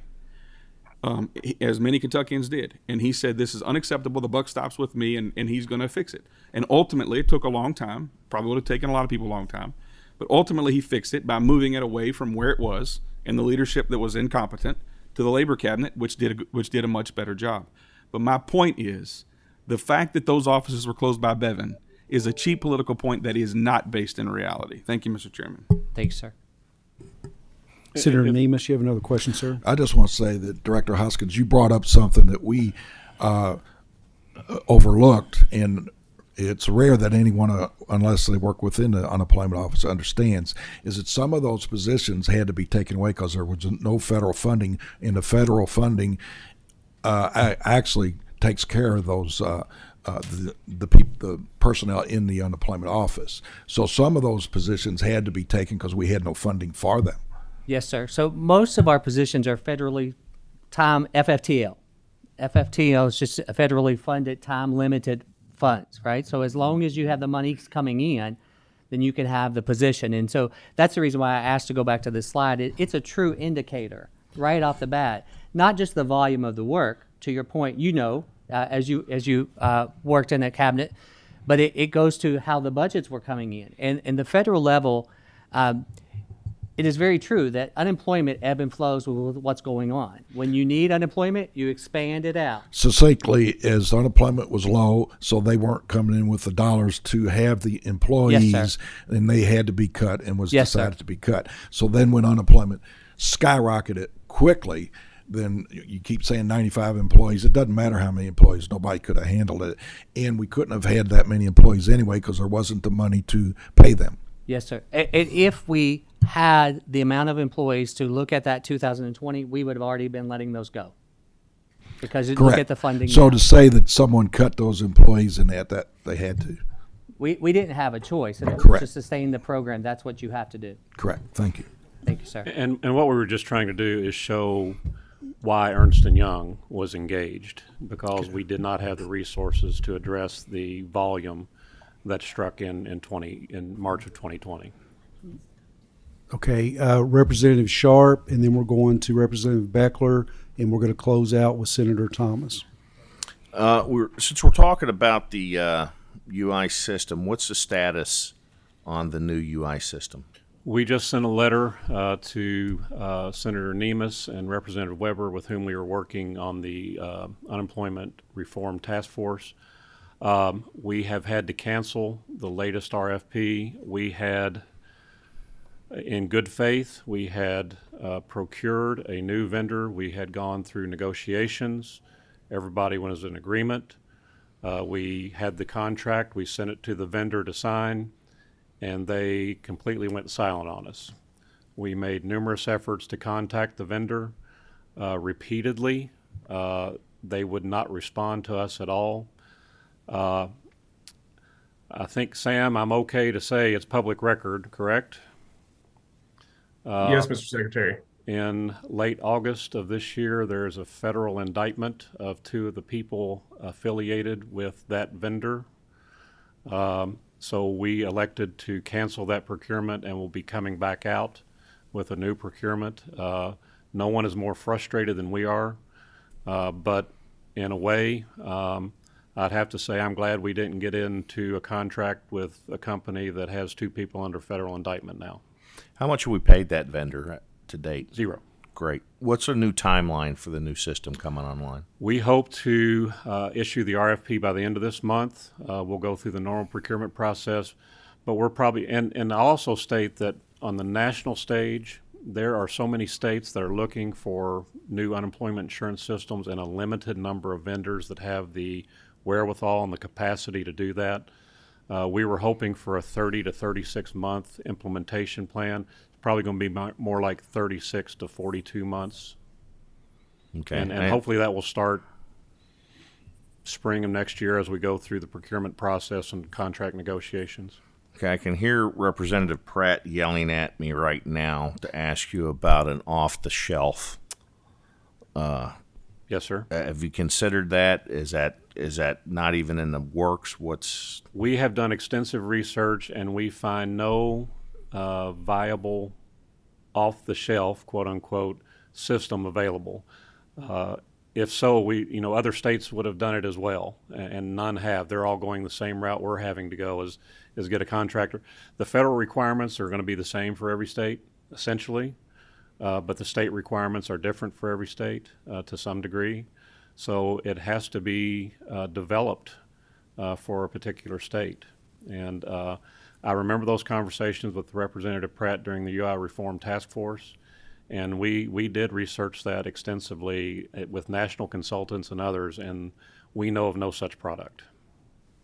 as many Kentuckians did, and he said, this is unacceptable, the buck stops with me, and he's going to fix it. And ultimately, it took a long time, probably would have taken a lot of people a long time, but ultimately he fixed it by moving it away from where it was and the leadership that was incompetent to the labor cabinet, which did a much better job. But my point is, the fact that those offices were closed by Bevin is a cheap political point that is not based in reality. Thank you, Mr. Chairman. Thanks, sir. Senator Nemes, you have another question, sir? I just want to say that, Director Hoskins, you brought up something that we overlooked, and it's rare that anyone, unless they work within the unemployment office, understands, is that some of those positions had to be taken away because there was no federal funding, and the federal funding actually takes care of those the personnel in the unemployment office. So some of those positions had to be taken because we had no funding for them. Yes, sir. So most of our positions are federally FFTL. FFTL is just a federally funded, time-limited funds, right? So as long as you have the money coming in, then you can have the position. And so that's the reason why I asked to go back to this slide. It's a true indicator right off the bat, not just the volume of the work, to your point, as you worked in that cabinet, but it goes to how the budgets were coming in. And the federal level, it is very true that unemployment ebb and flows with what's going on. When you need unemployment, you expand it out. Succinctly, as unemployment was low, so they weren't coming in with the dollars to have the employees, yes, and they had to be cut and was yes, decided sir. to be cut. So then when unemployment skyrocketed quickly, then you keep saying 95 employees. It doesn't matter how many employees. Nobody could have handled it. And we couldn't have had that many employees anyway because there wasn't the money to pay them. Yes, sir. And if we had the amount of employees to look at that 2020, we would have already been letting those go. Because you look at the funding. So now. to say that someone cut those employees and that they had to. We didn't have a choice. And Correct. To sustain the program, that's what you have to do. Correct. Thank you. Thank you, sir. And what we were just trying to do is show why Ernst & Young was engaged, because we did not have the resources to address the volume that struck in March of 2020. Okay, Representative Sharp, and then we're going to Representative Beckler, and we're going to close out with Senator Thomas. Since we're talking about the UI system, what's the status on the new UI system? We just sent a letter to Senator Nemes and Representative Weber, with whom we were working on the Unemployment Reform Task Force. We have had to cancel the latest RFP. We had, in good faith, we had procured a new vendor. We had gone through negotiations. Everybody was in agreement. We had the contract. We sent it to the vendor to sign. and they completely went silent on us. We made numerous efforts to contact the vendor repeatedly. They would not respond to us at all. I think, Sam, I'm okay to say it's public record, correct? Yes, Mr. Secretary. In late August of this year, there's a federal indictment of 2 of the people affiliated with that vendor. So we elected to cancel that procurement and will be coming back out with a new procurement. No one is more frustrated than we are, but in a way, I'd have to say I'm glad we didn't get into a contract with a company that has 2 people under federal indictment now. How much have we paid that vendor to date? 0. Great. What's a new timeline for the new system coming online? We hope to issue the RFP by the end of this month. We'll go through the normal procurement process, but we're probably, and I'll also state that on the national stage, there are so many states that are looking for new unemployment insurance systems and a limited number of vendors that have the wherewithal and the capacity to do that. We were hoping for a 30 to 36 month implementation plan. It's probably going to be more like 36 to 42 months. Okay. And hopefully that will start spring of next year as we go through the procurement process and contract negotiations. Okay, I can hear Representative Pratt yelling at me right now to ask you about an off-the-shelf. Yes, sir. Have you considered that? Is that not even in the works? We have done extensive research, and we find no viable off-the-shelf, quote-unquote, system available. If so, other states would have done it as well, and none have. They're all going the same route we're having to go, is get a contractor. The federal requirements are going to be the same for every state, essentially, but the state requirements are different for every state to some degree. So it has to be developed for a particular state. And I remember those conversations with Representative Pratt during the UI Reform Task Force. And we did research that extensively with national consultants and others, and we know of no such product.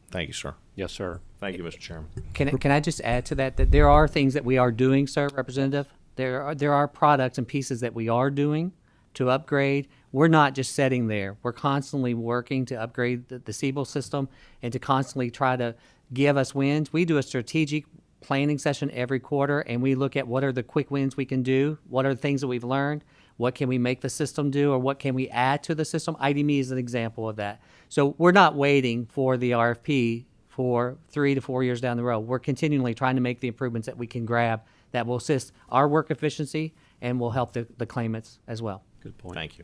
Thank you, sir. Yes, sir. Thank you, Mr. Chairman. Can I just add to that there are things that we are doing, sir, Representative? There are products and pieces that we are doing to upgrade. We're not just sitting there. We're constantly working to upgrade the Siebel system and to constantly try to give us wins. We do a strategic planning session every quarter, and we look at what are the quick wins we can do, what are the things that we've learned, what can we make the system do, or what can we add to the system. IDME is an example of that. So we're not waiting for the RFP for 3 to 4 years down the road. We're continually trying to make the improvements that we can grab that will assist our work efficiency and will help the claimants as well. Good point. Thank you.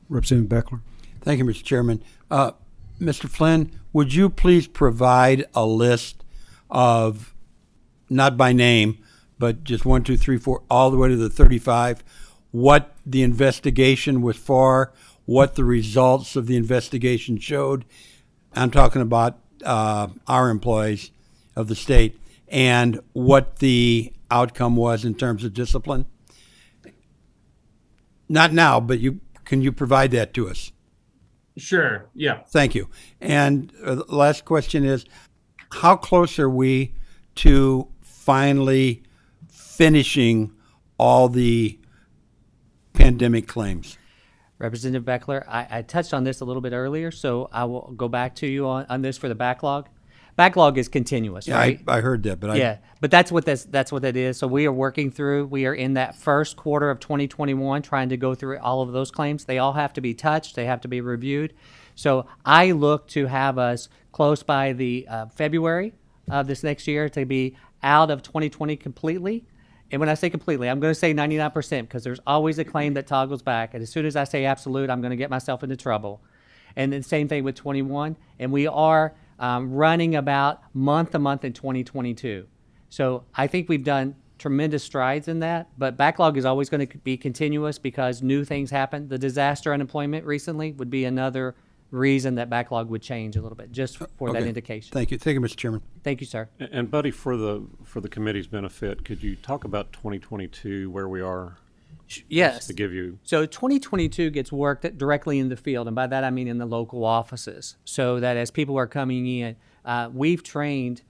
Representative Beckler. Thank you, Mr. Chairman. Mr. Flynn, would you please provide a list of, not by name, but just 1, 2, 3, 4, all the way to the 35, what the investigation was for, what the results of the investigation showed? I'm talking about our employees of the state, and what the outcome was in terms of discipline. Not now, but can you provide that to us? Sure, yeah. Thank you. And the last question is, how close are we to finally finishing all the pandemic claims? Representative Beckler, I touched on this a little bit earlier, so I will go back to you on this for the backlog. Backlog is continuous, Yeah, right? I heard that, but but that's what that is. So we are working through. We are in that first quarter of 2021, trying to go through all of those claims. They all have to be touched. They have to be reviewed. So I look to have us close by the February of this next year to be out of 2020 completely. And when I say completely, I'm going to say 99% because there's always a claim that toggles back. And as soon as I say absolute, I'm going to get myself into trouble. And then same thing with 21. And we are running about month to month in 2022. So I think we've done tremendous strides in that, but backlog is always going to be continuous because new things happen. The disaster unemployment recently would be another reason that backlog would change a little bit, just for that indication. Thank you. Thank you, Mr. Chairman. Thank you, sir. And Buddy, for the committee's benefit, could you talk about 2022, where we are? Yes. Just to give you. So 2022 gets worked directly in the field, and by that I mean in the local offices, so that as people are coming in, we've trained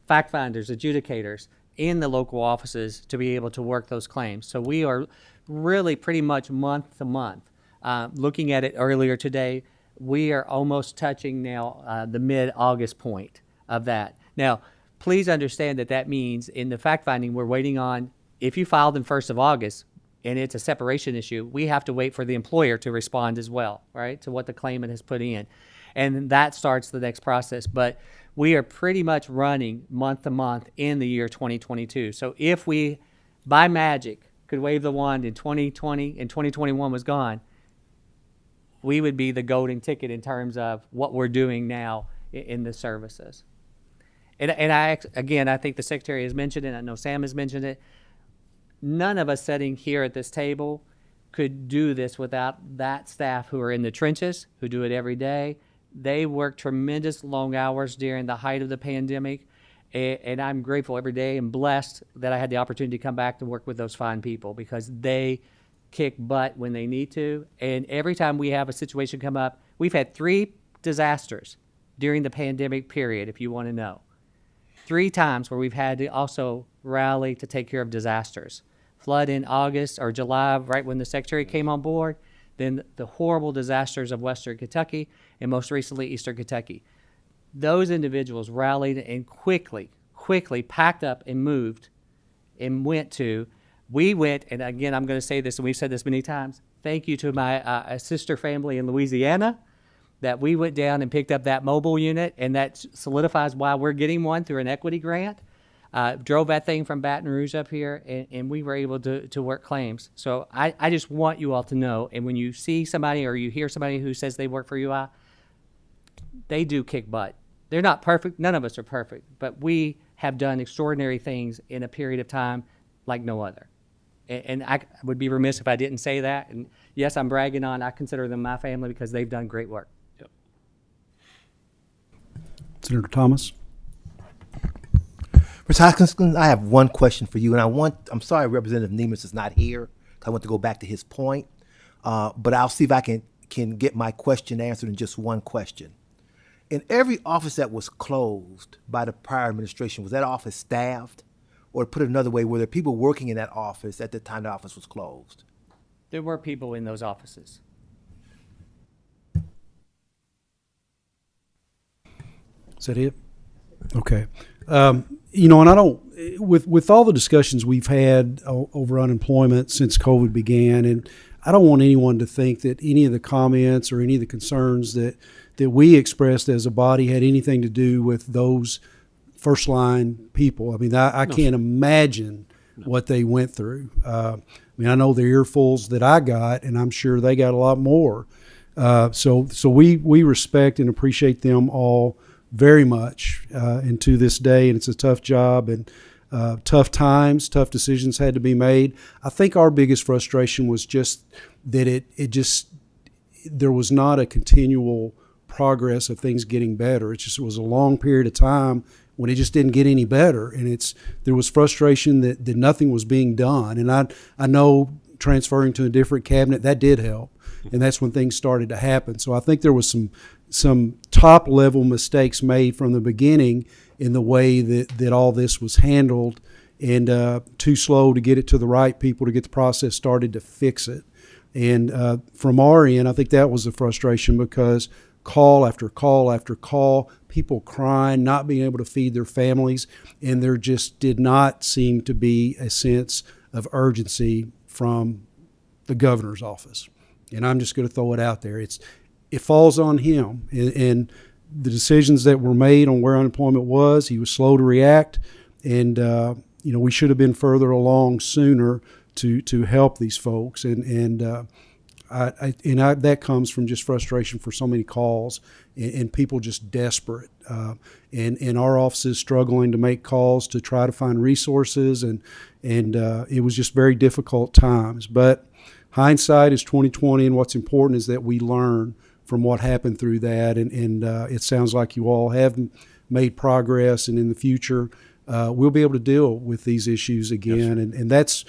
fact finders, adjudicators in the local offices to be able to work those claims. So we are really pretty much month to month. Looking at it earlier today, we are almost touching now the mid-August point of that. Now, please understand that that means in the fact finding, we're waiting on, if you filed in 1st of August and it's a separation issue, we have to wait for the employer to respond as well, right, to what the claimant has put in. And that starts the next process. But we are pretty much running month to month in the year 2022. So if we, by magic, could wave the wand in 2020 and 2021 was gone, we would be the golden ticket in terms of what we're doing now in the services. And I think the Secretary has mentioned it, and I know Sam has mentioned it. None of us sitting here at this table could do this without that staff who are in the trenches, who do it every day. They work tremendous long hours during the height of the pandemic, and I'm grateful every day and blessed that I had the opportunity to come back to work with those fine people, because they kick butt when they need to. And every time we have a situation come up, we've had 3 disasters during the pandemic period, if you want to know. 3 times where we've had to also rally to take care of disasters. Flood in August or July, right when the Secretary came on board, then the horrible disasters of Western Kentucky, and most recently Eastern Kentucky. Those individuals rallied and quickly packed up and moved and we went, and again, I'm going to say this, and we've said this many times, thank you to my sister family in Louisiana, that we went down and picked up that mobile unit, and that solidifies why we're getting one through an equity grant. Drove that thing from Baton Rouge up here, and we were able to work claims. So I just want you all to know, and when you see somebody or you hear somebody who says they work for UI, they do kick butt. They're not perfect. None of us are perfect, but we have done extraordinary things in a period of time like no other. And I would be remiss if I didn't say that. And yes, I'm bragging on, I consider them my family because they've done great work. Yep. Senator Thomas. Ms. Hoskinson, I have one question for you, and I'm sorry Representative Nemus is not here. I want to go back to his point, but I'll see if I can get my question answered in just one question. In every office that was closed by the prior administration, was that office staffed? Or put it another way, were there people working in that office at the time the office was closed? There were people in those offices. Is that it? Okay. You know, and I don't, with all the discussions we've had over unemployment since COVID began, and I don't want anyone to think that any of the comments or any of the concerns that we expressed as a body had anything to do with those first line people. I mean, I can't imagine what they went through. I mean, I know the earfuls that I got, and I'm sure they got a lot more. So we respect and appreciate them all very much, and to this day, and it's a tough job and tough times, tough decisions had to be made. I think our biggest frustration was just that there was not a continual progress of things getting better. It was a long period of time when it just didn't get any better, and there was frustration that nothing was being done. And I know transferring to a different cabinet, that did help, and that's when things started to happen. So I think there was some top level mistakes made from the beginning in the way that all this was handled, and too slow to get it to the right people to get the process started to fix it. And from our end, I think that was the frustration, because call after call after call, people crying, not being able to feed their families, and there just did not seem to be a sense of urgency from the governor's office. And I'm just going to throw it out there. It falls on him, and the decisions that were made on where unemployment was, he was slow to react, and we should have been further along sooner to help these folks, and that comes from just frustration for so many calls and people just desperate, and our offices struggling to make calls to try to find resources, and it was just very difficult times. But hindsight is 20/20, and what's important is that we learn from what happened through that, and it sounds like you all have made progress, and in the future we'll be able to deal with these issues again, and that's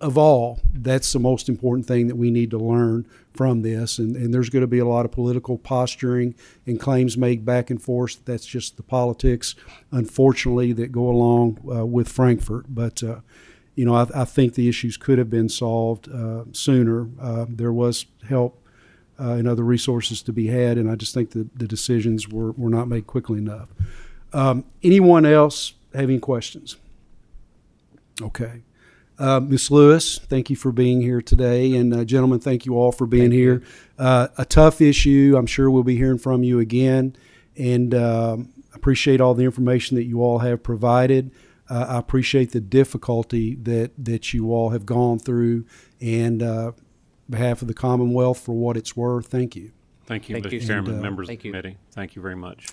of all, that's the most important thing that we need to learn from this. And there's going to be a lot of political posturing and claims made back and forth. That's just the politics, unfortunately, that go along with Frankfurt. But, I think the issues could have been solved sooner. There was help and other resources to be had, and I just think that the decisions were not made quickly enough. Anyone else have any questions? Okay. Ms. Lewis, thank you for being here today. And gentlemen, thank you all for being here. A tough issue. I'm sure we'll be hearing from you again. And appreciate all the information that you all have provided. I appreciate the difficulty that you all have gone through. And behalf of the Commonwealth, for what it's worth, thank you. Thank you, Thank you. Mr. Chairman, And, members of thank the you. committee. Thank you very much.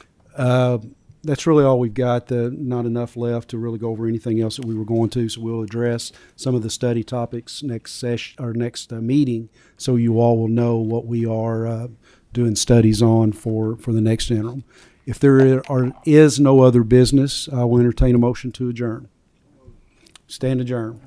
That's really all we've got. Not enough left to really go over anything else that we were going to. So we'll address some of the study topics next session or next meeting, so you all will know what we are doing studies on for the next interim. If there is no other business, I will entertain a motion to adjourn. Stand adjourned.